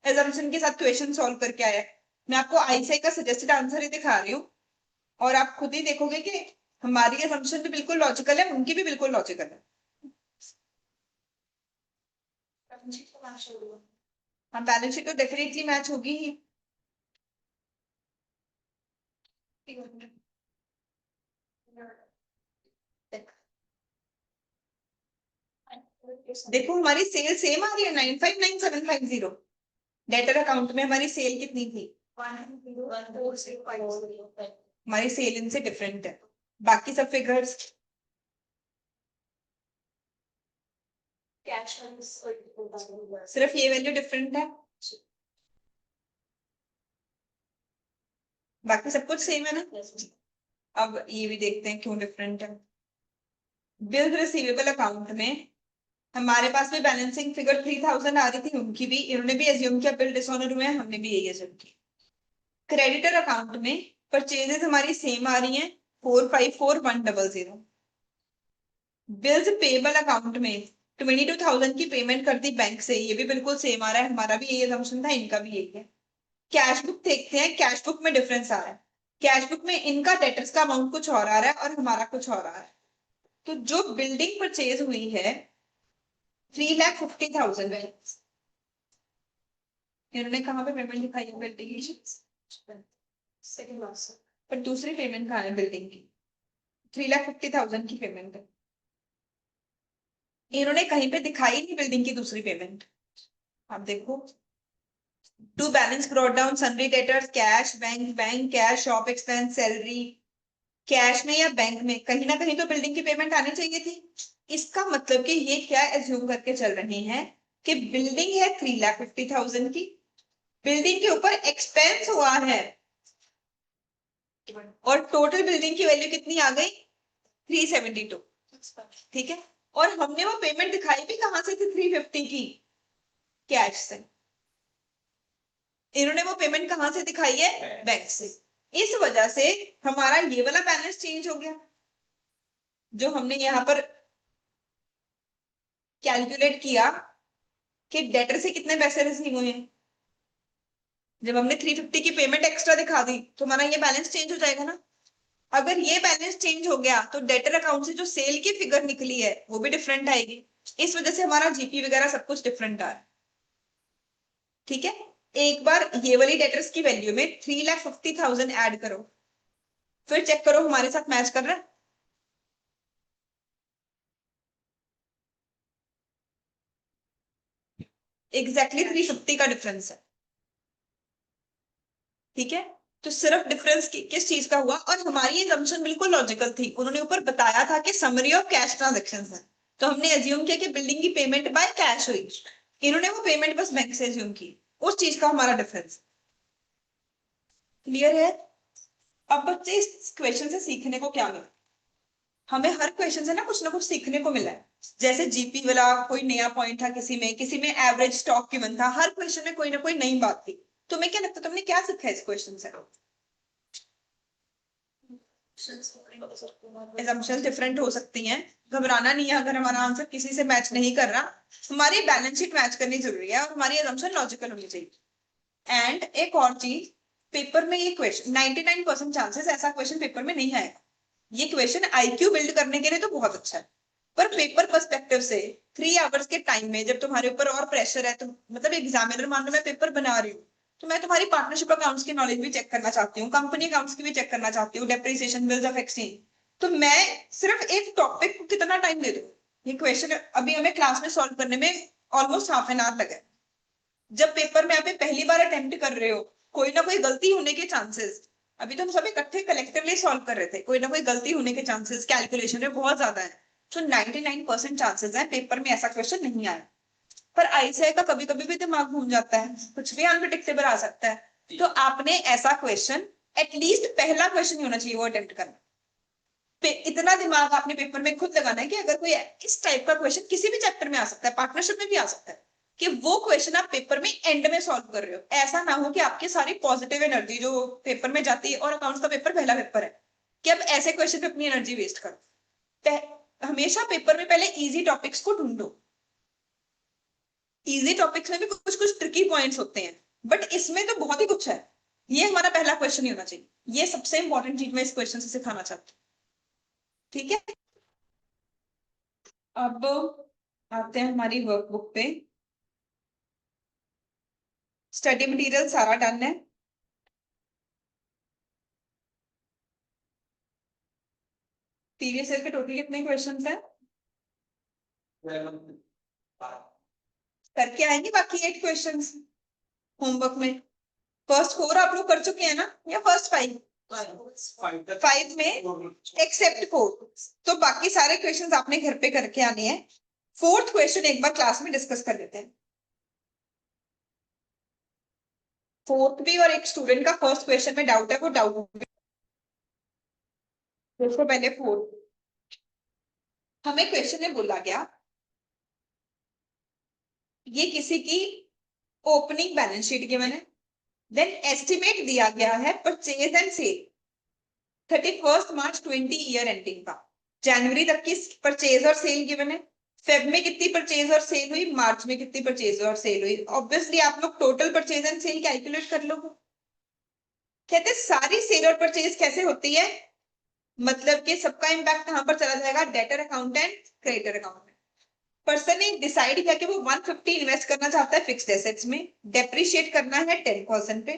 एजम्पशन के साथ क्वेश्चन सॉल्व करके आया है। मैं आपको आईसीआई का सजेस्टेड आंसर ही दिखा रही हूँ, और आप खुद ही देखोगे कि हमारी एजम्पशन भी बिल्कुल लॉजिकल है, उनकी भी बिल्कुल लॉजिकल है। हाँ, बैलेंस शीट तो डेफिनेटली मैच होगी ही। देखो हमारी सेल सेम आ रही है 959750, डेटर अकाउंट में हमारी सेल कितनी थी, हमारी सेल इनसे डिफरेंट है। बाकी सब फिगर्स सिर्फ ये वैल्यू डिफरेंट है, बाकी सब कुछ सेम है ना। अब ये भी देखते हैं क्यों डिफरेंट है। बिल रिसीवेबल अकाउंट में हमारे पास भी बैलेंसिंग फिगर 3000 आ रही थी, उनकी भी इन्होंने भी एज्यूम किया बिल डिसऑनर हुए हैं, हमने भी यही एज्यूम किया। क्रेडिटर अकाउंट में परचेजेस हमारी सेम आ रही हैं 454100। बिल्स पेबल अकाउंट में 22,000 की पेमेंट कर दी बैंक से, ये भी बिल्कुल सेम आ रहा है, हमारा भी यही assumption था, इनका भी यही है। कैश बुक देखते हैं, कैश बुक में डिफरेंस आ रहा है। कैश बुक में इनका डेटर्स का अमाउंट कुछ और आ रहा है और हमारा कुछ और आ रहा है। तो जो बिल्डिंग परचेज हुई है 3,50,000 है, इन्होंने कहाँ पे पेमेंट दिखाई है बिल्डिंग की, पर दूसरी पेमेंट कहाँ है बिल्डिंग की, 3,50,000 की पेमेंट है, इन्होंने कहीं पे दिखाई नहीं बिल्डिंग की दूसरी पेमेंट। आप देखो, to balance brought down sundry debtors, cash bank, bank cash, shop expense, salary. Cash में या बैंक में कहीं ना कहीं तो बिल्डिंग की पेमेंट आनी चाहिए थी। इसका मतलब कि ये क्या एज्यूम करके चल रहे हैं कि बिल्डिंग है 3,50,000 की, बिल्डिंग के ऊपर एक्सपेंस हुआ है, और टोटल बिल्डिंग की वैल्यू कितनी आ गई 372। ठीक है, और हमने वो पेमेंट दिखाई भी कहां से थी 350 की, कैश से। इन्होंने वो पेमेंट कहां से दिखाई है, बैंक से। इस वजह से हमारा ये वाला बैलेंस चेंज हो गया, जो हमने यहां पर कैलकुलेट किया कि डेटर से कितने पैसे रिसीव हुए हैं। जब हमने 350 की पेमेंट एक्स्ट्रा दिखा दी तो हमारा ये बैलेंस चेंज हो जाएगा ना। अगर ये बैलेंस चेंज हो गया तो डेटर अकाउंट से जो सेल की फिगर निकली है वो भी डिफरेंट आएगी, इस वजह से हमारा जीपी वगैरह सब कुछ डिफरेंट आ रहा है। ठीक है, एक बार ये वाली डेटर्स की वैल्यू में 3,50,000 ऐड करो, फिर चेक करो हमारे साथ मैच कर रहा है। एग्जैक्टली 350 का डिफरेंस है। ठीक है, तो सिर्फ डिफरेंस किस चीज का हुआ, और हमारी assumption बिल्कुल लॉजिकल थी, उन्होंने ऊपर बताया था कि समरी ऑफ कैश ट्रांजेक्शन है, तो हमने एज्यूम किया कि बिल्डिंग की पेमेंट बाय कैश हुई, इन्होंने वो पेमेंट बस बैंक से एज्यूम की, उस चीज का हमारा डिफरेंस। क्लियर है। अब बच्चे इस क्वेश्चन से सीखने को क्या मिला, हमें हर क्वेश्चन से ना कुछ सीखने को मिला है। जैसे जीपी वाला कोई नया पॉइंट था, किसी में एवरेज स्टॉक गिवन था, हर क्वेश्चन में कोई ना कोई नई बात थी। तुम्हें क्या लगता है तुमने क्या सीखा इस क्वेश्चन से? assumptions डिफरेंट हो सकती हैं, घबराना नहीं है अगर हमारा आंसर किसी से मैच नहीं कर रहा, हमारी बैलेंस शीट मैच करनी जरूरी है और हमारी assumption लॉजिकल होनी चाहिए। एंड एक और चीज, पेपर में ये क्वेश्चन 99% चांसेस ऐसा क्वेश्चन पेपर में नहीं आएगा। ये क्वेश्चन आईक्यू बिल्ड करने के लिए तो बहुत अच्छा है, पर पेपर पर्सपेक्टिव से 3 आवर्स के टाइम में जब तुम्हारे ऊपर और प्रेशर है, तो मतलब एग्जामिनर मान लो मैं पेपर बना रही हूँ, तो मैं तुम्हारी पार्टनरशिप अकाउंट्स की नॉलेज भी चेक करना चाहती हूँ, कंपनी अकाउंट्स की भी चेक करना चाहती हूँ, डेप्रिसिएशन, बिल्स ऑफ एक्सचेंज। तो मैं सिर्फ एक टॉपिक को कितना टाइम दे दूँ? ये क्वेश्चन अभी हमें क्लास में सॉल्व करने में ऑलमोस्ट हाफ एन आवर लगा। जब पेपर में आप पहली बार अटेम्प्ट कर रहे हो, कोई ना कोई गलती होने के चांसेस, अभी तो हम सब इकट्ठे कलेक्टिवली सॉल्व कर रहे थे, कोई ना कोई गलती होने के चांसेस कैलकुलेशन में बहुत ज्यादा है। तो 99% चांसेस है पेपर में ऐसा क्वेश्चन नहीं आया। पर आईसीआई का कभी कभी भी दिमाग घूम जाता है, कुछ भी अनप्रिडिक्टेबल आ सकता है। तो आपने ऐसा क्वेश्चन एटलीस्ट पहला क्वेश्चन ही होना चाहिए वो अटेम्प्ट करना। इतना दिमाग आपने पेपर में खुद लगाना है कि अगर कोई इस टाइप का क्वेश्चन किसी भी चैप्टर में आ सकता है, पार्टनरशिप में भी आ सकता है, कि वो क्वेश्चन आप पेपर में एंड में सॉल्व कर रहे हो। ऐसा ना हो कि आपकी सारी पॉजिटिव एनर्जी जो पेपर में जाती है, और अकाउंट्स का पेपर पहला पेपर है, कि अब ऐसे क्वेश्चन पे अपनी एनर्जी वेस्ट करो। हमेशा पेपर में पहले इजी टॉपिक्स को ढूंढो। इजी टॉपिक्स में भी कुछ कुछ ट्रिकी पॉइंट्स होते हैं, बट इसमें तो बहुत ही कुछ है। ये हमारा पहला क्वेश्चन ही होना चाहिए, ये सबसे इंपॉर्टेंट चीज मैं इस क्वेश्चन से सिखाना चाहती हूँ। ठीक है, अब आते हैं हमारी वर्कबुक पे। स्टडी मटेरियल सारा डन है। प्रीवियस ईयर के टोटल कितने क्वेश्चंस हैं? करके आएंगे बाकी 8 क्वेश्चंस होमवर्क में। फर्स्ट 4 आप लोग कर चुके हैं ना, या फर्स्ट 5? 5 में एक्सेप्ट 4, तो बाकी सारे क्वेश्चंस आपने घर पे करके आने हैं। 4th क्वेश्चन एक बार क्लास में डिस्कस कर लेते हैं। 4th भी, और एक स्टूडेंट का फर्स्ट क्वेश्चन में डाउट है, वो डाउट देखो पहले 4th। हमें क्वेश्चन में बोला गया, ये किसी की ओपनिंग बैलेंस शीट गिवन है, देन एस्टिमेट दिया गया है purchase and sale 31 March 20 year ending का। जनवरी तक की परचेज और सेल गिवन है, फेब में कितनी परचेज और सेल हुई, मार्च में कितनी परचेज और सेल हुई। ऑब्वियसली आप लोग total purchase and sale calculate कर लोगे। कहते सारी सेल और परचेज कैसे होती है, मतलब कि सबका इंपैक्ट कहां पर चला जाएगा, debtor account and creditor account में। पर्सन ने डिसाइड किया कि वो 150 इन्वेस्ट करना चाहता है फिक्स्ड एसेट्स में, डेप्रिशिएट करना है 10% पे।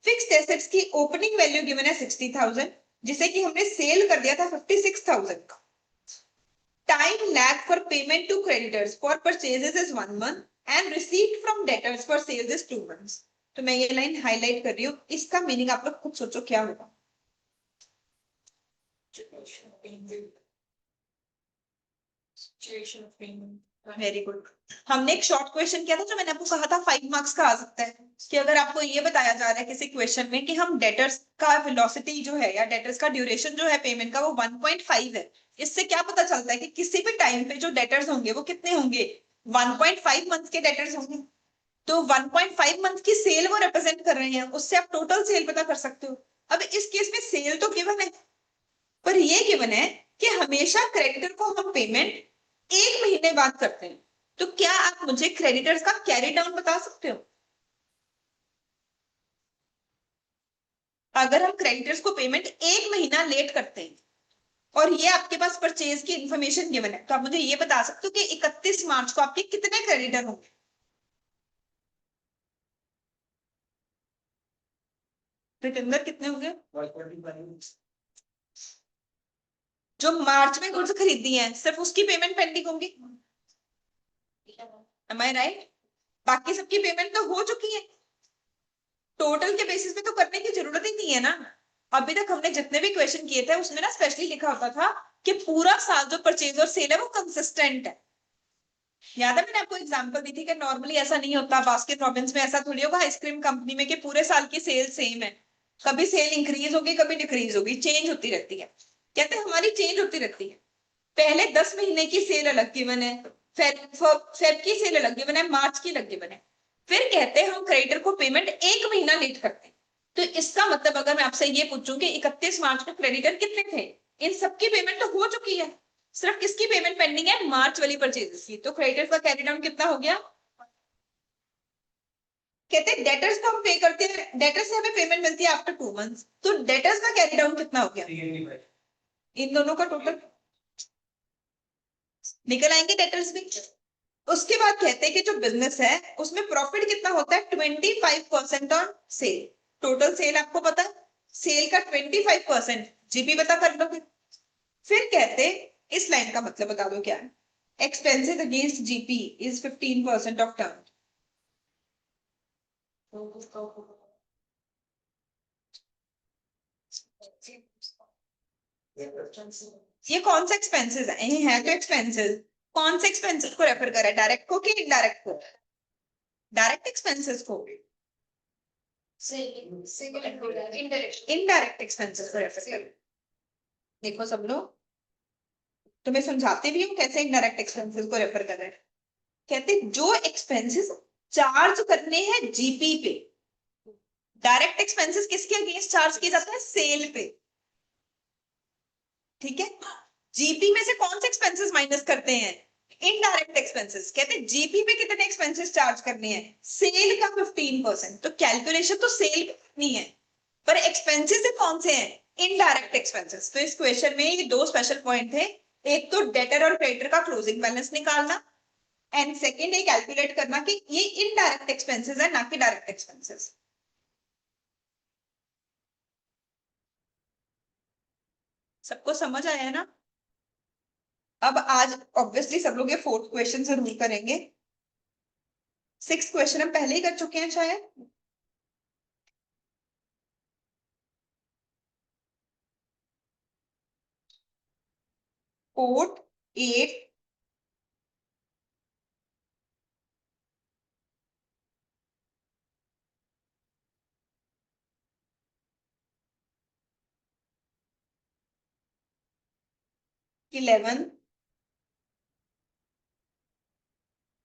फिक्स्ड एसेट्स की ओपनिंग वैल्यू गिवन है 60,000, जिसे कि हमने सेल कर दिया था 56,000 का। Time lag for payment to creditors for purchases is 1 month and receipt from debtors for sales is 2 months. तो मैं ये लाइन हाईलाइट कर रही हूँ, इसका मीनिंग आप लोग खुद सोचो क्या होगा। Very good. हमने एक शॉर्ट क्वेश्चन किया था, जो मैंने आपको कहा था 5 मार्क्स का आ सकता है, कि अगर आपको ये बताया जा रहा है किसी क्वेश्चन में कि हम डेटर्स का वेलोसिटी जो है, या डेटर्स का ड्यूरेशन जो है पेमेंट का, वो 1.5 है, इससे क्या पता चलता है कि किसी भी टाइम पे जो डेटर्स होंगे वो कितने होंगे, 1.5 मंथ के डेटर्स होंगे। तो 1.5 मंथ की सेल वो रिप्रेजेंट कर रहे हैं, उससे आप टोटल सेल पता कर सकते हो। अब इस केस में सेल तो गिवन है, पर ये गिवन है कि हमेशा क्रेडिटर को हम पेमेंट 1 महीने बाद करते हैं। तो क्या आप मुझे क्रेडिटर्स का कैरी डाउन बता सकते हो? अगर हम क्रेडिटर्स को पेमेंट 1 महीना लेट करते हैं, और ये आपके पास परचेज की इंफॉर्मेशन गिवन है, तो आप मुझे ये बता सकते हो कि 31 मार्च को आपके कितने क्रेडिटर होंगे? सितंबर कितने होंगे? जो मार्च में गुड्स खरीदी है सिर्फ उसकी पेमेंट पेंडिंग होगी। Am I right? बाकी सबकी पेमेंट तो हो चुकी है, टोटल के बेसिस पे तो करने की जरूरत ही नहीं है ना। अभी तक हमने जितने भी क्वेश्चन किए थे उसमें ना स्पेशली लिखा होता था कि पूरा साल जो परचेज और सेल है वो कंसिस्टेंट है। याद है मैंने आपको एग्जांपल दी थी कि नॉर्मली ऐसा नहीं होता, बास्किन रॉबिन्स में ऐसा थोड़ी होगा आइसक्रीम कंपनी में कि पूरे साल की सेल सेम है। कभी सेल इंक्रीज होगी, कभी डिक्रीज होगी, चेंज होती रहती है। कहते हैं हमारी चेंज होती रहती है। पहले 10 महीने की सेल अलग गिवन है, फेब की सेल अलग गिवन है, मार्च की अलग गिवन है। फिर कहते हैं हम क्रेडिटर को पेमेंट 1 महीना लेट करते हैं। तो इसका मतलब अगर मैं आपसे ये पूछूं कि 31 मार्च को क्रेडिटर कितने थे, इन सबकी पेमेंट तो हो चुकी है, सिर्फ किसकी पेमेंट पेंडिंग है, मार्च वाली परचेजेस की। तो क्रेडिटर का कैरी डाउन कितना हो गया, कहते हैं डेटर्स को हम पे करते हैं, डेटर्स से हमें पेमेंट मिलती है आफ्टर 2 मंथ्स, तो डेटर्स का कैरी डाउन कितना हो गया, इन दोनों का टोटल निकल आएंगे डेटर्स भी। उसके बाद कहते हैं कि जो बिजनेस है उसमें प्रॉफिट कितना होता है, 25% ऑन सेल। टोटल सेल आपको पता है, सेल का 25% जीपी पता कर लोगे। फिर कहते इस लाइन का मतलब बता दो क्या है, expenses against GP is 15% of turn. ये कौन सा एक्सपेंसेस है, ये है तो एक्सपेंसेस, कौन से एक्सपेंसेस को रेफर कर रहा है, डायरेक्ट को कि इनडायरेक्ट को, डायरेक्ट एक्सपेंसेस को, इनडायरेक्ट एक्सपेंसेस को रेफर कर। देखो सब लोग, तुम्हें समझाते भी हूँ कैसे इनडायरेक्ट एक्सपेंसेस को रेफर कर रहे हैं। कहते जो एक्सपेंसेस चार्ज करने हैं जीपी पे, डायरेक्ट एक्सपेंसेस किसके अगेंस्ट चार्ज किए जाते हैं, सेल पे, ठीक है। जीपी में से कौन से एक्सपेंसेस माइनस करते हैं, इनडायरेक्ट एक्सपेंसेस। कहते हैं जीपी पे कितने एक्सपेंसेस चार्ज करने हैं, सेल का 15%। तो कैलकुलेशन तो सेल पे करनी है, पर एक्सपेंसेस कौन से हैं, इनडायरेक्ट एक्सपेंसेस। तो इस क्वेश्चन में ये दो स्पेशल पॉइंट थे, एक तो डेटर और क्रेडिटर का क्लोजिंग बैलेंस निकालना, एंड सेकेंड ये कैलकुलेट करना कि ये इनडायरेक्ट एक्सपेंसेस है ना कि डायरेक्ट एक्सपेंसेस। सबको समझ आया ना। अब आज ऑब्वियसली सब लोग ये 4th क्वेश्चन जरूर करेंगे, 6th क्वेश्चन हम पहले ही कर चुके हैं शायद। कोट 8 11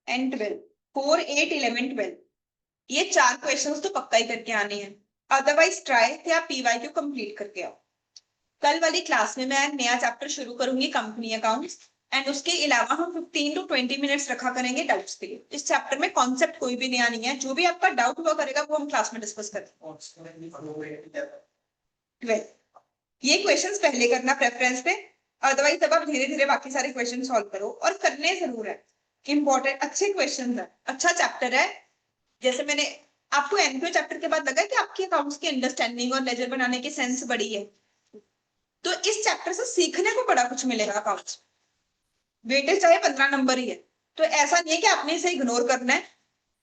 एंड 12, 4 8 11 12, ये 4 क्वेश्चंस तो पक्का ही करके आने हैं, अदरवाइज ट्राई थे आप पीवाईक्यू कंप्लीट करके आओ। कल वाली क्लास में मैं नया चैप्टर शुरू करूंगी कंपनी अकाउंट्स, एंड उसके अलावा हम 15 टू 20 मिनट्स रखा करेंगे डाउट्स के लिए। इस चैप्टर में कॉन्सेप्ट कोई भी नया नहीं है, जो भी आपका डाउट हुआ करेगा वो हम क्लास में डिस्कस करेंगे। 12 ये क्वेश्चंस पहले करना प्रेफरेंस पे, अदरवाइज तब आप धीरे धीरे बाकी सारे क्वेश्चन सॉल्व करो, और करने जरूर है, इंपॉर्टेंट अच्छे क्वेश्चन है, अच्छा चैप्टर है। जैसे मैंने आपको एनपीओ चैप्टर के बाद लगा कि आपकी अकाउंट्स की अंडरस्टैंडिंग और लेजर बनाने की सेंस बढ़ी है, तो इस चैप्टर से सीखने को बड़ा कुछ मिलेगा। अकाउंट्स वेटेज चाहे 15 नंबर ही है, तो ऐसा नहीं है कि आपने इसे इग्नोर करना है।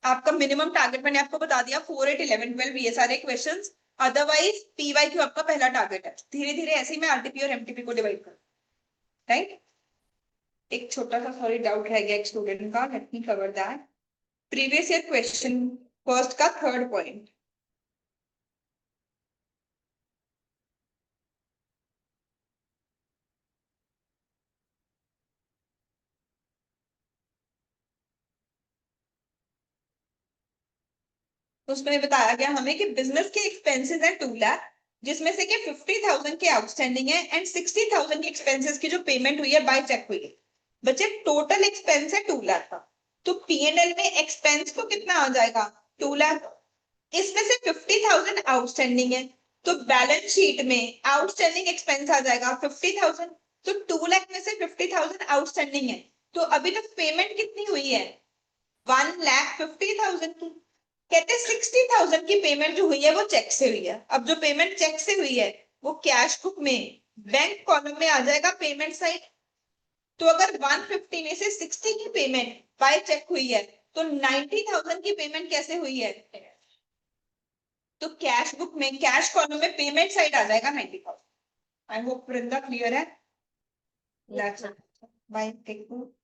आपका मिनिमम टारगेट मैंने आपको बता दिया, 4 8 11 12 ये सारे क्वेश्चंस, अदरवाइज पीवाईक्यू आपका पहला टारगेट है। धीरे धीरे ऐसे ही मैं आरटीपी और एमटीपी को डिवाइड करूँ, राइट। एक छोटा सा सॉरी डाउट रह गया एक स्टूडेंट का, let me cover that. Previous year question first का 3rd पॉइंट, उसमें बताया गया हमें कि बिजनेस के एक्सपेंसेस है 2 लाख, जिसमें से कि 50,000 के आउटस्टैंडिंग है एंड 60,000 के एक्सपेंसेस की जो पेमेंट हुई है बाय चेक हुई है। बच्चे टोटल एक्सपेंस है 2 लाख का, तो पीएनएल में एक्सपेंस तो कितना आ जाएगा, 2 लाख। इसमें से 50,000 आउटस्टैंडिंग है, तो बैलेंस शीट में आउटस्टैंडिंग एक्सपेंस आ जाएगा 50,000। तो 2 लाख में से 50,000 आउटस्टैंडिंग है, तो अभी तक पेमेंट कितनी हुई है, 1,50,000 की। कहते 60,000 की पेमेंट जो हुई है वो चेक से हुई है। अब जो पेमेंट चेक से हुई है वो कैश बुक में बैंक कॉलम में आ जाएगा पेमेंट साइड। तो अगर 150 में से 60 की पेमेंट बाय चेक हुई है, तो 90,000 की पेमेंट कैसे हुई है, तो कैश बुक में कैश कॉलम में पेमेंट साइड आ जाएगा 90,000। आई होप वृंदा क्लियर है। Bye, take care.